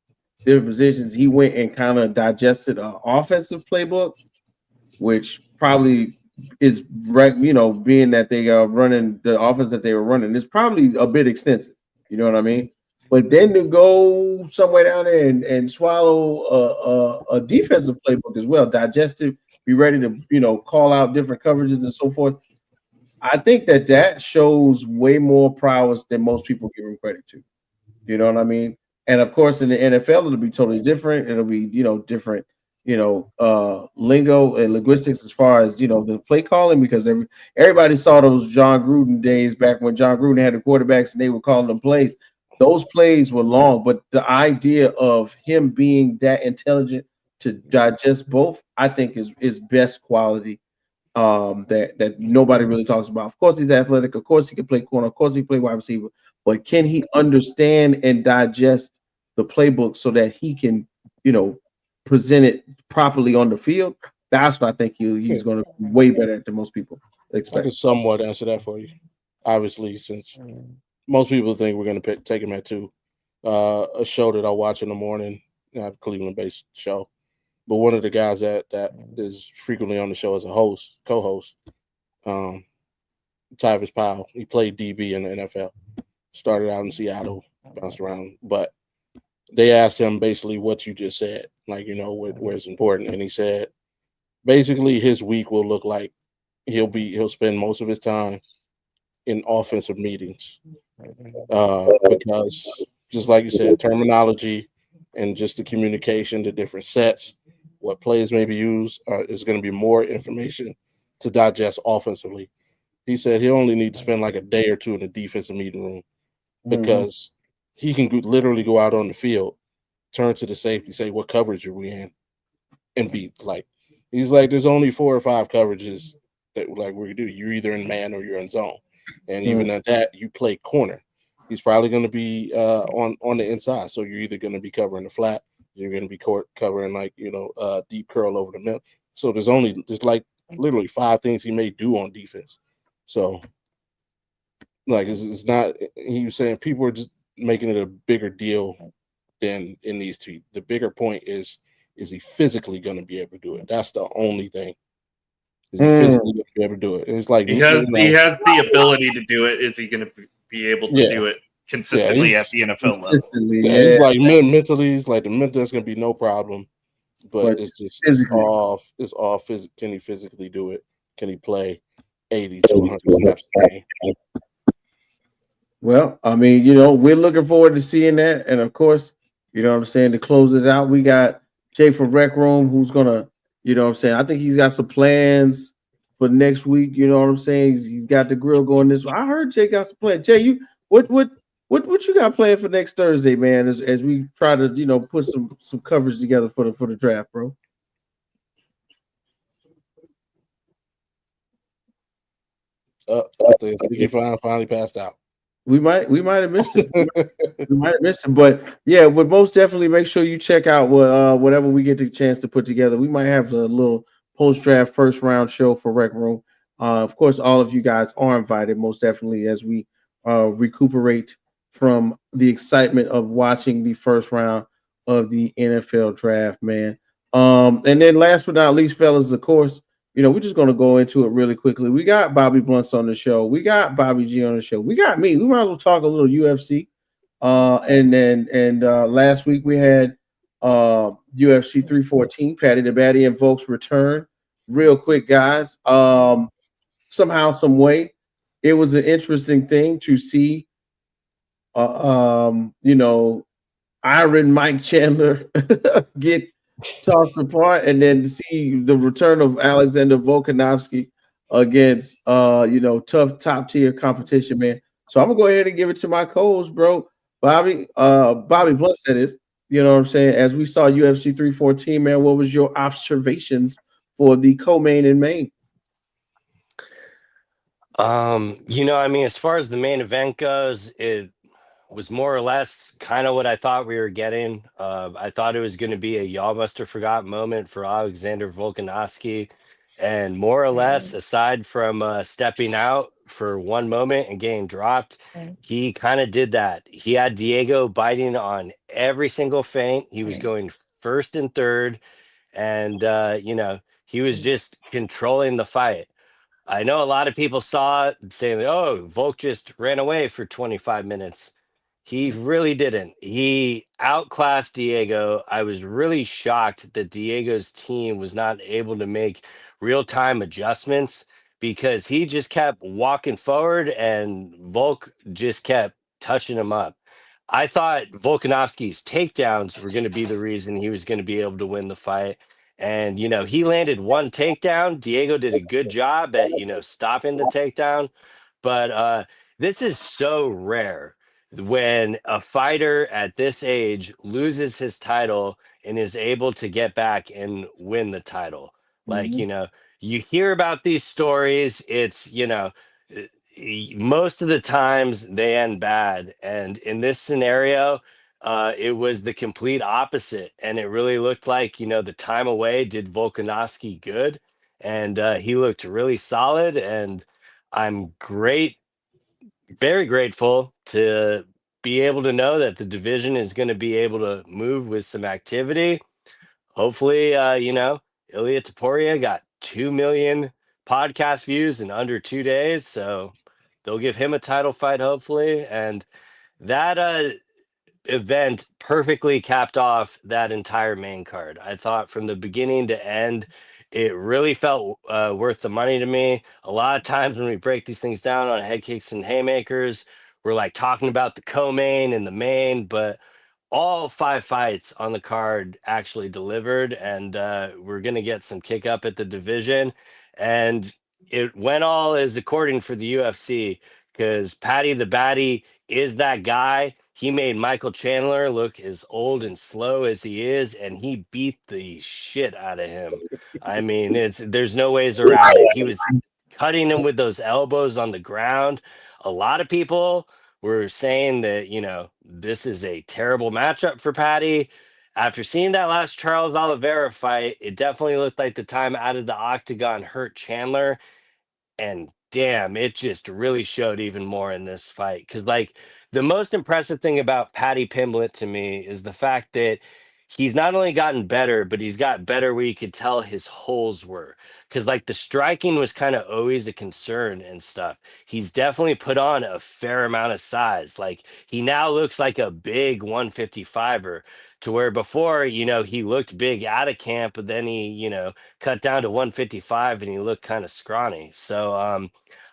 different positions, he went and kind of digested an offensive playbook, which probably is being that they are running the offense that they were running, is probably a bit extensive. You know what I mean? But then to go somewhere down there and swallow a defensive playbook as well, digest it, be ready to call out different coverages and so forth. I think that shows way more prowess than most people give him credit to. You know what I mean? And of course, in the NFL, it'll be totally different. It'll be different lingo and linguistics as far as the play calling, because everybody saw those John Gruden days back when John Gruden had the quarterbacks and they were calling them plays. Those plays were long, but the idea of him being that intelligent to digest both, I think is best quality that nobody really talks about. Of course, he's athletic. Of course, he can play corner. Of course, he can play wide receiver. But can he understand and digest the playbook so that he can, present it properly on the field? That's what I think he's going to be way better at than most people expect. I can somewhat answer that for you. Obviously, since most people think we're going to take him at 2. A show that I watch in the morning, not a Cleveland-based show, but one of the guys that is frequently on the show as a co-host, Tyvis Powell. He played DB in the NFL. Started out in Seattle, bounced around. But they asked him basically what you just said, like, where it's important. And he said, basically his week will look like he'll spend most of his time in offensive meetings. Because just like you said, terminology and just the communication, the different sets, what plays may be used, is going to be more information to digest offensively. He said he'll only need to spend like a day or two in the defensive meeting room, because he can literally go out on the field, turn to the safety, say, what coverage are we in? And be like, he's like, there's only 4 or 5 coverages that like we're going to do. You're either in man or you're in zone. And even at that, you play corner. He's probably going to be on the inside. So you're either going to be covering the flat, you're going to be covering like, deep curl over the middle. So there's like literally 5 things he may do on defense. So like, it's not, he was saying people are just making it a bigger deal than it needs to. The bigger point is he physically going to be able to do it? That's the only thing. Is he physically going to be able to do it? It's like he has the ability to do it. Is he going to be able to do it consistently at the NFL level? He's like mentally, he's like that's going to be no problem. But it's just it's all physical. Can he physically do it? Can he play 80 to 100 snaps a game? Well, I mean, we're looking forward to seeing that. And of course, to close it out, we got Jay from Rec Room, who's gonna, I think he's got some plans for next week. You know what I'm saying? He's got the grill going this way. I heard Jay got some plans. Jay, what you got planned for next Thursday, man, as we try to, put some coverage together for the draft, bro? I think he finally passed out. We might have missed it. We might have missed him, but yeah, but most definitely make sure you check out whatever we get the chance to put together. We might have a little post-draft first round show for Rec Room. Of course, all of you guys are invited, most definitely, as we recuperate from the excitement of watching the first round of the NFL draft, man. And then last but not least, fellas, of course, we're just going to go into it really quickly. We got Bobby Blunts on the show. We got Bobby G on the show. We got me. We might as well talk a little UFC. And last week we had UFC 314, Paddy the Baddy and Volk's return. Real quick, guys. Somehow, some way, it was an interesting thing to see, Iron Mike Chandler get tossed apart, and then see the return of Alexander Volkanovski against tough top tier competition, man. So I'm gonna go ahead and give it to my co-host, bro. Bobby Blunt said this. You know what I'm saying? As we saw UFC 314, man, what was your observations for the co-main and main? I mean, as far as the main event goes, it was more or less kind of what I thought we were getting. I thought it was going to be a y'all must have forgot moment for Alexander Volkanovski. And more or less, aside from stepping out for one moment and getting dropped, he kind of did that. He had Diego biting on every single feint. He was going first and third. And, he was just controlling the fight. I know a lot of people saw it saying, "Oh, Volk just ran away for 25 minutes." He really didn't. He outclassed Diego. I was really shocked that Diego's team was not able to make real-time adjustments because he just kept walking forward and Volk just kept touching him up. I thought Volkanovski's takedowns were going to be the reason he was going to be able to win the fight. And, he landed one takedown. Diego did a good job at, stopping the takedown. But this is so rare when a fighter at this age loses his title and is able to get back and win the title. Like, you hear about these stories, it's, most of the times they end bad. And in this scenario, it was the complete opposite. And it really looked like, the time away did Volkanovski good. And he looked really solid. And I'm very grateful to be able to know that the division is going to be able to move with some activity. Hopefully, Ilya Taporia got 2 million podcast views in under 2 days. So they'll give him a title fight, hopefully. And that event perfectly capped off that entire main card. I thought from the beginning to end, it really felt worth the money to me. A lot of times when we break these things down on head kicks and haymakers, we're like talking about the co-main and the main, but all 5 fights on the card actually delivered, and we're going to get some kick up at the division. And it went all as according for the UFC because Paddy the Baddy is that guy. He made Michael Chandler look as old and slow as he is, and he beat the shit out of him. I mean, there's no ways around it. He was cutting him with those elbows on the ground. A lot of people were saying that, this is a terrible matchup for Paddy. After seeing that last Charles Oliveira fight, it definitely looked like the time out of the octagon hurt Chandler. And damn, it just really showed even more in this fight. Because, like, the most impressive thing about Paddy Pimblett to me is the fact that he's not only gotten better, but he's got better where you could tell his holes were. Because, like, the striking was kind of always a concern and stuff. He's definitely put on a fair amount of size. Like, he now looks like a big 155er to where before, he looked big out of camp, but then he, cut down to 155 and he looked kind of scrawny. So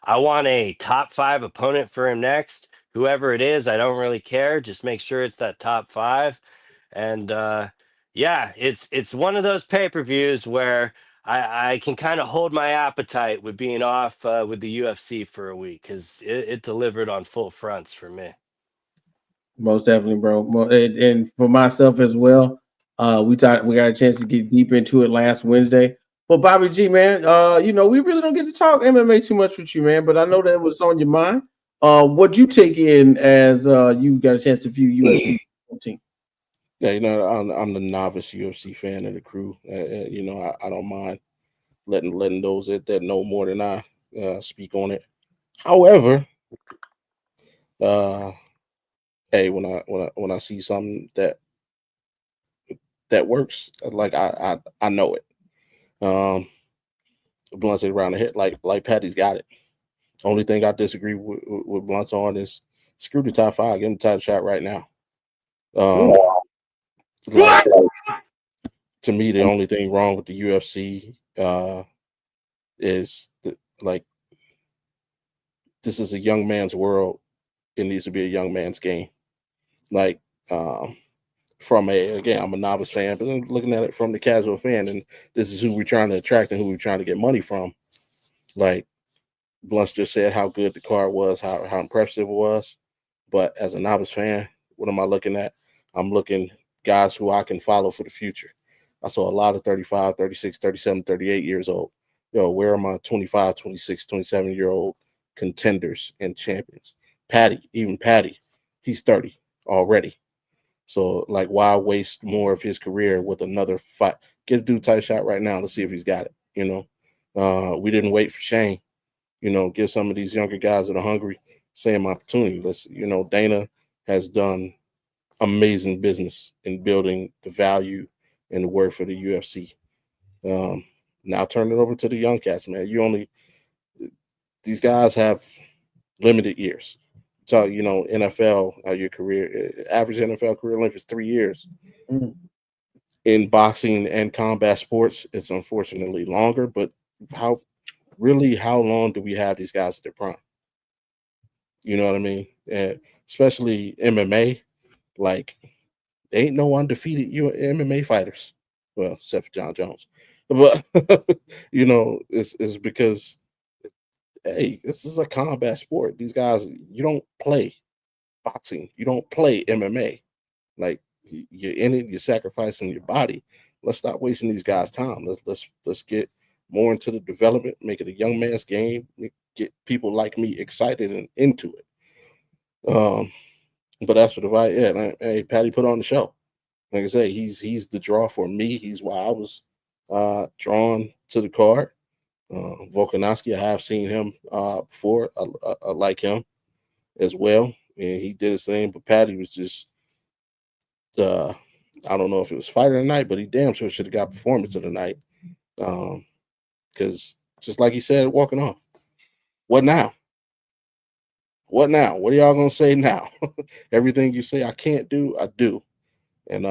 I want a top 5 opponent for him next. Whoever it is, I don't really care. Just make sure it's that top 5. And yeah, it's one of those pay-per-views where I can kind of hold my appetite with being off with the UFC for a week because it delivered on full fronts for me. Most definitely, bro. And for myself as well, we got a chance to get deep into it last Wednesday. But Bobby G, man, we really don't get to talk MMA too much with you, man. But I know that was on your mind. What'd you take in as you got a chance to view UFC 14? Yeah, I'm the novice UFC fan of the crew. I don't mind letting those that know more than I speak on it. However, hey, when I see something that works, like I know it. Blunt's around the head, like Paddy's got it. Only thing I disagree with Blunt's on is screw the top 5, give him the title shot right now. To me, the only thing wrong with the UFC is this is a young man's world. It needs to be a young man's game. I'm a novice fan, but then looking at it from the casual fan, and this is who we're trying to attract and who we're trying to get money from. Like Blunt's just said, how good the card was, how impressive it was. But as a novice fan, what am I looking at? I'm looking guys who I can follow for the future. I saw a lot of 35, 36, 37, 38 years old. Where are my 25, 26, 27-year-old contenders and champions? Paddy, he's 30 already. So, like, why waste more of his career with another fight? Get a dude tight shot right now. Let's see if he's got it. We didn't wait for Shane. Give some of these younger guys that are hungry same opportunity. Dana has done amazing business in building the value and the worth for the UFC. Now turn it over to the young cats, man. These guys have limited years. So, NFL, your career, average NFL career length is 3 years. Mm. In boxing and combat sports, it's unfortunately longer, but how long do we have these guys at their prime? You know what I mean? And especially MMA, like, there ain't no undefeated MMA fighters. Well, except for John Jones. But, it's because, hey, this is a combat sport. These guys, you don't play boxing. You don't play MMA. Like, you're in it, you're sacrificing your body. Let's stop wasting these guys' time. Let's get more into the development, make it a young man's game, get people like me excited and into it. But that's what hey, Paddy put on the show. Like I say, he's the draw for me. He's why I was drawn to the card. Volkanovski, I have seen him before. I like him as well, and he did his thing. But Paddy was just, I don't know if it was fighter of the night, but he damn sure should have got performance of the night. Because just like he said, walking off. What now? What now? What are y'all gonna say now? Everything you say I can't do, I do. And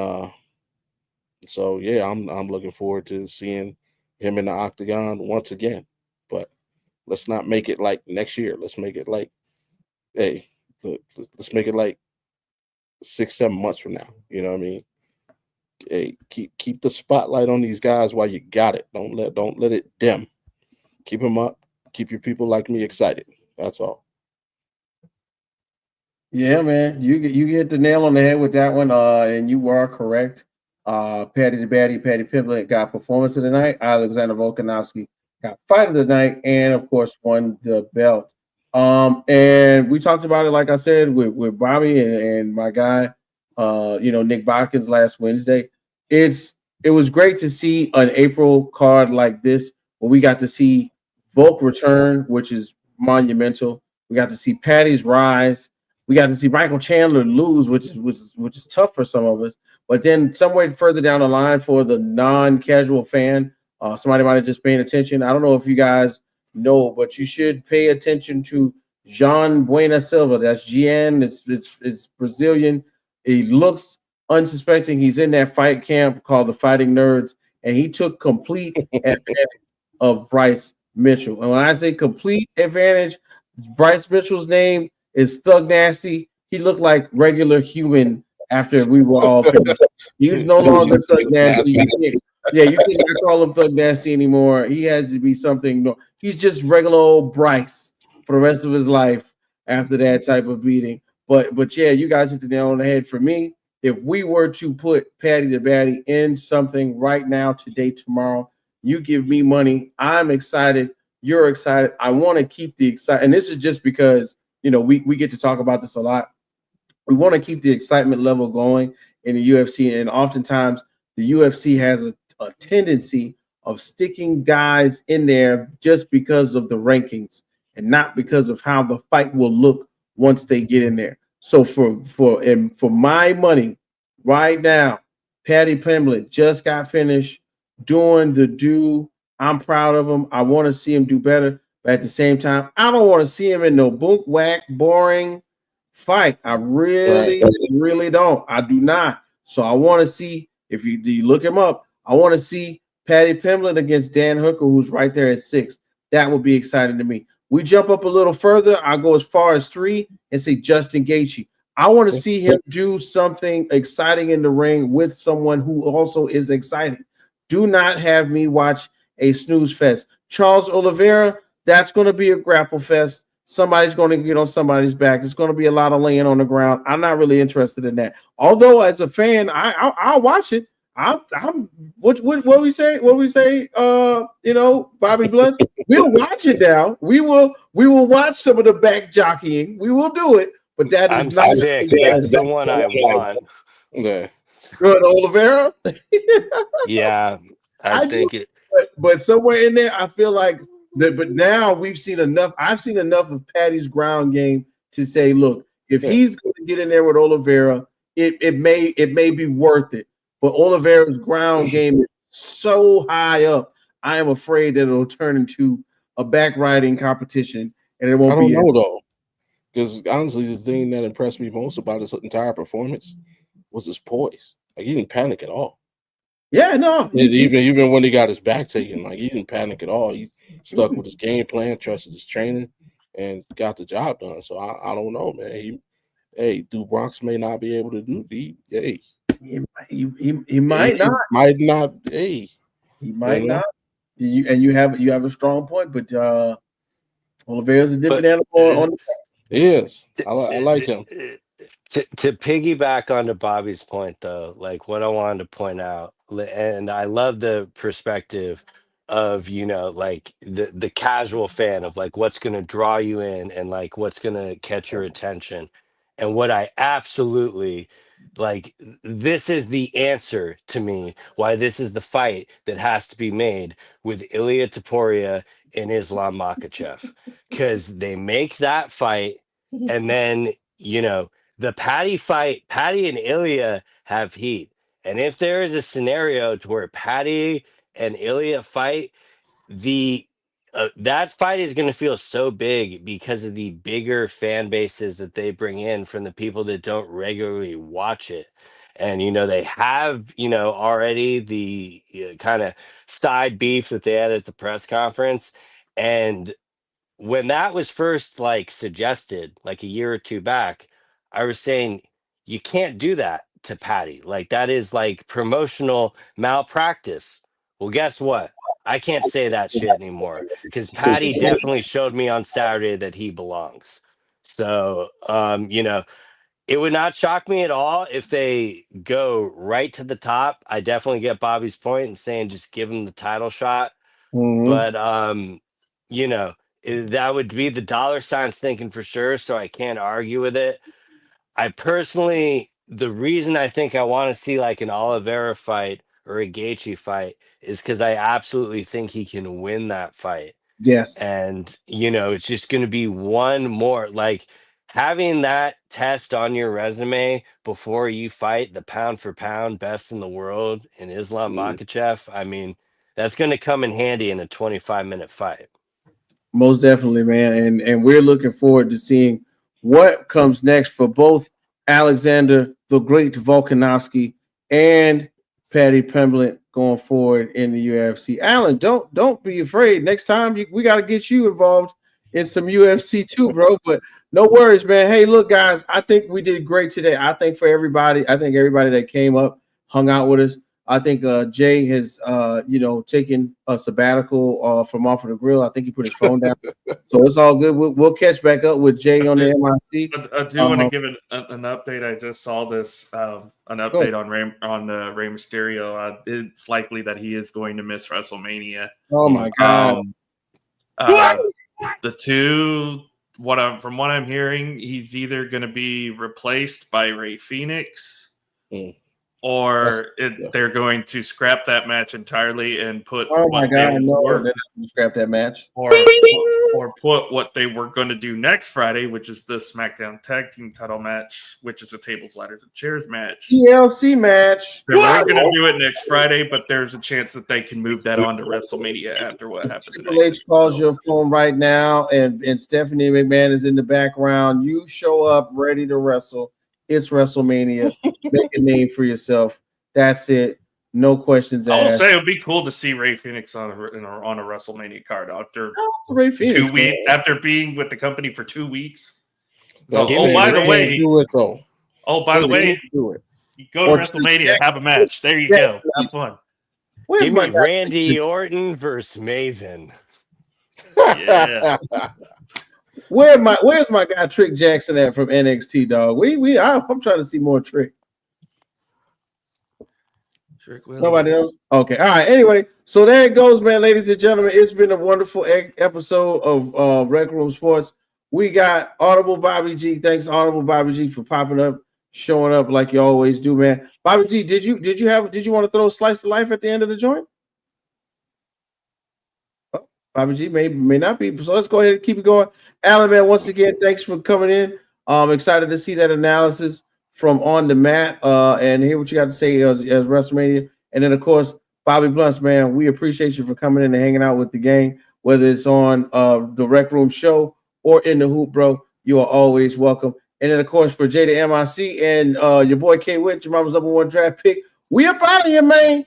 so yeah, I'm looking forward to seeing him in the octagon once again. But let's not make it like next year. Let's make it like, hey, let's make it like 6-7 months from now. You know what I mean? Hey, keep the spotlight on these guys while you got it. Don't let it dim. Keep them up. Keep your people like me excited. That's all. Yeah, man, you hit the nail on the head with that one. And you are correct. Paddy the Baddy, Paddy Pimblett got performance of the night. Alexander Volkanovski got fight of the night, and of course won the belt. And we talked about it, like I said, with Bobby and my guy, Nick Botkins last Wednesday. It was great to see an April card like this where we got to see Volk return, which is monumental. We got to see Paddy's rise. We got to see Michael Chandler lose, which is tough for some of us. But then somewhere further down the line for the non-casual fan, somebody might have just paying attention. I don't know if you guys know, but you should pay attention to Jean Buena Silva. That's Gian. It's Brazilian. He looks unsuspecting. He's in that fight camp called the Fighting Nerds, and he took complete advantage of Bryce Mitchell. And when I say complete advantage, Bryce Mitchell's name is Thug Nasty. He looked like regular human after we were all finished. He's no longer Thug Nasty. You can't call him Thug Nasty anymore. He has to be something. No, he's just regular old Bryce for the rest of his life after that type of beating. But yeah, you guys hit the nail on the head. For me, if we were to put Paddy the Baddy in something right now, today, tomorrow, you give me money. I'm excited. You're excited. I want to keep the excitement. And this is just because we get to talk about this a lot. We want to keep the excitement level going in the UFC. And oftentimes the UFC has a tendency of sticking guys in there just because of the rankings and not because of how the fight will look once they get in there. So for my money right now, Paddy Pimblett just got finished doing the do. I'm proud of him. I want to see him do better. But at the same time, I don't want to see him in no book whack, boring fight. I really don't. I do not. So I want to see, if you look him up, I want to see Paddy Pimblett against Dan Hooker, who's right there at 6. That would be exciting to me. We jump up a little further. I'll go as far as 3 and say Justin Gaethje. I want to see him do something exciting in the ring with someone who also is exciting. Do not have me watch a snooze fest. Charles Oliveira, that's going to be a grapple fest. Somebody's going to get on somebody's back. It's going to be a lot of laying on the ground. I'm not really interested in that. Although, as a fan, I'll watch it. I'm what we say? What we say? Bobby Bloods. We'll watch it now. We will watch some of the back jockeying. We will do it. But that is I'm sick. That's the one I want. Yeah. Good, Oliveira. Yeah, I think it. But somewhere in there, I feel like that. But now we've seen enough. I've seen enough of Paddy's ground game to say, look, if he's going to get in there with Oliveira, it may be worth it. But Oliveira's ground game is so high up, I am afraid that it'll turn into a back riding competition, and it won't be. I don't know though, because honestly, the thing that impressed me most about his entire performance was his poise. Like he didn't panic at all. Yeah, no. Even when he got his back taken, like he didn't panic at all. He stuck with his game plan, trusted his training, and got the job done. So I don't know, man. Dude Bronx may not be able to do the. He might not. Might not. He might not. You have a strong point, but Oliveira's a different animal on the. He is. I like him. To piggyback onto Bobby's point, though, like what I wanted to point out, and I love the perspective of like the casual fan of like what's going to draw you in and like what's going to catch your attention, and what I absolutely like. This is the answer to me why this is the fight that has to be made with Ilia Topuria and Islam Makhachev, because they make that fight, and then the Paddy fight, Paddy and Ilya have heat. And if there is a scenario to where Paddy and Ilya fight, that fight is going to feel so big because of the bigger fan bases that they bring in from the people that don't regularly watch it. And, they have, already the kind of side beef that they had at the press conference. And when that was first like suggested, like a year or two back, I was saying you can't do that to Paddy. Like that is like promotional malpractice. Well, guess what? I can't say that shit anymore because Paddy definitely showed me on Saturday that he belongs. So, it would not shock me at all if they go right to the top. I definitely get Bobby's point in saying just give him the title shot. But that would be the dollar signs thinking for sure, so I can't argue with it. I personally, the reason I think I want to see like an Oliveira fight or a Gaethje fight is because I absolutely think he can win that fight. Yes. And, it's just going to be one more, like having that test on your resume before you fight the pound for pound best in the world in Islam Makhachev. I mean, that's going to come in handy in a 25-minute fight. Most definitely, man. And we're looking forward to seeing what comes next for both Alexander the Great Volkanovski and Paddy Pimblett going forward in the UFC. Alan, don't be afraid. Next time we got to get you involved in some UFC too, bro. But no worries, man. Hey, look, guys, I think we did great today. I think everybody that came up, hung out with us. I think Jay has, taken a sabbatical from off of the grill. I think he put his phone down, so it's all good. We'll catch back up with Jay on the MIC. I do want to give an update. I just saw this an update on Rey Mysterio. It's likely that he is going to miss WrestleMania. Oh my God! The two, from what I'm hearing, he's either going to be replaced by Rey Fenix. Or they're going to scrap that match entirely and put. Oh my God! No, they're not going to scrap that match. Or put what they were going to do next Friday, which is the SmackDown Tag Team Title match, which is a tables, ladders, and chairs match. TLC match. They were going to do it next Friday, but there's a chance that they can move that on to WrestleMania after what happened today. Triple H calls your phone right now, and Stephanie McMahon is in the background. You show up ready to wrestle. It's WrestleMania. Make a name for yourself. That's it. No questions asked. I will say it would be cool to see Rey Fenix on a WrestleMania card after Rey Fenix, 2 weeks. After being with the company for 2 weeks. So, Give me by the Randy. way, do it though. oh, by the way, Do it. you go to Or WrestleMania, have a match. There you go. Have fun. Where's Give my me guy? Randy Orton versus Maven. Yeah. Where's my guy Trick Jackson at from NXT, dog? I'm trying to see more Trick. Nobody else? Okay. All right. Anyway, so there it goes, man. Ladies and gentlemen, it's been a wonderful episode of Rec Room Sports. We got Audible Bobby G. Thanks, Audible Bobby G, for popping up, showing up like you always do, man. Bobby G, did you want to throw a slice of life at the end of the joint? Oh, Bobby G may not be. So let's go ahead and keep it going. Alan, man, once again, thanks for coming in. I'm excited to see that analysis from on the mat and hear what you got to say as WrestleMania. And then, of course, Bobby Blunts, man, we appreciate you for coming in and hanging out with the gang, whether it's on the Rec Room show or in the Hoop, bro. You are always welcome. And then, of course, for Jada MIC and your boy K Whit, your mama's #1 draft pick, we up out of here, man.